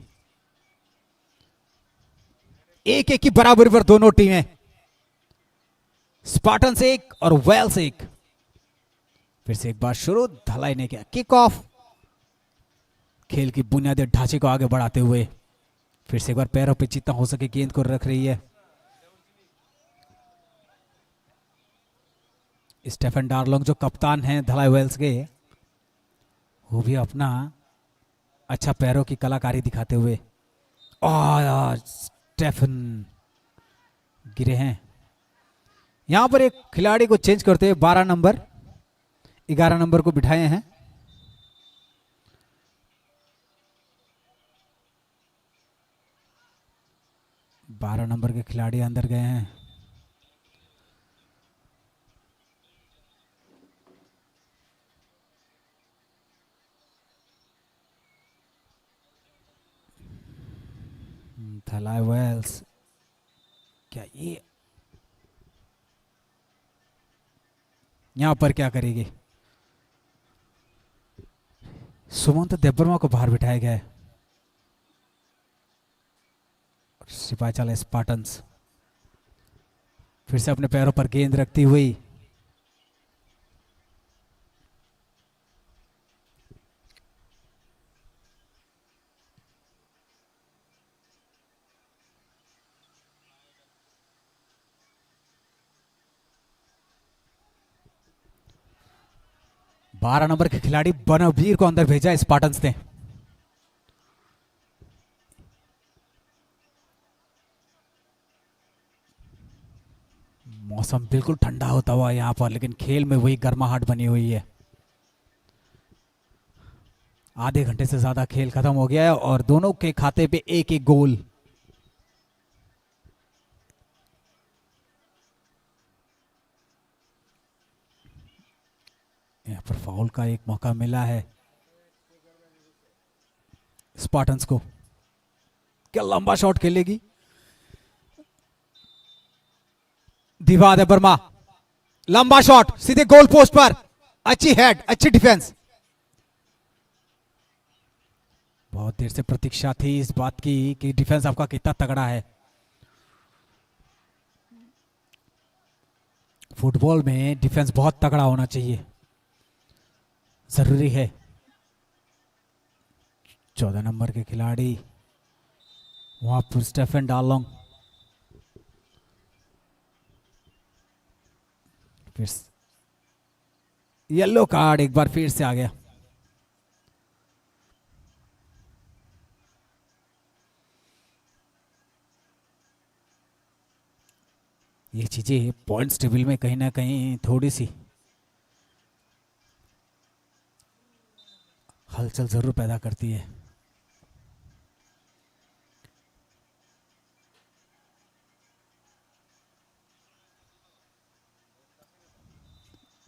1-1 की बराबरी पर दोनों टीमें, स्पार्टन्स 1 और वेल्स 1। फिर से एक बार शुरू, धलाई ने किया किक ऑफ, खेल की बुनियादी ढांचे को आगे बढ़ाते हुए। फिर से एक बार पैरों पे जितना हो सके गेंद को रख रही है। स्टेफन डार्लोंग जो कप्तान हैं धलाई वेल्स के, वो भी अपना अच्छा पैरों की कलाकारी दिखाते हुए। और स्टेफन गिरे हैं। यहां पर एक खिलाड़ी को चेंज करते हुए 12 नंबर 11 नंबर को बिठाए हैं। बारह नंबर के खिलाड़ी अंदर गए हैं। थलाई वेल्स, क्या ये यहां पर क्या करेगी? सुमंत देवर्मा को बाहर बिठाया गया है। सिपाही चला स्पार्टन्स फिर से अपने पैरों पर गेंद रखती हुई। बारह नंबर के खिलाड़ी बनवीर को अंदर भेजा स्पार्टन्स ने। मौसम बिल्कुल ठंडा होता हुआ यहां पर, लेकिन खेल में वही गर्माहट बनी हुई है। आधे घंटे से ज्यादा खेल खत्म हो गया है और दोनों के खाते पे एक एक गोल। यहाँ पर फाउल का एक मौका मिला है स्पार्टन्स को। क्या लंबा शॉट खेलेगी दिवा दे वर्मा, लंबा शॉट सीधे गोल पोस्ट पर, अच्छी हेड, अच्छी डिफेंस। बहुत देर से प्रतीक्षा थी इस बात की कि डिफेंस आपका कितना तगड़ा है। फुटबॉल में डिफेंस बहुत तगड़ा होना चाहिए, जरूरी है। 14 नंबर के खिलाड़ी वहां पर स्टेफन डालोंग, फिर येलो कार्ड एक बार फिर से आ गया। ये चीजें पॉइंट्स टेबल में कहीं ना कहीं थोड़ी सी हलचल जरूर पैदा करती है।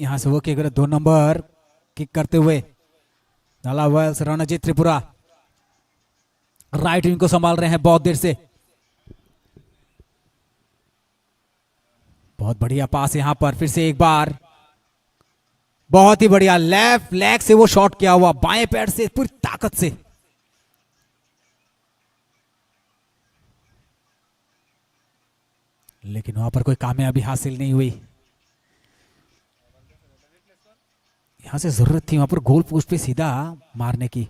यहां से वो किक 2 नंबर किक करते हुए नाला वेल्स, रणजीत त्रिपुरा राइट विंग को संभाल रहे हैं बहुत देर से। बहुत बढ़िया पास यहां पर, फिर से एक बार बहुत ही बढ़िया लेफ्ट लेग से वो शॉट किया हुआ, बाएं पैर से पूरी ताकत से। लेकिन वहां पर कोई कामयाबी हासिल नहीं हुई। यहां से जरूरत थी वहां पर गोल पोस्ट पे सीधा मारने की,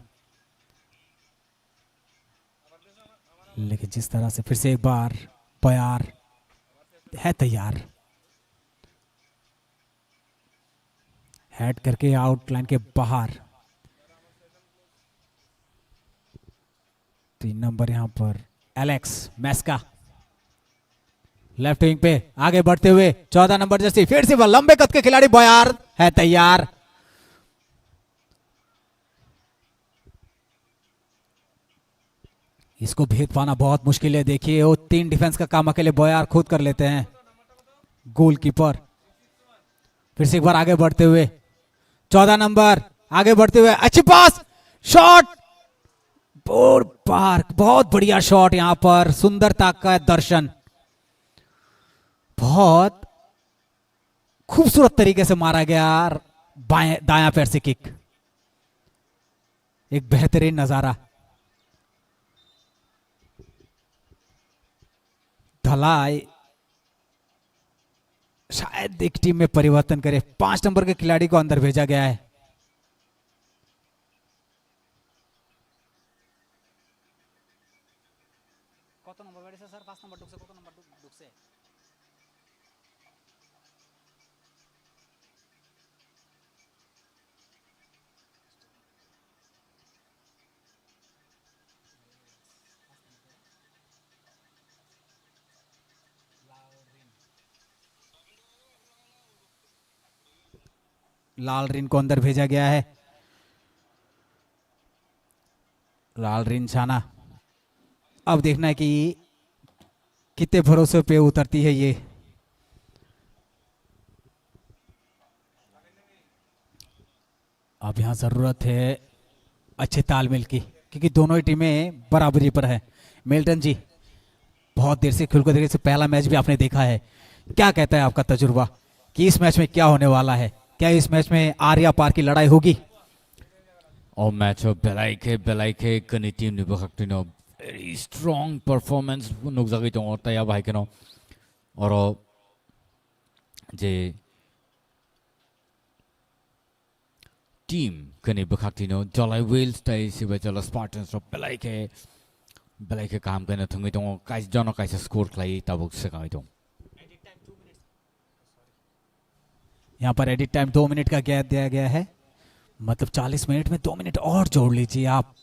लेकिन जिस तरह से फिर से एक बार बयार है तैयार, हेड करके आउटलाइन के बाहर। 3 नंबर यहां पर एलेक्स मैस्का लेफ्ट विंग पे आगे बढ़ते हुए 14 नंबर जर्सी, फिर से वह लंबे कद के खिलाड़ी बयार है तैयार। इसको भेद पाना बहुत मुश्किल है। देखिए वो 3 डिफेंस का काम अकेले बयार खुद कर लेते हैं, गोलकीपर। फिर से एक बार आगे बढ़ते हुए 14 नंबर आगे बढ़ते हुए, अच्छी पास, शॉट, पार, बहुत बढ़िया शॉट। यहां पर सुंदरता का दर्शन, बहुत खूबसूरत तरीके से मारा गया बाएं दायां पैर से किक, एक बेहतरीन नजारा। धलाई शायद एक टीम में परिवर्तन करे, 5 नंबर के खिलाड़ी को अंदर भेजा गया है। कत नंबर बैठे सर? 5 नंबर ढुकছে, কত नंबर ढुकছে? लाल रिन को अंदर भेजा गया है। लाल रिन छाना, अब देखना है कि कितने भरोसे पे उतरती है ये। अब यहां जरूरत है अच्छे तालमेल की, क्योंकि दोनों ही टीमें बराबरी पर है। मिल्टन जी, बहुत देर से खेल को देखने से पहला मैच भी आपने देखा है, क्या कहता है आपका तजुर्बा कि इस मैच में क्या होने वाला है? क्या इस मैच में आर्या पार की लड़ाई होगी? और मैच बेलाइके कनी टीम ने बखक्तिनो very strong performance nukjagui tong ortaya bai keno oro je team kani bakhaktino jalai wheels tai siba jala Spartans ro belaike kam kana thungi tong kai jana kai score klai tabuk sekai tong। यहाँ पर edit time 2 minute का gap दिया गया है, मतलब 40 minute में 2 minute और जोड़ लीजिए आप।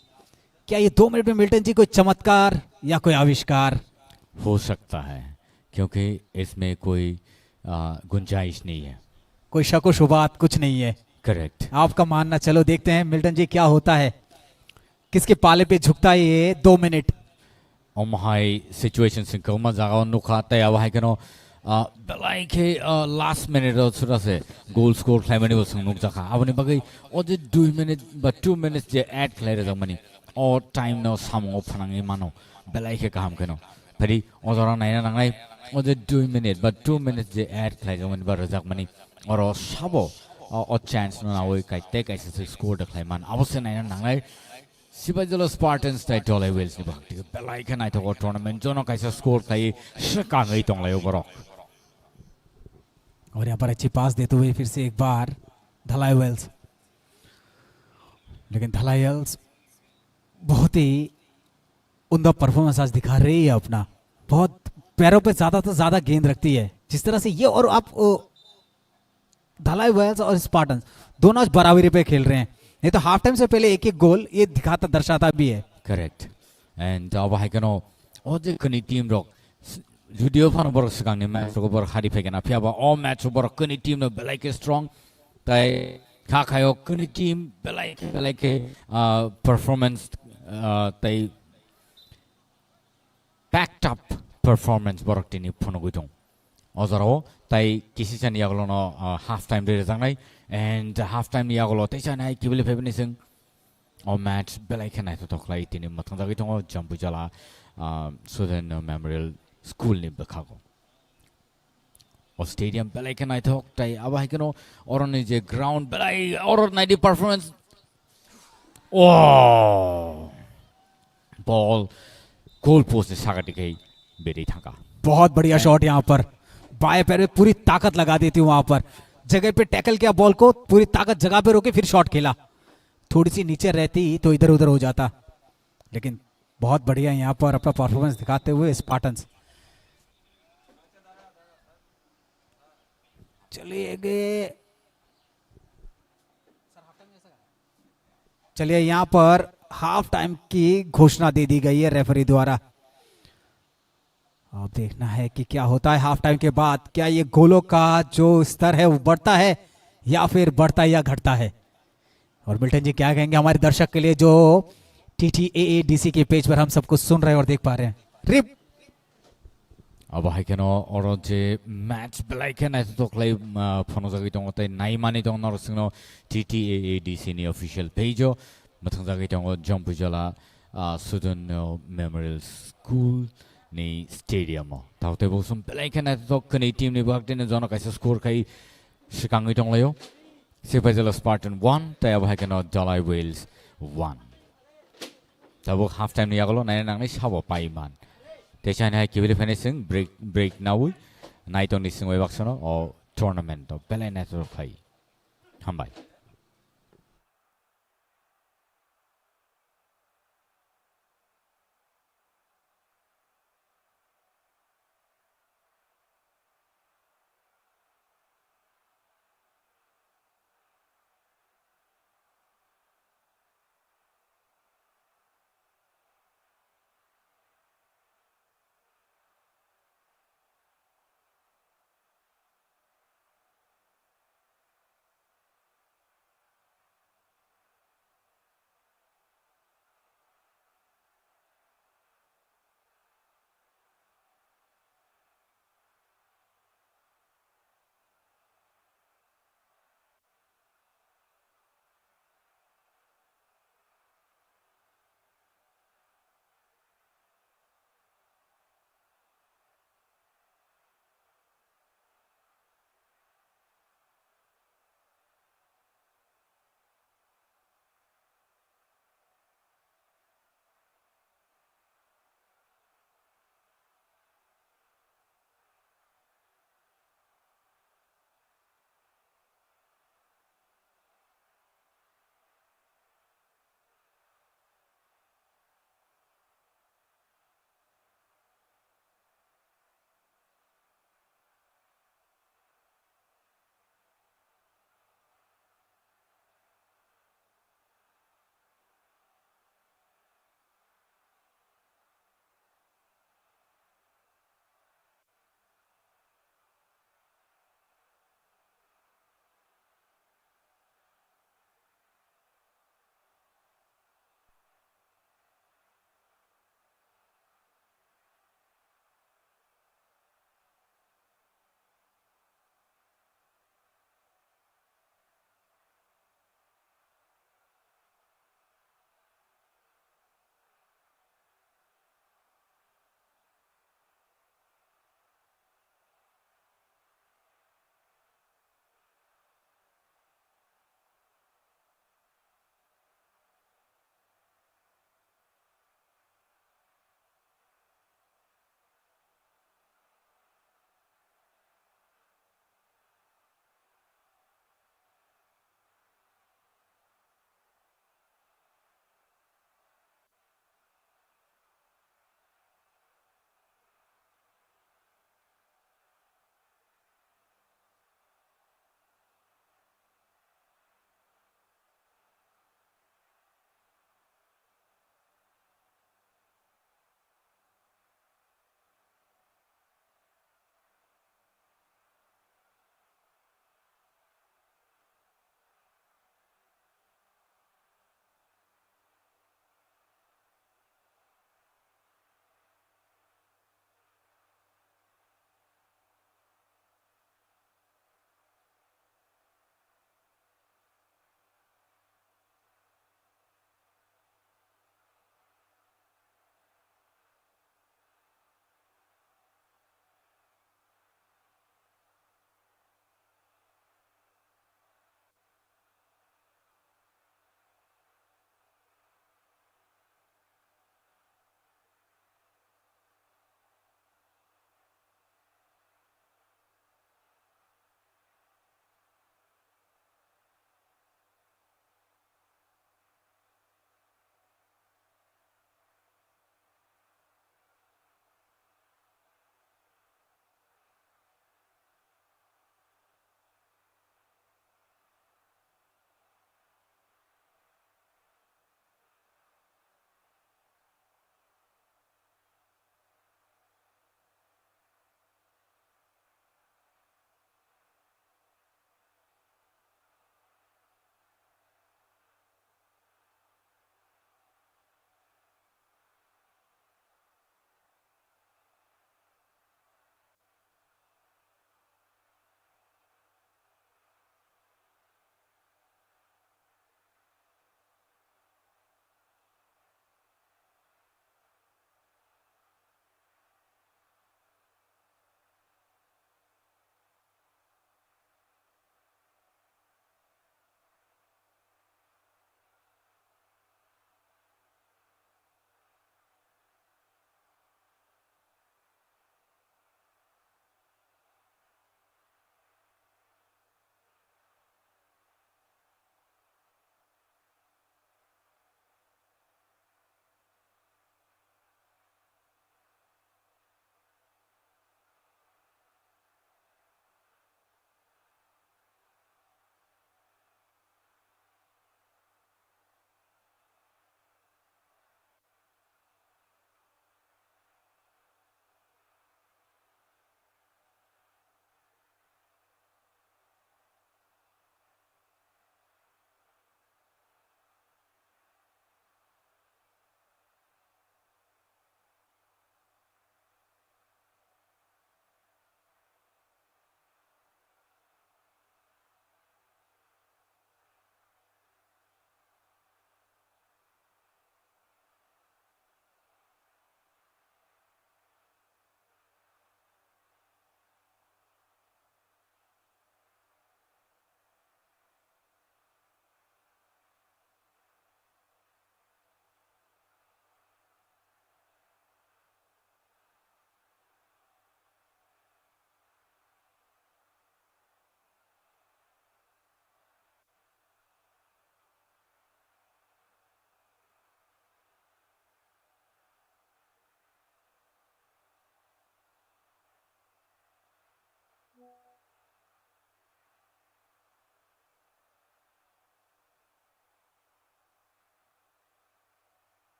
क्या ये 2 मिनट में मिल्टन जी कोई चमत्कार या कोई आविष्कार हो सकता है, क्योंकि इसमें कोई गुंजाइश नहीं है, कोई शक व शुबात कुछ नहीं है। करेक्ट, आपका मानना। चलो देखते हैं मिल्टन जी क्या होता है, किसके पाले पे झुकता है ये 2 minute. Omahai situation singkoma jaga nuka taya wahai keno बेलाय के लास्ट मिनिट सुरा से गोल स्कोर खालामनानै बसं नुक जाखा आबनि बागै अजे 2 मिनिट बा 2 मिनिट्स जे एड खालाय जामनि अ टाइम न सामो फनाङै मानो बेलाय के गाहाम केनो फरि अजरा नायना नांनाय अजे 2 मिनिट बा 2 मिनिट्स जे एड खालाय जामनि बा रजाकमनि अर साबो अ चान्स न नावै काइते काइसे स्कोर द खालायमान अबसे नायना नांनाय सिबाजलो स्पार्टन्स ताइ डलाय वेल्स नि बागै बेलाय के नायथो टुर्नामेन्ट जनो काइसे स्कोर खाय सकाङै दंलायो बरक और यहाँ पर अच्छी पास देते हुए फिर से एक बार धलाई वेल्स, लेकिन धलाई वेल्स बहुत ही उम्दा परफॉर्मेंस आज दिखा रही है अपना। बहुत पैरों पे ज्यादा से ज्यादा गेंद रखती है जिस तरह से ये, और आप धलाई वेल्स और स्पार्टन्स दोनों आज बराबरी पे खेल रहे हैं। नहीं तो हाफ टाइम से पहले एक एक गोल ये दिखाता दर्शाता भी है। करेक्ट एंड अब हाइकनो अजे कनि टीम रक जुदियो फानो बर सिगांनि मैच रक बर हारि फैगोना फियाबा अ मैच बर कनि टीम न बेलायके स्ट्रंग ताइ खाखायो कनि टीम बेलायके परफॉर्मेंस ताइ backed up performance borok tini phono gudong ozaro tai kisi chan yaglo no half time de jangnai and half time yaglo tai chan ai kibele phebni sing o match belai khanai to toklai tini mathang jagi tong jambu jala Southern Memorial School ni bakhago o stadium belai khanai thok tai aba hikeno oroni je ground belai or 90 performance oh ball goal post से saga टिके berry थाका बहुत बढ़िया shot यहाँ पर बाएं पैर में पूरी ताकत लगा दी थी वहां पर, जगह पे टैकल किया बॉल को, पूरी ताकत जगह पे रोके फिर शॉट खेला। थोड़ी सी नीचे रहती तो इधर उधर हो जाता, लेकिन बहुत बढ़िया यहाँ पर अपना परफॉर्मेंस दिखाते हुए स्पार्टन्स। चलिए यहाँ पर हाफ टाइम की घोषणा दे दी गई है रेफरी द्वारा। अब देखना है कि क्या होता है हाफ टाइम के बाद। क्या ये गोलों का जो स्तर है वो बढ़ता है या फिर बढ़ता या घटता है? और मिल्टन जी क्या कहेंगे हमारे दर्शक के लिए जो TTAADC के पेज पर हम सबको सुन रहे हैं और देख पा रहे हैं? रिप अब हाइकेनो और जे मैच बेलायके नाय तो क्लाई फनो जगै दङ तै नाय मानि दङ नरसिंनो TTAADC नि ऑफिशियल पेजो मथं जगै दङ जम्पुजला Southern Memorial School नि स्टेडियम ताउते बसुम बेलायके नाय तो कनै टीम नि बागदिन जनो काइसे स्कोर खाइ सिकाङै दंलायो सिपाइजला स्पार्टन 1 तै अब हाइकेनो डलाय वेल्स 1 तबो हाफ टाइम नि यागलो नाय नांनै साबो पाइमान तेचान है किबले फिनिशिंग ब्रेक नाउ नाइट ऑन दिसिंग वे बक्सनो और टूर्नामेंट तो बेले नेटवर्क खाई हम भाई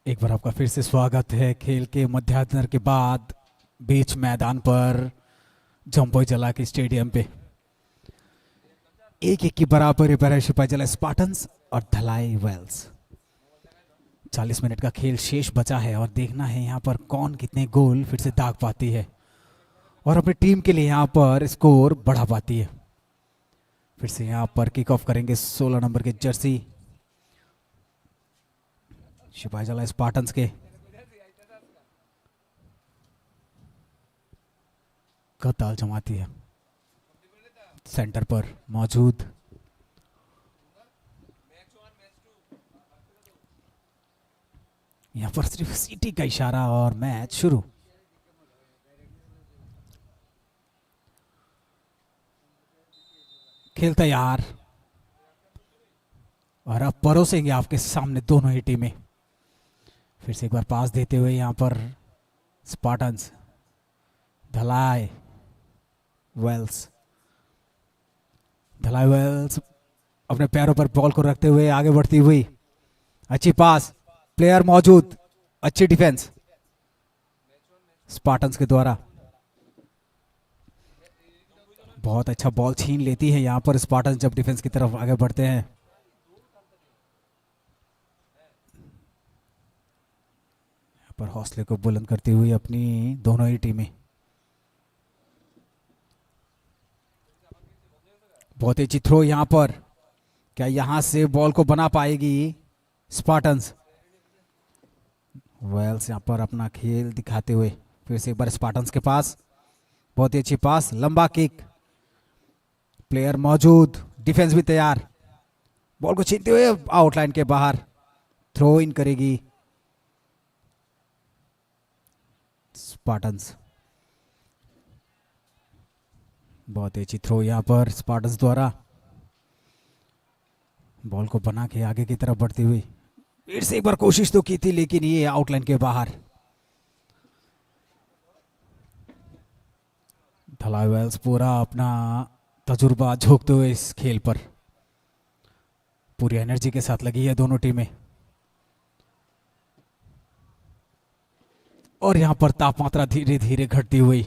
एक बार आपका फिर से स्वागत है खेल के मध्याह्न के बाद बीच मैदान पर जम्पोई जला के स्टेडियम पे। 1-1 की बराबरी पर है सिपाही जला स्पार्टन्स और धलाई वेल्स। 40 मिनट का खेल शेष बचा है और देखना है यहाँ पर कौन कितने गोल फिर से दाग पाती है और अपनी टीम के लिए यहाँ पर स्कोर बढ़ा पाती है। फिर से यहाँ पर किक ऑफ करेंगे 16 नंबर के जर्सी सिपाही जला स्पार्टन्स के। कताल जमाती है सेंटर पर मौजूद यहां पर सिर्फ सीटी का इशारा और मैच शुरू। खेल तैयार और अब परोसेंगे आपके सामने दोनों ही टीमें। फिर से एक बार पास देते हुए यहां पर स्पार्टन्स धलाई वेल्स। धलाई वेल्स अपने पैरों पर बॉल को रखते हुए आगे बढ़ती हुई, अच्छी पास, प्लेयर मौजूद, अच्छी डिफेंस स्पार्टन्स के द्वारा। बहुत अच्छा बॉल छीन लेती है यहां पर स्पार्टन्स जब डिफेंस की तरफ आगे बढ़ते हैं। यहां पर हौसले को बुलंद करती हुई अपनी दोनों ही टीमें। बहुत अच्छी थ्रो यहां पर, क्या यहां से बॉल को बना पाएगी स्पार्टन्स? वेल्स यहां पर अपना खेल दिखाते हुए फिर से एक बार स्पार्टन्स के पास, बहुत ही अच्छी पास, लंबा किक, प्लेयर मौजूद, डिफेंस भी तैयार, बॉल को छीनते हुए आउटलाइन के बाहर थ्रो इन करेगी स्पार्टन्स। बहुत ही अच्छी थ्रो यहां पर स्पार्टन्स द्वारा, बॉल को बना के आगे की तरफ बढ़ती हुई। फिर से एक बार कोशिश तो की थी लेकिन ये आउटलाइन के बाहर। धलाई वेल्स पूरा अपना तजुर्बा झोंकते हुए इस खेल पर पूरी एनर्जी के साथ लगी है दोनों टीमें। और यहां पर तापमात्रा धीरे धीरे घटती हुई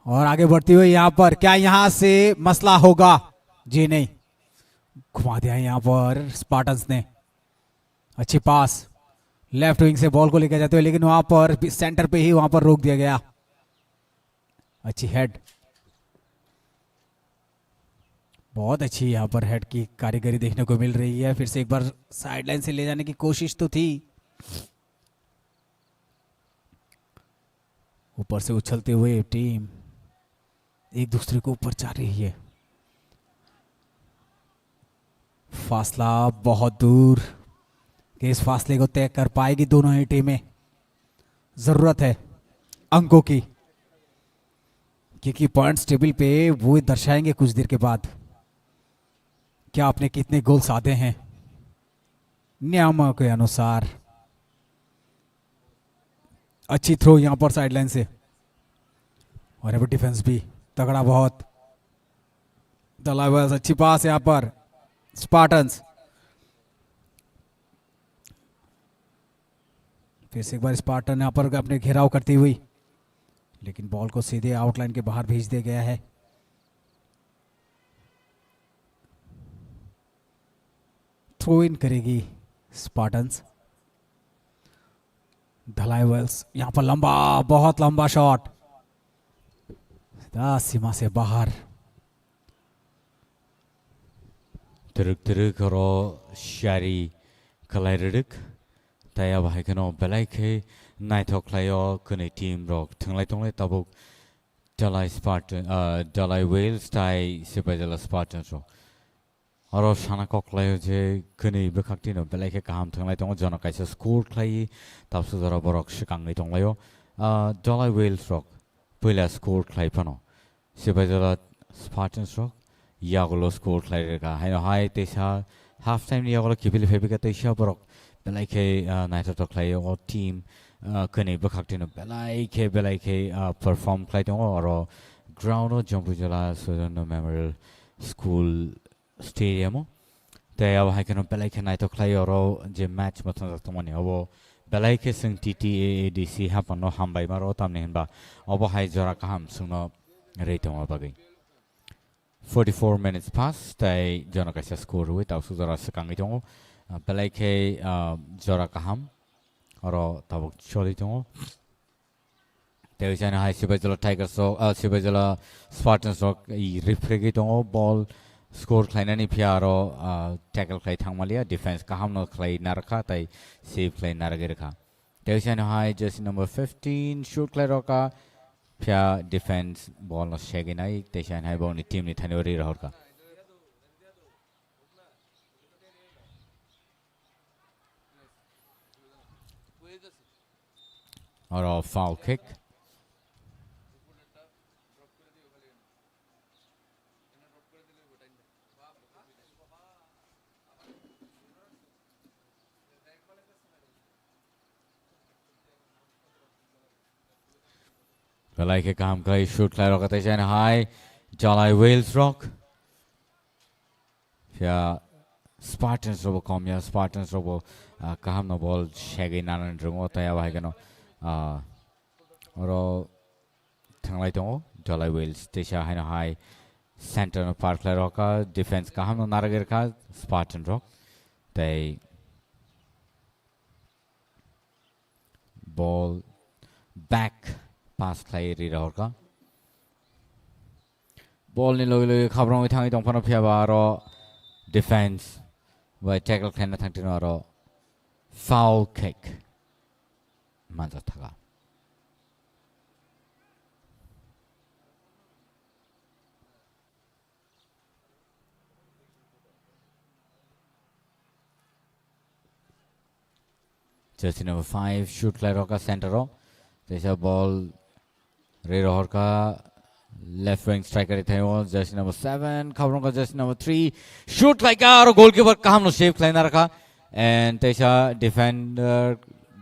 और आगे बढ़ती हुई यहां पर, क्या यहां से मसला होगा? जी नहीं, घुमा दिया यहां पर स्पार्टन्स ने। अच्छी पास, लेफ्ट विंग से बॉल को लेकर जाते हुए, लेकिन वहां पर सेंटर पे ही वहां पर रोक दिया गया। अच्छी हेड, बहुत अच्छी यहां पर हेड की कारीगरी देखने को मिल रही है। फिर से एक बार साइडलाइन से ले जाने की कोशिश तो थी, ऊपर से उछलते हुए टीम एक दूसरे को ऊपर जा रही है। फासला बहुत दूर, कि इस फासले को तय कर पाएगी दोनों ही टीमें। जरूरत है अंकों की, क्योंकि पॉइंट्स टेबल पे वो दर्शाएंगे कुछ देर के बाद क्या आपने कितने गोल साधे हैं नियमों के अनुसार। अच्छी थ्रो यहां पर साइडलाइन से और अब डिफेंस भी तगड़ा बहुत। दलाइवर्स अच्छी पास यहां पर स्पार्टन्स, फिर से एक बार स्पार्टन यहां पर अपने घेराव करती हुई, लेकिन बॉल को सीधे आउटलाइन के बाहर भेज दिया गया है। थ्रो इन करेगी स्पार्टन्स। धलाई वेल्स यहां पर लंबा, बहुत लंबा शॉट, सीमा से बाहर। Teruk-teruk ro syari kalairuk taya bahikano belaike naithok klayo kuni team rok thanglai tonglai tabuk Dalai Spartan Dalai Wales tai Sipajala Spartan ro aro shana koklayo je kuni bekaktino belaike kaham thanglai tong jana kaisa score klai tapsu dara borok shikangai tonglayo Dalai Wales rok pula score klai pano Sipajala Spartans rok Yagolo score klairega haino hai tesa half time ni yagolo kipili febika tesa borok belaike naithok klayo team kuni bekaktino belaike perform klai tong aro ground o Jampujala Sudarno Memorial School Stadium te अब हाय कनो बेलाय के नाय तो खलाय अरो जे match मथन जतो मने अब बेलाय के संग TTAADC हापनो हामबाय मारो तामने हनबा अब हाय जरा काम सुनो रेतो बागै 44 minutes past tay jona kaisa score hui tau su jora sekangi tongo belai ke jora kaham oro tabuk choli tongo tay jana hai sibajala tigers so sibajala spartans rock I refregi tongo ball score khlaina ni phiaro tackle khlai thangmalia defense kaham no khlai narkha tai save khlai naragirkha tay jana hai jersey number 15 shoot khlai roka Pia defense ball no shaggy nai teshan hai boni team ni thanori rahor ka or a foul kick Belai ke kam kai shoot klai rock teshan hai Jalai Wales rock Pia Spartans robo komya Spartans robo kaham no ball shaggy nanan rungo taya bahai kano oro thanglai tongo Jalai Wales tesha hai na hai center no park klai rock defense kaham no naragir ka Spartan rock tai ball back pass khlai ri rahor ka ball ni loi loi khabrong i thangi tongphano phia ba ro defense by tackle khlena thangtino ro foul kick manja thaga jersey number 5 shoot khlai ro ka center ro There's ball Ray Rohorka left wing striker jersey number 7 khabrong ka jersey number 3 shoot like aro goalkeeper kaham no save khlaina rakha and tesha defender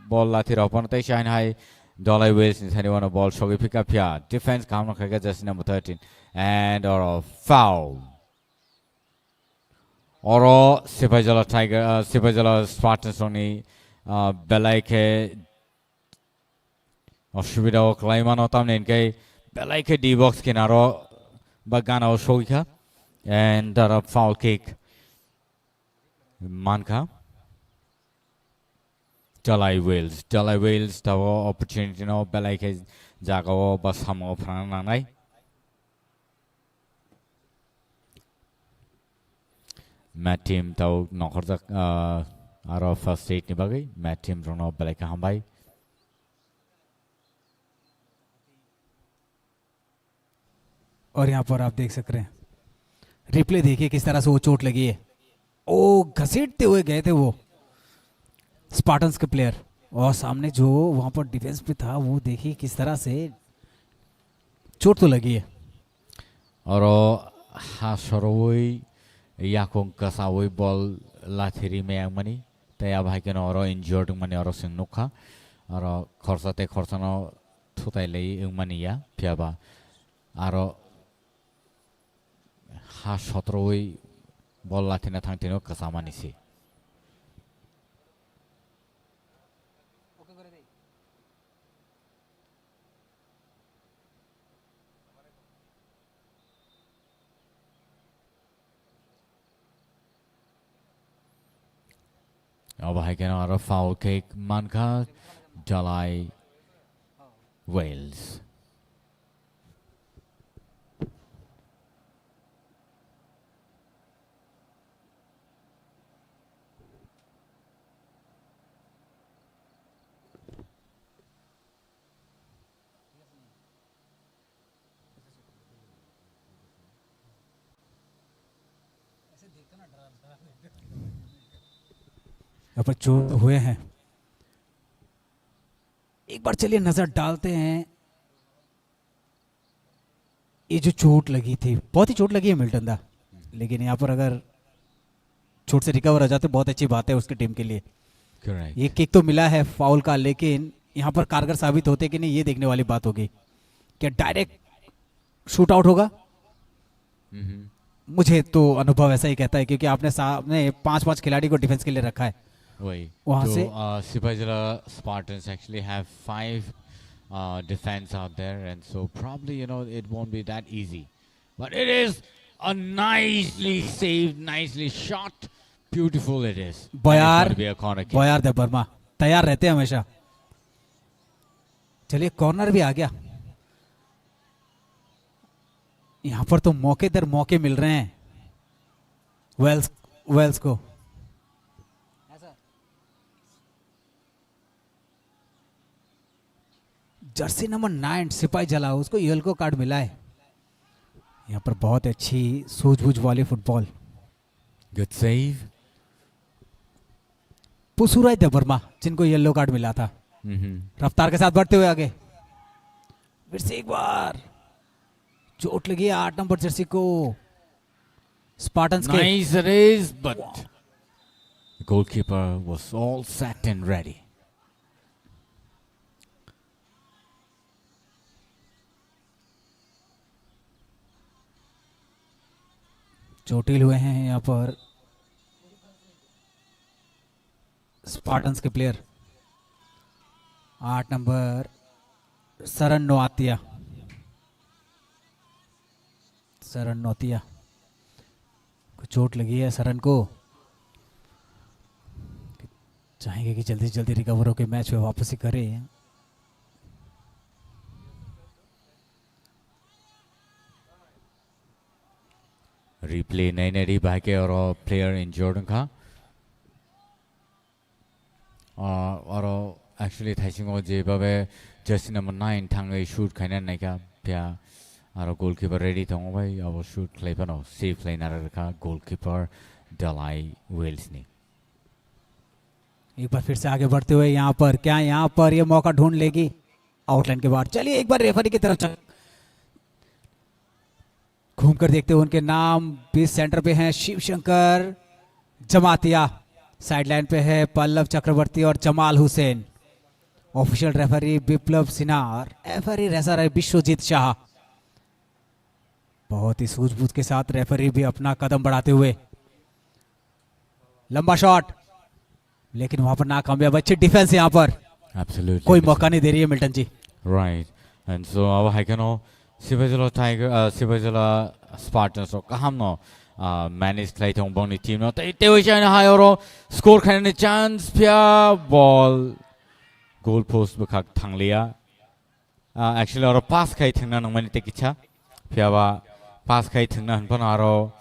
ball lathi rapon tesha hai Jalai Wales ni thani one ball shogi pick up here defense kaham no khaka jersey number 13 and or a foul oro Sibajala Tiger Sibajala Spartans oni belai ke অসুবিধা ও ক্লাইমান হতাম নেনকে বেলাইকে D box কিনারো বা গানা ও সইখা and the foul kick মানখা Jalai Wales তাও opportunity নো বেলাইকে জাগাও বা সামো ফ্রানা নাই ম্যাট টিম তাও নখরজা আর ফার্স্ট এইট নি বাগै ম্যাট টিম রনো বেলাইকে হামবাই और यहाँ पर आप देख सक रहे हैं रिप्ले देखिए किस तरह से वो चोट लगी है ओ घसीटते हुए गए थे वो स्पार्टन्स के प्लेयर और सामने जो वहां पर डिफेंस पे था वो देखिए किस तरह से चोट तो लगी है और हासरवई याकों कसावई बॉल लाथेरी में आमनी तया भाई के नौरो इंजर्ड मनी और सिंगनुखा और खर्चाते खर्चानो थुताइले उमनी या फियाबा आरो हा 17 बल लाथिना थांथिनो कसामानिसि अब है के और फाउल किक मानखा Jalai Wales यहाँ पर चोट हुए हैं एक बार चलिए नजर डालते हैं ये जो चोट लगी थी बहुत ही चोट लगी है मिल्टन दा लेकिन यहाँ पर अगर चोट से रिकवर हो जाते बहुत अच्छी बात है उसकी टीम के लिए Correct. ये किक तो मिला है फाउल का लेकिन यहाँ पर कारगर साबित होते कि नहीं ये देखने वाली बात होगी क्या डायरेक्ट शूट आउट होगा मुझे तो अनुभव ऐसा ही कहता है, क्योंकि आपने सामने 5-5 खिलाड़ी को डिफेंस के लिए रखा है वही वहाँ तो से। Sipahijala Spartans actually have 5 defense out there, and so probably it won't be that easy, but it is a nicely saved, nicely shot, beautiful it is. And it's बयार going to be a corner kick. बयार दे वर्मा तैयार रहते हैं हमेशा। चलिए corner भी आ गया। यहां पर तो मौके दर मौके मिल रहे हैं वेल्स को। जर्सी नंबर 9 सिपाही जला, उसको येलो कार्ड मिला है। यहाँ पर बहुत अच्छी सूझबूझ वाली फुटबॉल। Good save. पुसुराय दे वर्मा जिनको येलो कार्ड मिला था, रफ्तार के साथ बढ़ते हुए आगे। फिर से एक बार चोट लगी है 8 नंबर जर्सी को स्पार्टन्स के। Nice it is, but the goalkeeper was all set and ready. चोटिल हुए हैं यहाँ पर स्पार्टन्स के प्लेयर। 8 नंबर सरन नोआतिया को चोट लगी है सरन को। चाहेंगे कि जल्दी से जल्दी रिकवर होकर मैच में वापसी करे। Replay Naineri Bake or player injured ka. Or actually thashing o jebabe jersey number 9 thangai shoot kaina naika pya aro goalkeeper ready thong bhai abo shoot play pano save play na rakha goalkeeper Dalai Wales ने। एक बार फिर से आगे बढ़ते हुए यहाँ पर क्या यहाँ पर ये मौका ढूंढ लेगी आउटलाइन के बाहर। चलिए एक बार रेफरी की तरफ घूम कर देखते हुए उनके नाम 20 सेंटर पे हैं शिवशंकर जमातिया, साइड लाइन पे है पल्लव चक्रवर्ती और जमाल हुसैन। ऑफिशियल रेफरी विप्लव सिन्हा और रेफरी रेफर है विश्वजीत शाह। बहुत ही सूझबूझ के साथ रेफरी भी अपना कदम बढ़ाते हुए। लंबा शॉट लेकिन वहां पर नाकामयाब। अच्छी डिफेंस यहाँ पर। Absolutely. कोई मौका नहीं दे रही है Milton ji. Right. And so अब हाइकनो Sipahijala Sipahijala Spartans ro kaham no manage clay thong bong ni team no te we chan high oro score khain ni chance pya ball goal post bakhak thang liya actually oro pass khai thangna nang mani te kicha pya ba pass khai thangna han pan aro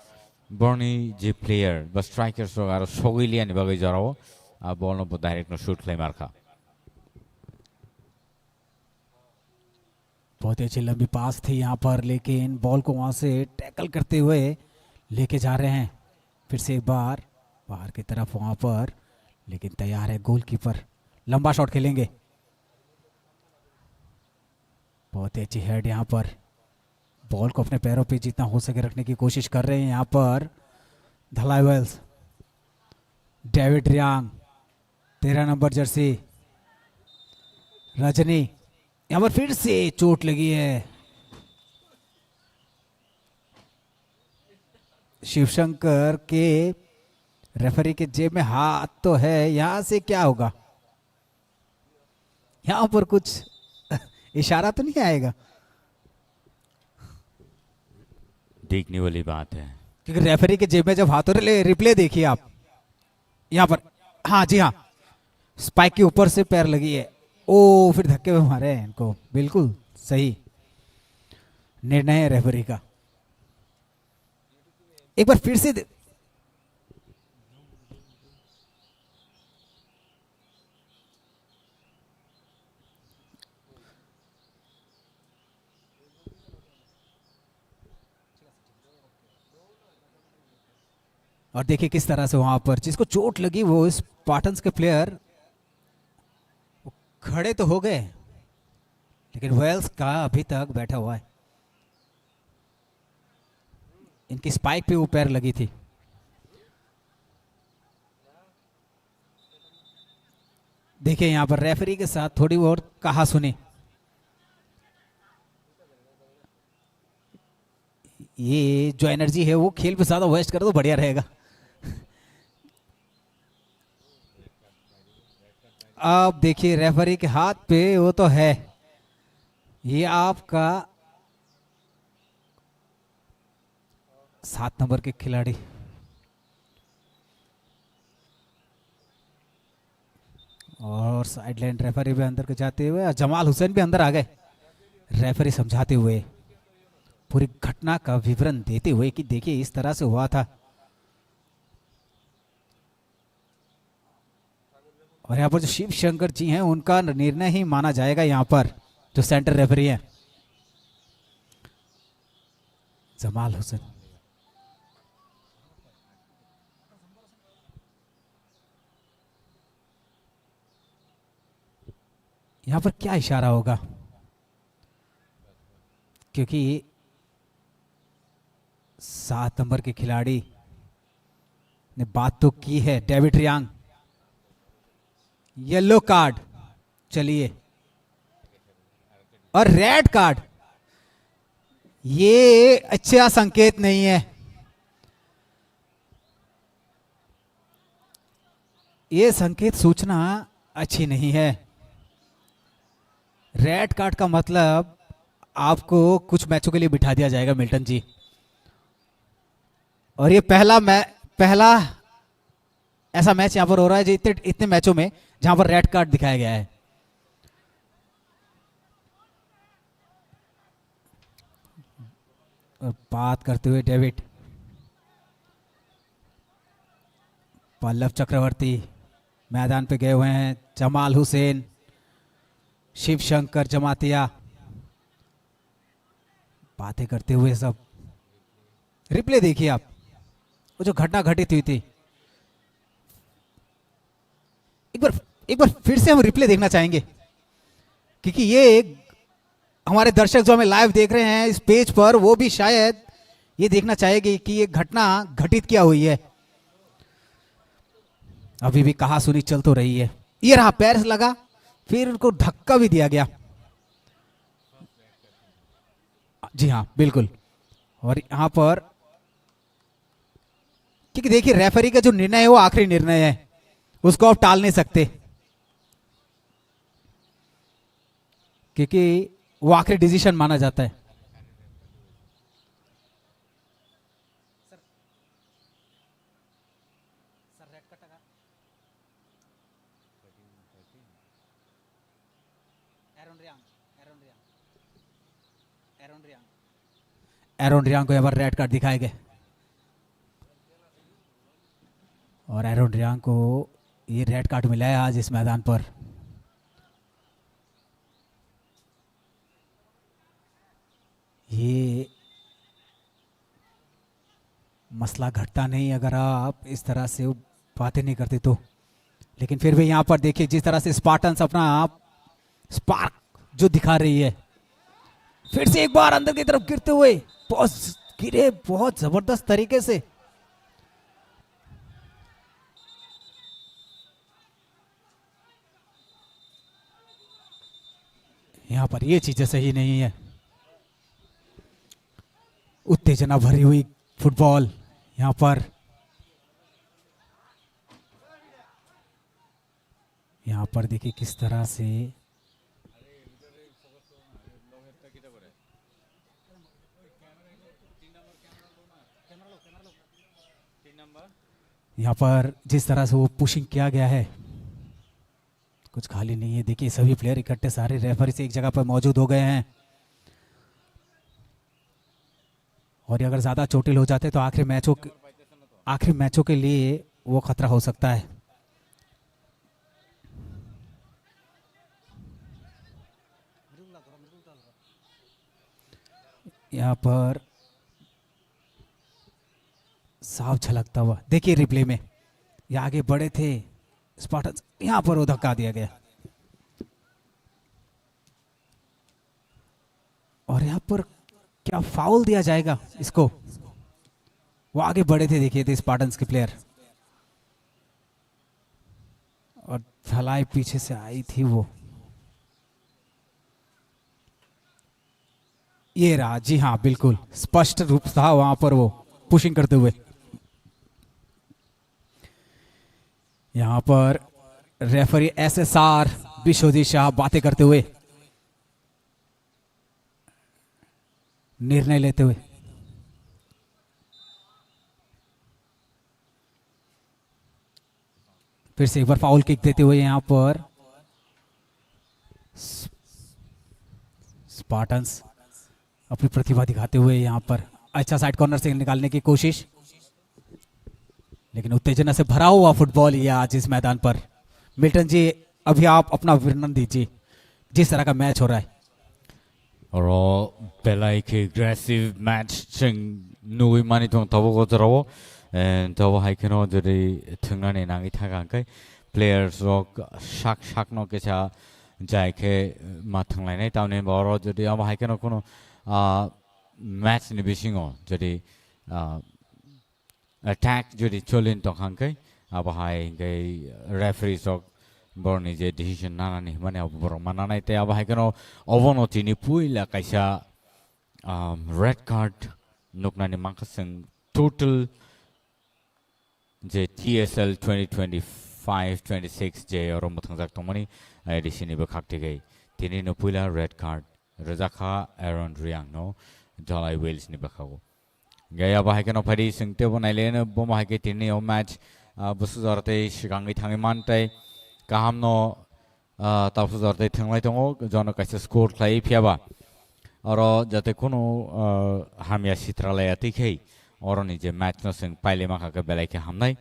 borni je player ba strikers ro aro sogili ani bagai jarao ball no direct no shoot clay marka। बहुत ही अच्छी लंबी पास थी यहाँ पर, लेकिन ball को वहां से टैकल करते हुए लेके जा रहे हैं। फिर से एक बार बाहर की तरफ वहां पर, लेकिन तैयार है गोलकीपर। लंबा शॉट खेलेंगे। बहुत ही अच्छी हेड यहाँ पर। बॉल को अपने पैरों पे जितना हो सके रखने की कोशिश कर रहे हैं यहाँ पर Dhalai Wales. David Reang 13 number jersey रजनी। यहाँ पर फिर से चोट लगी है। शिवशंकर के रेफरी के जेब में हाथ तो है, यहां से क्या होगा? यहां पर कुछ इशारा तो नहीं आएगा? देखने वाली बात है क्योंकि रेफरी के जेब में जब हाथों रिप्ले देखिए आप, यहां पर हाँ जी हाँ स्पाइक के ऊपर से पैर लगी है। ओ फिर धक्के में मारे हैं इनको। बिल्कुल सही निर्णय है रेफरी का। एक बार फिर से और देखिए किस तरह से वहां पर जिसको चोट लगी वो स्पार्टन्स के प्लेयर खड़े तो हो गए, लेकिन वेल्स का अभी तक बैठा हुआ है। इनकी स्पाइक पे वो पैर लगी थी। देखिए यहां पर रेफरी के साथ थोड़ी और कहा सुनी। ये जो एनर्जी है वो खेल पे ज्यादा वेस्ट करे तो बढ़िया रहेगा। अब देखिए रेफरी के हाथ पे वो तो है, ये आपका 7 नंबर के खिलाड़ी। और साइडलाइन रेफरी भी अंदर के जाते हुए और जमाल हुसैन भी अंदर आ गए, रेफरी समझाते हुए पूरी घटना का विवरण देते हुए कि देखिए इस तरह से हुआ था। और यहाँ पर जो शिव शंकर जी हैं उनका निर्णय ही माना जाएगा यहाँ पर, जो सेंटर रेफरी है जमाल हुसैन। यहाँ पर क्या इशारा होगा, क्योंकि 7 नंबर के खिलाड़ी ने बात तो की है, डेविड रियांग। येलो कार्ड, चलिए, और रेड कार्ड, ये अच्छा संकेत नहीं है। ये संकेत सूचना अच्छी नहीं है। रेड कार्ड का मतलब आपको कुछ मैचों के लिए बिठा दिया जाएगा मिल्टन जी, और ये पहला ऐसा मैच यहां पर हो रहा है जो इतने मैचों में जहां पर रेड कार्ड दिखाया गया है। और बात करते हुए डेविड, पल्लव चक्रवर्ती मैदान पे गए हुए हैं, जमाल हुसैन, शिव शंकर जमातिया बातें करते हुए सब। रिप्ले देखिए आप, वो जो घटना घटित हुई थी, एक बार फिर से हम रिप्ले देखना चाहेंगे, क्योंकि ये हमारे दर्शक जो हमें लाइव देख रहे हैं इस पेज पर, वो भी शायद ये देखना चाहेंगे कि ये घटना घटित क्या हुई है। अभी भी कहा सुनी चल तो रही है। ये रहा, पैर लगा, फिर उनको धक्का भी दिया गया। जी हाँ बिल्कुल। और यहां पर क्योंकि देखिए रेफरी का जो निर्णय है वो आखिरी निर्णय है, उसको आप टाल नहीं सकते, क्योंकि वो आखिरी डिसीजन माना जाता है। एरोन रियांग को यहाँ पर रेड कार्ड दिखाए गए, और एरोन रियांग को ये रेड कार्ड मिला है आज इस मैदान पर। ये मसला घटता नहीं अगर आप इस तरह से बातें नहीं करते तो, लेकिन फिर भी यहाँ पर देखिए जिस तरह से स्पार्टन्स अपना आप स्पार्क जो दिखा रही है, फिर से एक बार अंदर की तरफ गिरते हुए, बहुत गिरे बहुत जबरदस्त तरीके से। यहां पर ये चीजें सही नहीं है। उत्तेजना भरी हुई फुटबॉल यहां पर, देखिए किस तरह से यहाँ पर जिस तरह से वो पुशिंग किया गया है, कुछ खाली नहीं है। देखिए सभी प्लेयर इकट्ठे, सारे रेफरी से एक जगह पर मौजूद हो गए हैं, और अगर ज़्यादा चोटिल हो जाते तो आखिरी मैचों के लिए वो खतरा हो सकता है। यहाँ पर साफ झलकता हुआ देखिए रिप्ले में, ये आगे बढ़े थे स्पार्टन्स, यहां पर वो धक्का दिया गया, और यहां पर क्या फाउल दिया जाएगा इसको। वो आगे बढ़े थे देखिए थे स्पार्टन्स के प्लेयर, और धलाई पीछे से आई थी वो। ये रहा, जी हाँ बिल्कुल स्पष्ट रूप था वहां पर वो पुशिंग करते हुए। यहां पर रेफरी SSR विश्वजीत शाह बातें करते हुए, निर्णय लेते हुए। फिर से एक बार फाउल किक देते हुए यहां पर स्पार्टन्स अपनी प्रतिभा दिखाते हुए यहां पर अच्छा साइड कॉर्नर से निकालने की कोशिश, लेकिन उत्तेजना से भरा हुआ फुटबॉल ये आज इस मैदान पर। मिल्टन जी अभी आप अपना वर्णन दीजिए जिस तरह का मैच हो रहा है। और belai ke aggressive match ching nui mani tong tabo go tarawo and tabo hai keno jodi thungna ne nangi thaga kai players rok shak no ke cha jai ke ma thunglai nai taune boro jodi aba hai keno kono match ni bisingo jodi attack jodi cholin to khang kai aba hai gai referees rok borni je decision nana ni mane bor mana nai te aba hai keno ovonoti ni puila kaisa red card nukna ni makaseng total je TSL 2025-26 je oro muthangzak tongmani edition ni bakhakti gai tini no puila red card Razakha Aaron Riang no Dalai Wales ni bakhago gai aba hai keno phari singte bonai lene bom hai ke tini o match busu zorte shigangi thangi mantai kaham no tapsu zorte thanglai tongo jono kaisa score khlai phiaba oro jate kono hamya sitralaya tikhei oro ni je match no sing paile makha ka belai ke hamnai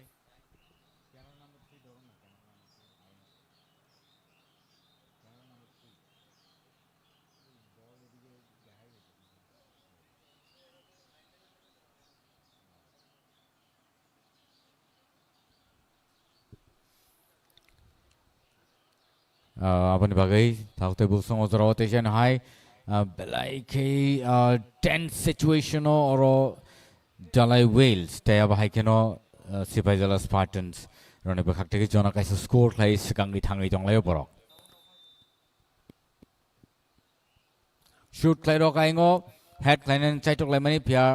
apani bagai thakte busong ozro tejan hai belai ke tense situation oro Dalai Wales te aba hai keno Sipaijala Spartans rone bakhakte ke jona kaisa score khlai sikangi thangai tonglai borok shoot khlai ro kaingo head khlainen chaitok lai mani phia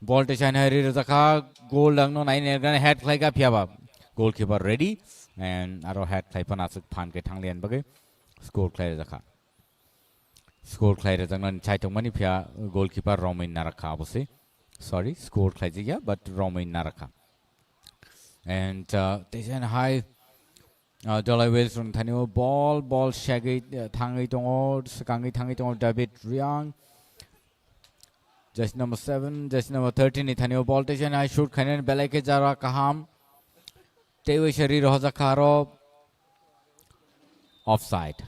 ball te chain hari Razakha goal lang no nai ne head khlai ka phia ba goalkeeper ready and aro head khlai pan asuk phan ke thanglen bagai score khlai Razakha score khlai Razakha chaitok mani phia goalkeeper Romain Narakha abose sorry score khlai jiya but Romain Narakha and tejan high Dalai Wales run thanio ball shagai thangai tongo sakangi thangai tongo David Riang just number 7 just number 13 ni thanio ball tejan high shoot khanen belai ke jara kaham tewe sharir hoja kharo offside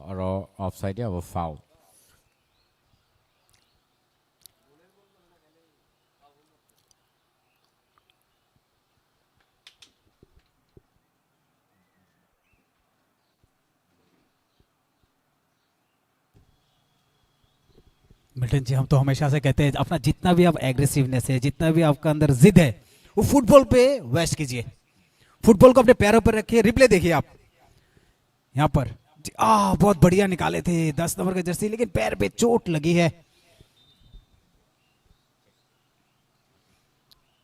or offside या वो foul Milton ji हम तो हमेशा से कहते हैं अपना जितना भी आप एग्रेसिवनेस है जितना भी आपका अंदर जिद है वो फुटबॉल पे वेस्ट कीजिए, फुटबॉल को अपने पैरों पर रखिए। रिप्ले देखिए आप यहां पर बहुत बढ़िया निकाले थे 10 नंबर के जर्सी, लेकिन पैर पे चोट लगी है।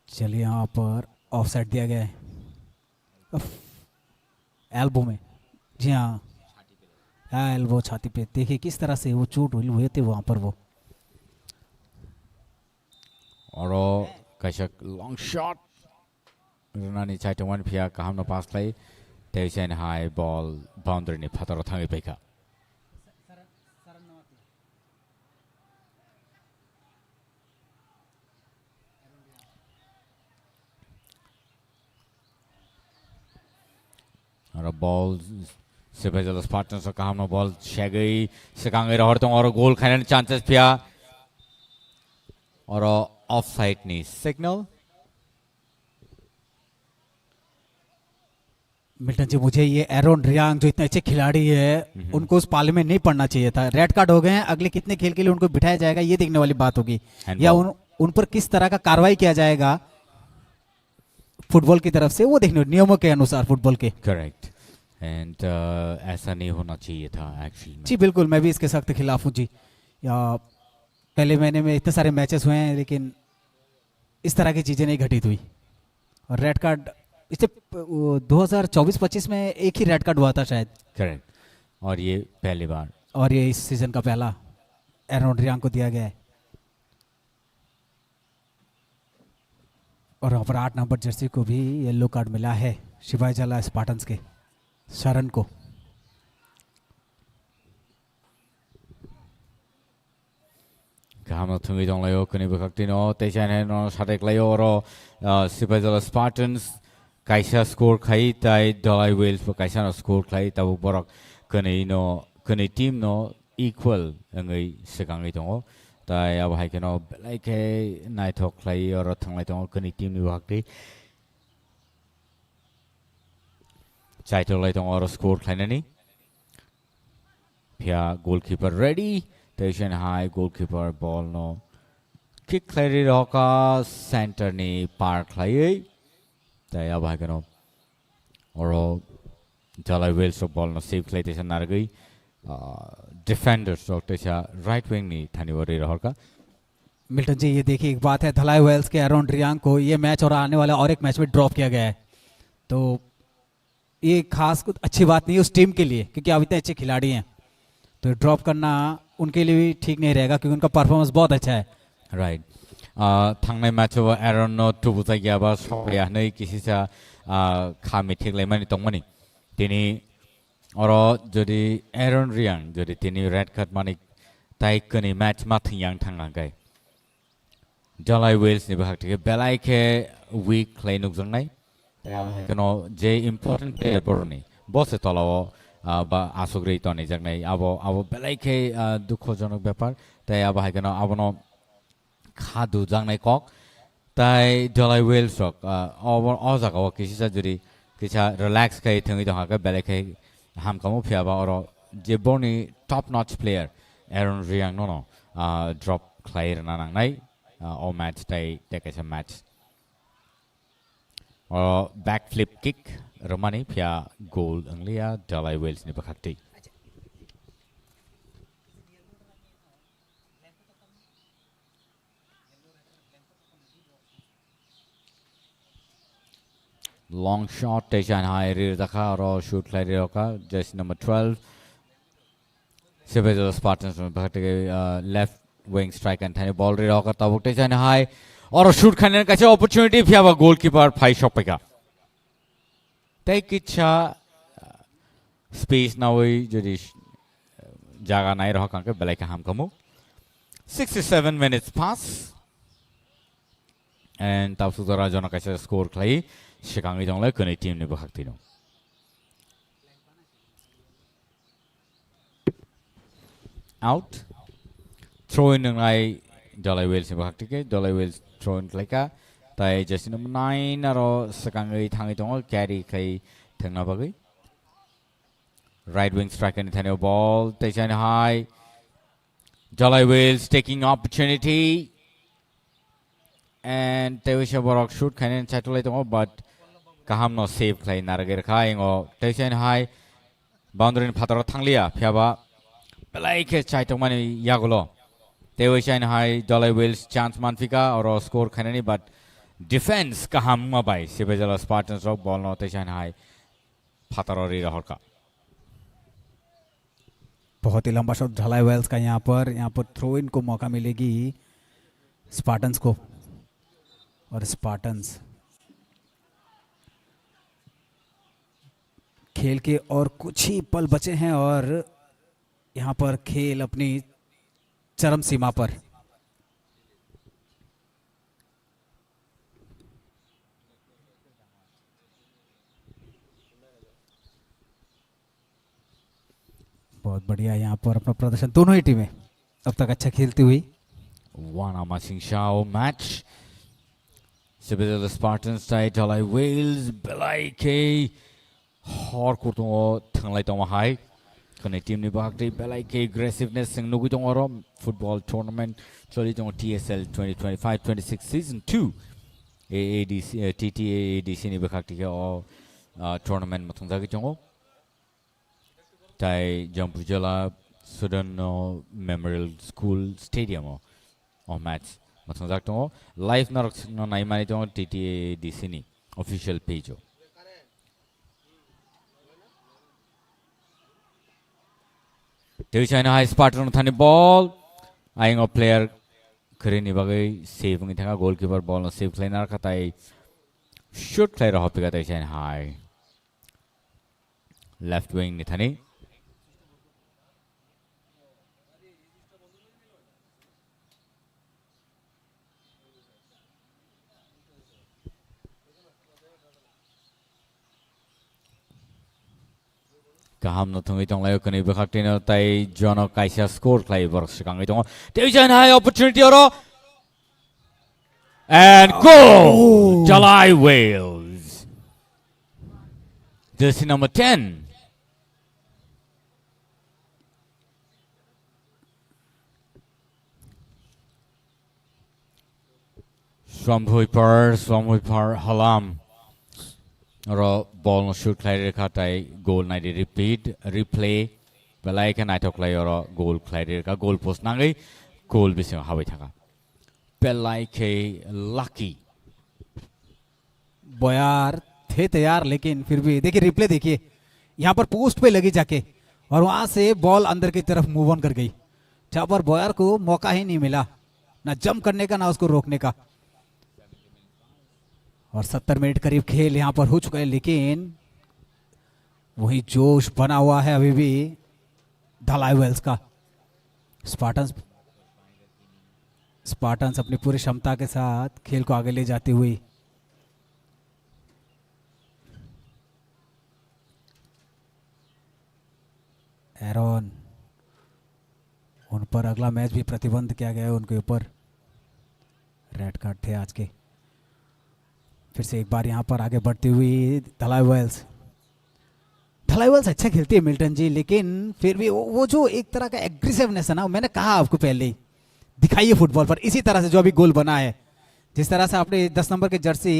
चलिए यहां पर ऑफसाइड दिया गया है एल्बो में, जी हाँ एल्बो छाती पे। देखिए किस तरह से वो चोट हुए थे वहां पर वो। और कैसा लॉन्ग शॉट रुनानी चाइटोमान फिया कहम न पास लाई तेजन हाई बॉल बाउंड्री नि फतर थांगे पैका और ball Sipaijala Spartans so kaham no ball shagai sekangai rahortong और गोल खाने चांसेस फिया और ऑफसाइड नि सिग्नल। मिल्टन जी मुझे ये एरोन रियांग जो इतने अच्छे खिलाड़ी है उनको उस पाले में नहीं पड़ना चाहिए था। रेड कार्ड हो गए हैं, अगले कितने खेल के लिए उनको बिठाया जाएगा ये देखने वाली बात होगी, या उन पर किस तरह का कार्रवाई किया जाएगा फुटबॉल की तरफ से वो देखने नियमों के अनुसार फुटबॉल के। करेक्ट एंड ऐसा नहीं होना चाहिए था एक्चुअली में। जी बिल्कुल, मैं भी इसके सख्त खिलाफ हूँ जी। या पहले महीने में इतने सारे मैचेस हुए हैं लेकिन इस तरह की चीज़ें नहीं घटित हुई। और रेड कार्ड इससे 2024-25 में एक ही रेड कार्ड हुआ था शायद, करेक्ट, और ये पहली बार। और ये इस सीजन का पहला एरन रियांग को दिया गया है। और वहाँ पर 8 नंबर जर्सी को भी येलो कार्ड मिला है शिवाय जला स्पार्टन्स के शरण को। 가면 통이 정라요 그니 박디노 대전에는 사대클라요로 시베젤 스파르탄스 가이샤 스코어 카이 타이 dolai whales पर 가이샤 스코어 카이 타부 버럭 그니노 그니 팀노 equal 응의 시강이 동어 ताई अब हाई के नो लाइक है नाइट हॉक लाई और थंगलाई तो कनी टीम नि वाकती चाइटो लाई तो और स्कोर खाने नहीं फिर goalkeeper ready tension high goalkeeper ball नो किक क्लैरी रॉका सेंटर नि पार खाई ताई अब हाई के नो और जलाई Wales ball no save क्लैरी tension नार गई डिफेंडर्स और तेजा राइट विंग नहीं थानी वरी रहर का। मिल्टन जी ये देखिए एक बात है, धलाई वेल्स के एरन रियांग को ये मैच और आने वाला और एक मैच में ड्रॉप किया गया है, तो ये खास कुछ अच्छी बात नहीं है उस टीम के लिए क्योंकि अब इतने अच्छे खिलाड़ी हैं, तो ड्रॉप करना उनके लिए भी ठीक नहीं रहेगा क्योंकि उनका परफॉर्मेंस बहुत अच्छा है। राइट थांगनाय मैच में एरन नो टुबुता गयाबा सया नै किसी से खामी ठीक लाइमानि तंगमानि तिनी और जदि एरन रियांग जदि तिनी रेड कार्ड मानि ताई कनी मैच माथि यांग थांगा गय जलाई वेल्स नि बहागति बेलाय के वीक क्ले नुकजंनाय कनो जे इम्पोर्टेंट प्लेयर बरनि बसे तलाव बा आसुग्रै तनि जंनाय आबो बेलाय के दुखजनक ब्यापार ताई आबो हायकनो आबनो खादु जंनाय कक ताई जलाई वेल्स रक ओवर अजागाव किसिसा जदि किसा रिलैक्स kai थंगि दहागा बेलाय के हम कमो फियाबा और जे बोनी टॉप नॉच प्लेयर एरन रियांग नो ड्रॉप क्लायर ना नांगनाय ओ मैच टाई टेकेस मैच और बैक फ्लिप किक रमानी फिया गोल अंगलिया जलाई वेल्स नि बखाक्ति long shot टेशन हाई रे रखा और शूट क्लाई रे रखा जर्सी नंबर 12 सिबेजल स्पार्टन्स में बहते गए left wing strike and Thane ball रे रखा तब टेशन हाई और शूट खाने का अच्छा अपॉर्चुनिटी फिर अब गोलकीपर 5 शॉट पे का तय किच्छा स्पेस ना हुई जो जगह नहीं रहा कांके बेले का हम कमो 67 minutes pass and तब सुधरा जोना कैसे स्कोर क्लाई शिकांगी जोंले कने टीम ने बखती नो आउट थ्रो इन नाइ जलाई वेल्स ने बखती के जलाई वेल्स थ्रो इन क्लाइका ताई जर्सी नंबर 9 और शिकांगी थांगी जोंले कैरी कई थंगना बगई राइट विंग स्ट्राइकर ने थाने बॉल टेशन हाई जलाई वेल्स taking opportunity and they wish about shoot kind of chatulate but kaham no save clay narager khaing o tension high boundary in pataro thanglia phiaba belai ke chaito mani yagulo they wish high dollar wheels chance manfika or score kind but defense kaham ma bai sibejala spartans rock ball no tension high pataro ri rahor ka बहुत ही लंबा shot ढलाई Wales का यहाँ पर throw in को मौका मिलेगी Spartans को और स्पार्टन्स खेल के और कुछ ही पल बचे हैं और यहाँ पर खेल अपनी चरम सीमा पर बहुत बढ़िया यहाँ पर अपना प्रदर्शन दोनों ही टीमें अब तक अच्छा खेलती हुई one amazing show match Sibedel Spartans tie Dalai Wales belai ke hor kurto thanglai tong hai kane team ni bakti belai ke aggressiveness sing nugu tong oro football tournament choli tong TSL 2025-26 season 2 AADC TTAADC ni bakakti o tournament matungzagi jongo tai Jampujala Sudan Memorial School Stadium o match matungzak tongo live narok no naimani tongo TTAADC ni official page o Dewi China High Spartan thani ball aing a player kare ni bagai save ngi thanga goalkeeper ball no save kleiner khatai shoot player hopi ka Dewi China High left wing ni thani kaham no thungi tong layo kani bakakti no tai jono kaisa score klai borok sikangai tong Dewi China High opportunity oro and goal Jalai Wales jersey number 10 Swamhui par halam ro ball no shoot klai rekha tai goal nai replay belai ka nai thok lai ro goal klai rekha goal post nangai goal bising habai thaka belai ke lucky बॉयर थे तैयार लेकिन फिर भी देखिए replay देखिए यहाँ पर पोस्ट पे लगी जाके और वहां से बॉल अंदर की तरफ मूव ऑन कर गई जहां पर बॉयर को मौका ही नहीं मिला ना जंप करने का ना उसको रोकने का और 70 मिनट करीब खेल यहाँ पर हो चुका है लेकिन वही जोश बना हुआ है अभी भी धलाई वेल्स का स्पार्टन्स अपनी पूरी क्षमता के साथ खेल को आगे ले जाती हुई एरोन उन पर अगला मैच भी प्रतिबंध किया गया है उनके ऊपर रेड कार्ड थे आज के फिर से एक बार यहां पर आगे बढ़ती हुई धलाई वेल्स अच्छा खेलती है मिल्टन जी लेकिन फिर भी वो जो एक तरह का एग्रेसिवनेस है ना मैंने कहा आपको पहले ही दिखाइए फुटबॉल पर इसी तरह से जो अभी गोल बना है जिस तरह से आपने 10 नंबर के जर्सी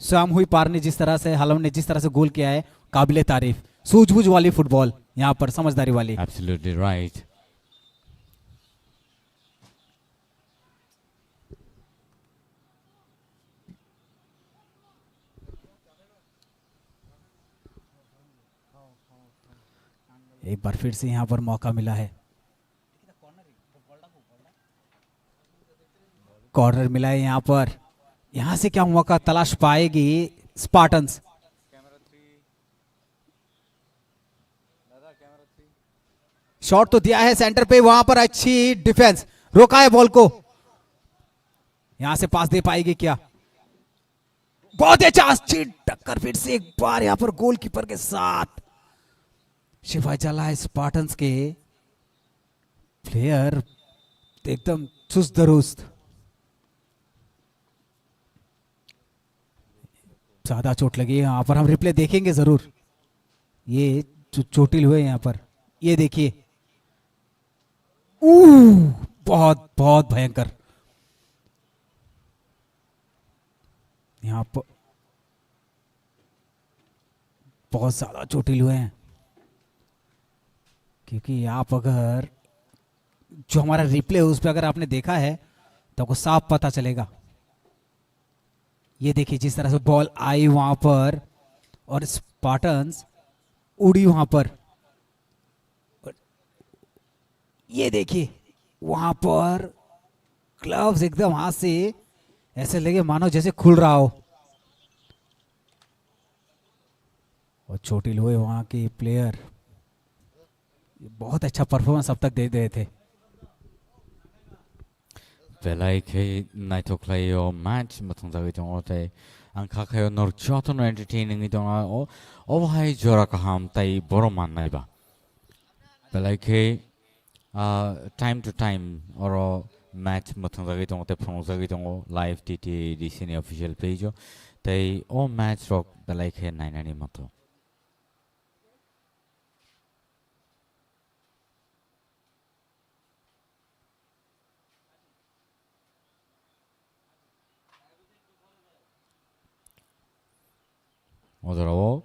स्वाम हुई पार ने जिस तरह से हलम ने जिस तरह से गोल किया है काबिले तारीफ सूझबूझ वाली फुटबॉल यहाँ पर समझदारी वाली Absolutely right. एक बार फिर से यहाँ पर मौका मिला है कॉर्नर मिला है यहाँ पर यहाँ से क्या मौका तलाश पाएगी स्पार्टन्स शॉट तो दिया है सेंटर पे वहां पर अच्छी डिफेंस रोका है बॉल को यहां से पास दे पाएगी क्या बहुत अच्छा अच्छी टक्कर फिर से एक बार यहां पर गोलकीपर के साथ शिवाय जला स्पार्टन्स के प्लेयर एकदम चुस्त दुरुस्त ज्यादा चोट लगी है यहां पर हम रिप्ले देखेंगे जरूर ये चोटिल हुए यहां पर ये देखिए बहुत बहुत भयंकर यहां पर बहुत ज्यादा चोटिल हुए हैं क्योंकि आप अगर जो हमारा रिप्ले है उस पर अगर आपने देखा है तो आपको साफ पता चलेगा ये देखिए जिस तरह से बॉल आई वहां पर और स्पार्टन्स उड़ी वहां पर ये देखिए वहां पर ग्लव्स एकदम हाथ से ऐसे लगे मानो जैसे खुल रहा हो और चोटिल हुए वहां के प्लेयर बहुत अच्छा परफॉर्मेंस अब तक दे रहे थे Belai ke nai thok lai yo match mathung da gitong ote angkha khayo nor choton entertaining gitong o hai jora ka ham tai boro man nai ba Belai ke time to time or match mathung da gitong ote phong da gitong live TTAADC ni official page o tai o match rock belai ke nai nai mato Overall,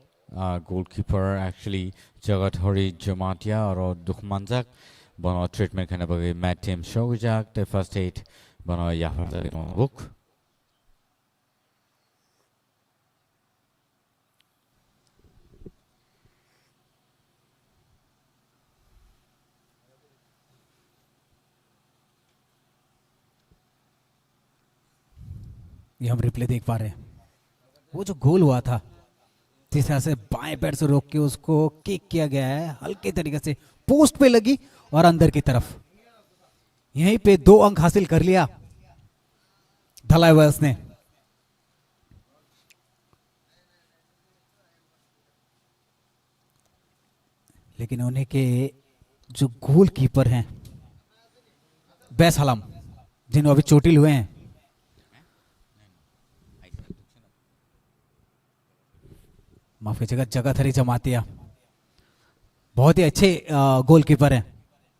goalkeeper actually Jagathori Jamatia or Dukhmanjak bono treatment kana bagi Matt Tim Shogujak the first aid bono Yafar book. ये हम replay देख पा रहे हैं, वो जो गोल हुआ था जिस तरह से बाएं पैर से रोक के उसको किक किया गया है, हल्के तरीके से पोस्ट पे लगी और अंदर की तरफ, यहीं पे 2 अंक हासिल कर लिया धलाई वेल्स ने। लेकिन उन्हें के जो गोल कीपर हैं बैस हलम, जिन्होंने अभी चोटिल हुए हैं, माफ कीजिएगा, जगाथरी जमातिया बहुत ही अच्छे गोलकीपर हैं।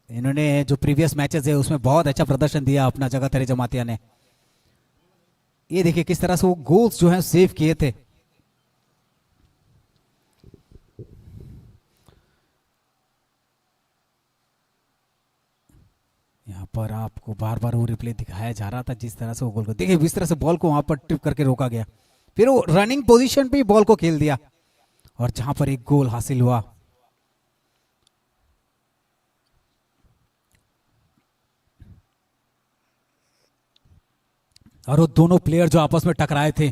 इन्होंने जो प्रीवियस मैचेस है उसमें बहुत अच्छा प्रदर्शन दिया अपना जगाथरी जमातिया ने। ये देखिए किस तरह से वो गोल्स जो हैं सेव किए थे। यहाँ पर आपको बार बार वो रिप्ले दिखाया जा रहा था जिस तरह से वो गोल को देखिए, इस तरह से बॉल को वहां पर टिप करके रोका गया, फिर वो रनिंग पोजीशन पे बॉल को खेल दिया और जहां पर एक गोल हासिल हुआ। और वो दोनों प्लेयर जो आपस में टकराए थे,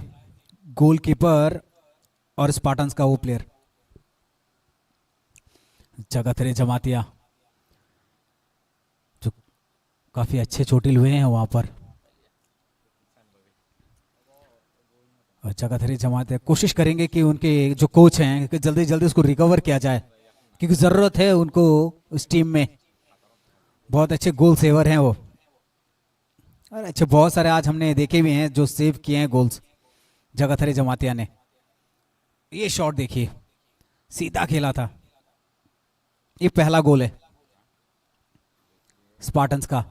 गोलकीपर और स्पार्टन्स का वो प्लेयर जगाथरी जमातिया, जो काफी अच्छे चोटिल हुए हैं वहां पर। और जगाथरी जमातिया कोशिश करेंगे कि उनके जो कोच हैं कि जल्दी जल्दी उसको रिकवर किया जाए, क्योंकि जरूरत है उनको उस टीम में। बहुत अच्छे गोल सेवर हैं वो, और अच्छे बहुत सारे आज हमने देखे भी हैं जो सेव किए हैं गोल्स जगाथरी जमातिया ने। ये शॉट देखिए, सीधा खेला था, ये पहला गोल है स्पार्टन्स का,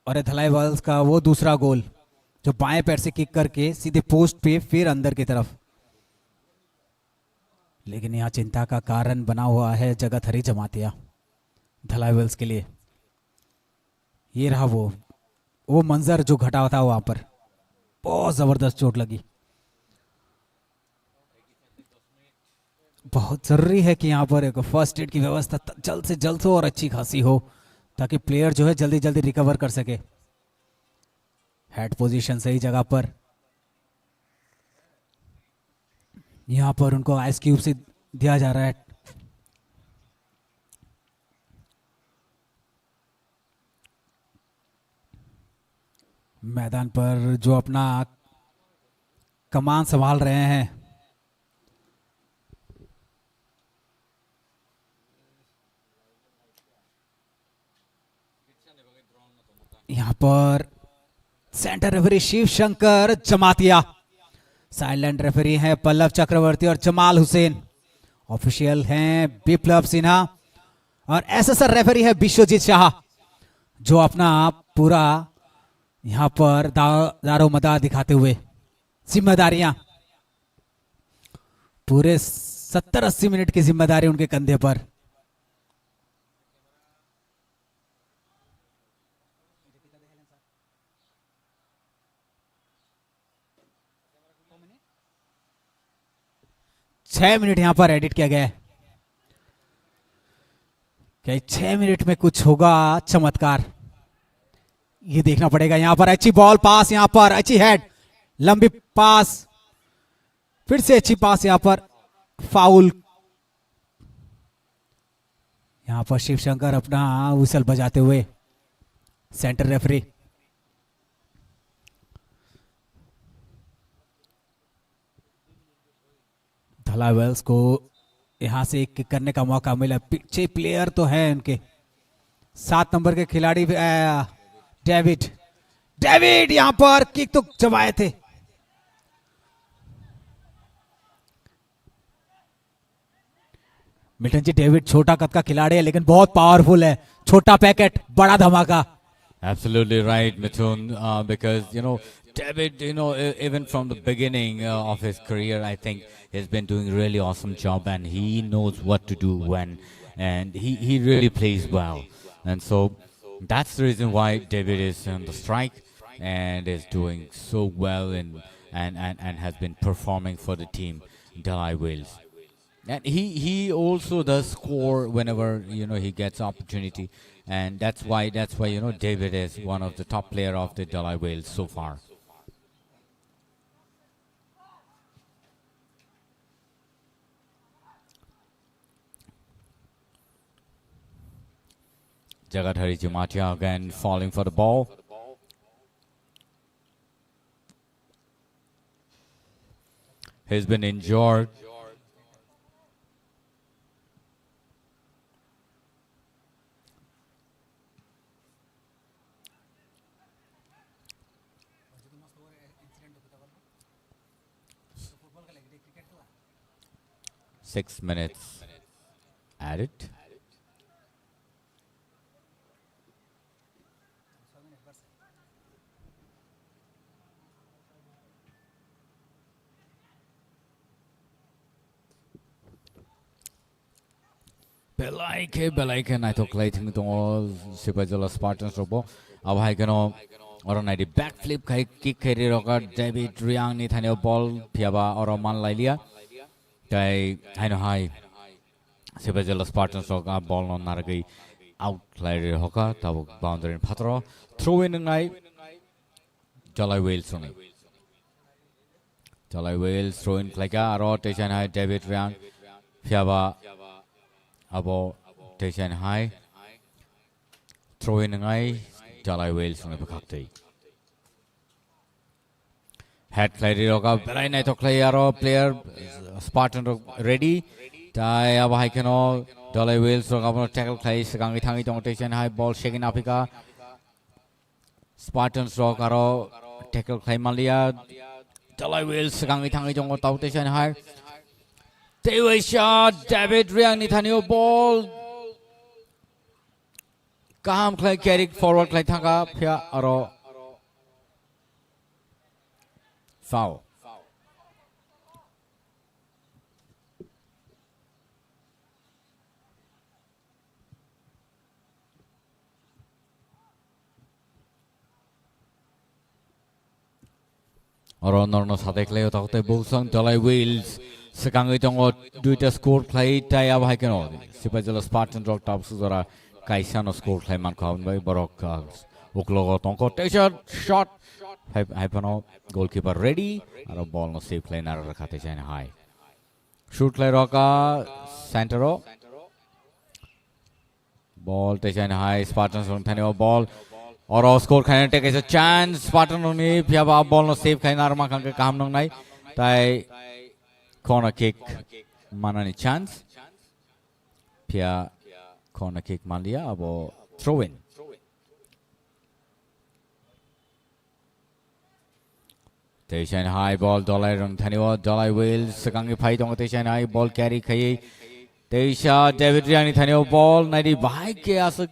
और ये धलाई वाल्स का वो दूसरा गोल जो बाएं पैर से किक करके सीधे पोस्ट पे फिर अंदर की तरफ। लेकिन यहां चिंता का कारण बना हुआ है जगाथरी जमातिया धलाई वेल्स के लिए। ये रहा वो मंजर जो घटा था वहां पर, बहुत जबरदस्त चोट लगी। बहुत जरूरी है कि यहाँ पर एक फर्स्ट एड की व्यवस्था जल्द से जल्द हो और अच्छी खासी हो, ताकि प्लेयर जो है जल्दी जल्दी रिकवर कर सके। हेड पोजीशन सही जगह पर, यहां पर उनको आइस क्यूब से दिया जा रहा है। मैदान पर जो अपना कमान संभाल रहे हैं यहां पर centre referee Shiv Shankar Jamatia, silent referee हैं पल्लव चक्रवर्ती और जमाल हुसैन, ऑफिशियल हैं बिप्लब सिन्हा, और एसएसआर रेफरी है विश्वजीत शाह, जो अपना पूरा यहां पर दारोमदार दिखाते हुए जिम्मेदारियां, पूरे 70-80 मिनट की जिम्मेदारी उनके कंधे पर। छह मिनट यहां पर एडिट किया गया है, क्या 6 मिनट में कुछ होगा चमत्कार, ये देखना पड़ेगा। यहां पर अच्छी बॉल पास, यहां पर अच्छी हेड, लंबी पास, फिर से अच्छी पास, यहां पर फाउल। यहां पर शिवशंकर अपना व्हिसल बजाते हुए, सेंटर रेफरी। धलाई वेल्स को यहां से एक किक करने का मौका मिला, पीछे प्लेयर तो है उनके, 7 नंबर के खिलाड़ी डेविड यहां पर किक तो जमाए थे। मिल्टन जी, डेविड छोटा कद का खिलाड़ी है लेकिन बहुत पावरफुल है, छोटा पैकेट बड़ा धमाका। Absolutely right, Mithun, because David, even from the beginning of his career, I think he's been doing a really awesome job, and he knows what to do when, and he really plays well. And so that's the reason why David is on the strike and is doing so well and has been performing for the team, Delhi Wales. And he also does score whenever he gets opportunity, and that's why David is one of the top player of the Delhi Wales so far. Jagathari Jumatia again falling for the ball. He's been injured. Six minutes added. Belai ke nai to klai thing to Sipajala Spartans robo. Abhai kano oro nai di backflip kai kick kari roka David Riang ni thane ball phiaba oro man lailia. Tai haino hai Sipajala Spartans roka ball non naragai out lai roka tabo boundary phatro throw in ngai Jalai Wales oni. Jalai Wales throw in klaika aro station hai David Riang phiaba abo station high throw in ngai Jalai Wales on the bakakti head clay roka belai nai to clay aro player Spartan ready tai abo hai kano Jalai Wales roka abo tackle clay segangi thangi tong station high ball shaking apika Spartans roka aro tackle clay malia Jalai Wales segangi thangi tong tau station high they were shot David Riang Nithanio ball Kaham clay carry forward clay thanga phya aro foul aro norno sate clay otakte bosang Jalai Wales sekangai tongo duita score play tai abhai keno Sipajala Spartan rock top suzara kaisano score play man kaun bai borok uklogo tonko station shot haipano goalkeeper ready aro ball no save play nar rakhate chain high shoot play roka centero ball station high Spartans on thane ball aro score khane take a chance Spartan oni phiaba ball no save khai nar ma khang kam nang nai tai corner kick manani chance pia corner kick manlia abo throw in station high ball Jalai rang thaniwa Jalai Wales sekangi phai tong station high ball carry khai Teisha David Riang thaniwa ball naidi bhai ke asak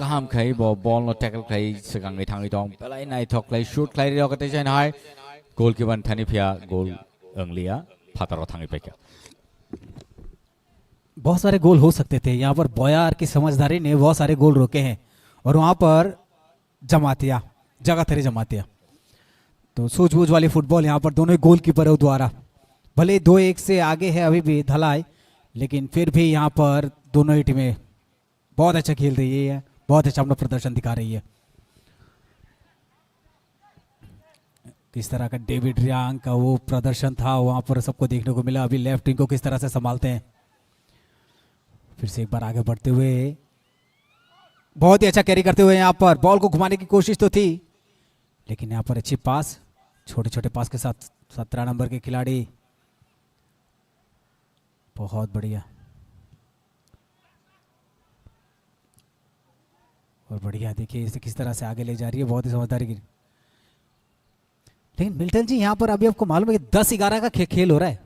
kaham khai ball no tackle khai sekangi thangi tong pelai nai thok lai shoot khai ro station high goalkeeper thani phia goal अंगलिया फातरो थांगी पे क्या बहुत सारे गोल हो सकते थे यहाँ पर बॉयार की समझदारी ने बहुत सारे गोल रोके हैं और वहाँ पर जमातिया जगाथरी जमातिया तो सूझबूझ वाली फुटबॉल यहाँ पर दोनों ही गोलकीपरों द्वारा भले 2-1 से आगे है अभी भी धलाई लेकिन फिर भी यहाँ पर दोनों ही टीमें बहुत अच्छा खेल रही है बहुत अच्छा अपना प्रदर्शन दिखा रही है किस तरह का डेविड रियांग का वो प्रदर्शन था वहां पर सबको देखने को मिला अभी लेफ्ट विंग को किस तरह से संभालते हैं फिर से एक बार आगे बढ़ते हुए बहुत ही अच्छा कैरी करते हुए यहाँ पर बॉल को घुमाने की कोशिश तो थी लेकिन यहाँ पर अच्छी पास छोटे छोटे पास के साथ 17 नंबर के खिलाड़ी बहुत बढ़िया और बढ़िया देखिए इसे किस तरह से आगे ले जा रही है बहुत ही समझदारी की लेकिन मिल्टन जी यहाँ पर अभी आपको मालूम है कि 10-11 का खेल हो रहा है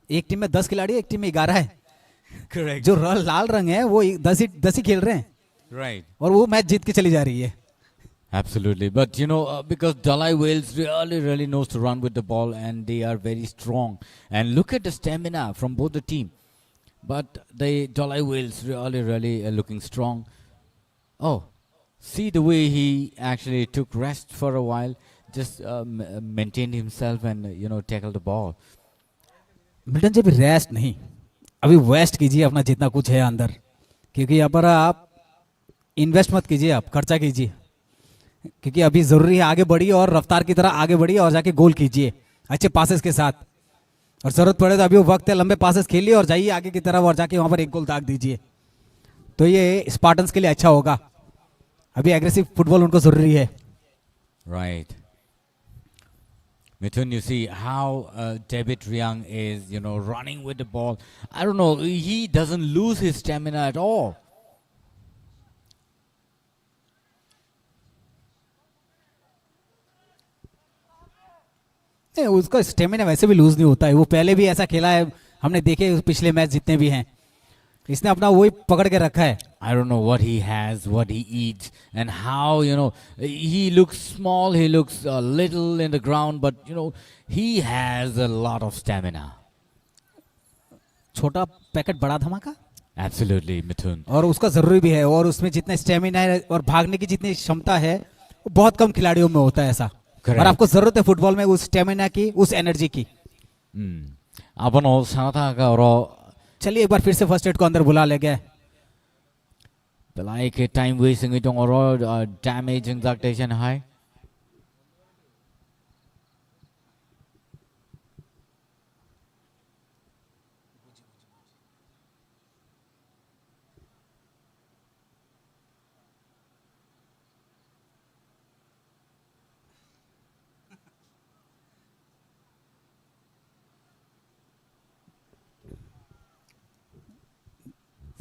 एक टीम में 10 खिलाड़ी एक टीम में 11 है करेक्ट जो लाल रंग है वो 10 ही खेल रहे हैं राइट और वो मैच जीत के चली जा रही है Absolutely, but because Dalai Wales really knows to run with the ball, and they are very strong. And look at the stamina from both the team. But the Dalai Wales really looking strong. Oh, see the way he actually took rest for a while, just maintained himself and tackled the ball. Milton ji, अभी rest नहीं, अभी waste कीजिए अपना जितना कुछ है अंदर, क्योंकि यहाँ पर आप इन्वेस्ट मत कीजिए, आप खर्चा कीजिए, क्योंकि अभी ज़रूरी है आगे बढ़िए और रफ्तार की तरह आगे बढ़िए और जाके गोल कीजिए अच्छे पासेस के साथ। और ज़रूरत पड़े तो अभी वो वक्त है, लंबे पासेस खेलिए और जाइए आगे की तरफ और जाके वहाँ पर एक गोल दाग दीजिए, तो ये स्पार्टन्स के लिए अच्छा होगा। अभी एग्रेसिव फुटबॉल उनको ज़रूरी है। Right. Mithun, you see how David Riang is, running with the ball. I don't know, he doesn't lose his stamina at all. नहीं, उसका स्टेमिना वैसे भी लूज नहीं होता है, वो पहले भी ऐसा खेला है, हमने देखे पिछले मैच जितने भी हैं, इसने अपना वही पकड़ के रखा है। I don't know what he has, what he eats, and how, he looks small, he looks little in the ground, but, he has a lot of stamina. छोटा पैकेट बड़ा धमाका। Absolutely, Mithun. और उसका ज़रूरी भी है, और उसमें जितना स्टेमिना है और भागने की जितनी क्षमता है वो बहुत कम खिलाड़ियों में होता है ऐसा। Correct. और आपको ज़रूरत है फुटबॉल में उस स्टेमिना की, उस एनर्जी की। Abano sanata ro चलिए एक बार फिर से फर्स्ट एड को अंदर बुला ले गए। belai ke time wasting itong ro damaging adaptation high.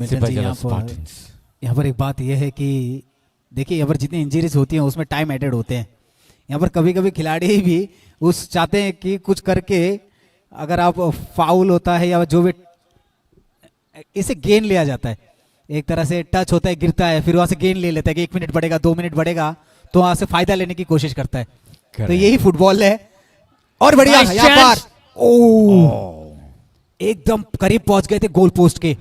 Milton ji, यहाँ पर एक बात यह है कि देखिए यहाँ पर जितनी इंजरीज होती हैं उसमें टाइम एडेड होते हैं। यहाँ पर कभी कभी खिलाड़ी भी उस चाहते हैं कि कुछ करके, अगर आप फाउल होता है या जो भी, इसे गेन लिया जाता है, एक तरह से टच होता है, गिरता है, फिर वहाँ से गेन ले लेता है कि 1 मिनट बढ़ेगा, 2 मिनट बढ़ेगा, तो वहाँ से फायदा लेने की कोशिश करता है। तो यही फुटबॉल है। और बढ़िया यहाँ पर एकदम करीब पहुंच गए थे गोल पोस्ट के,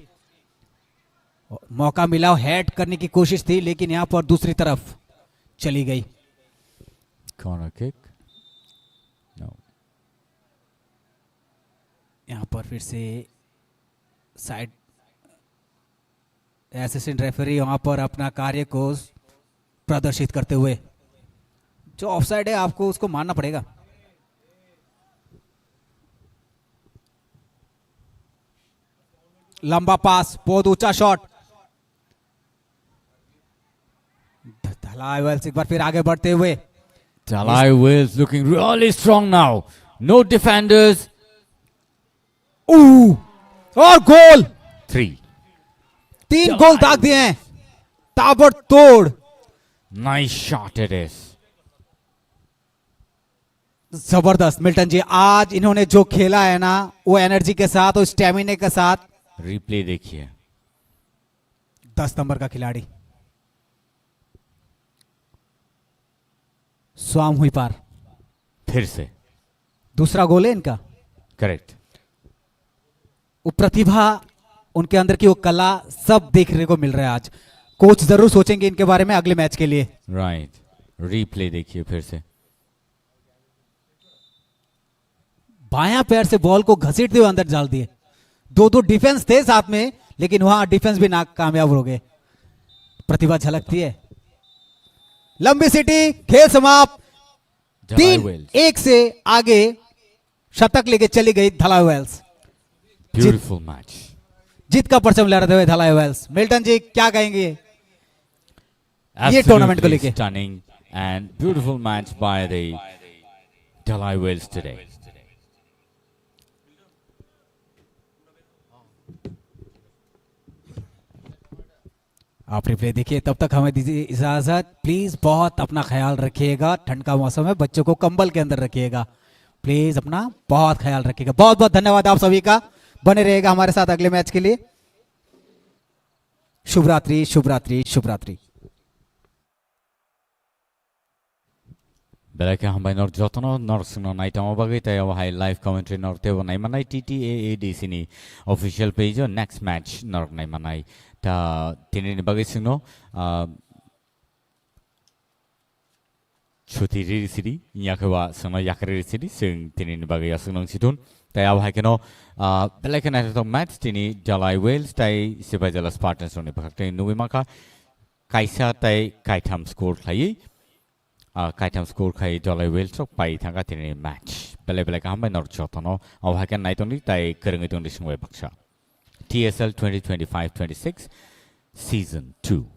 मौका मिला, हेड करने की कोशिश थी, लेकिन यहां पर दूसरी तरफ चली गई। Corner kick. No. यहां पर फिर से साइड असिस्टेंट रेफरी वहां पर अपना कार्य को प्रदर्शित करते हुए, जो ऑफसाइड है आपको उसको मानना पड़ेगा। लंबा पास, बहुत ऊंचा शॉट, Dalai Wales एक बार फिर आगे बढ़ते हुए। Dalai Wales looking really strong now. No defenders. और गोल, 3. 3 गोल दाग दिए हैं, ताबड़तोड़। Nice shot it is. जबरदस्त मिल्टन जी, आज इन्होंने जो खेला है ना, वो एनर्जी के साथ और स्टेमिना के साथ। Replay देखिए। 10 नंबर का खिलाड़ी स्वाम हुई पार, फिर से दूसरा गोल है इनका। करेक्ट। वो प्रतिभा, उनके अंदर की वो कला, सब देखने को मिल रहा है आज। कोच जरूर सोचेंगे इनके बारे में अगले मैच के लिए। राइट, रीप्ले देखिए फिर से। बायां पैर से बॉल को घसीटते हुए अंदर डाल दिए। 2 डिफेंस थे साथ में, लेकिन वहां डिफेंस भी नाकामयाब हो गए। प्रतिभा झलकती है। लंबी सीटी, खेल समाप्त। 3-1 से आगे शतक लेके चली गई धलाई वेल्स। ब्यूटीफुल मैच, जीत का परचम लहराते हुए धलाई वेल्स। मिल्टन जी क्या कहेंगे ये टूर्नामेंट को लेके? Stunning and beautiful match by the Dalai Wales today. आप रिप्ले देखिए, तब तक हमें दीजिए इजाजत। प्लीज बहुत अपना ख्याल रखिएगा, ठंड का मौसम है, बच्चों को कंबल के अंदर रखिएगा, प्लीज अपना बहुत ख्याल रखिएगा। बहुत बहुत धन्यवाद आप सभी का, बने रहेगा हमारे साथ अगले मैच के लिए। शुभ रात्रि, शुभ रात्रि, शुभ रात्रि। Belaka hambai nor jotono nor suno nai tamo bagai tai aw hai live commentary nor te nai manai TTAADC ni official page o next match nor nai manai ta tini ni bagai suno chuti ri siri yakwa suno yakri siri sing tini ni bagai asung situn tai aw hai keno belaka nai to match tini Jalai Wales tai Sibai Jala Spartans ni bakte nuimaka kaisa tai kaitam score khai kaitam score khai Jalai Wales sok pai thanga tini match bele hambai nor jotono aw hai kan nai toni tai kereng itong disungwe baksa TSL 2025-26 season 2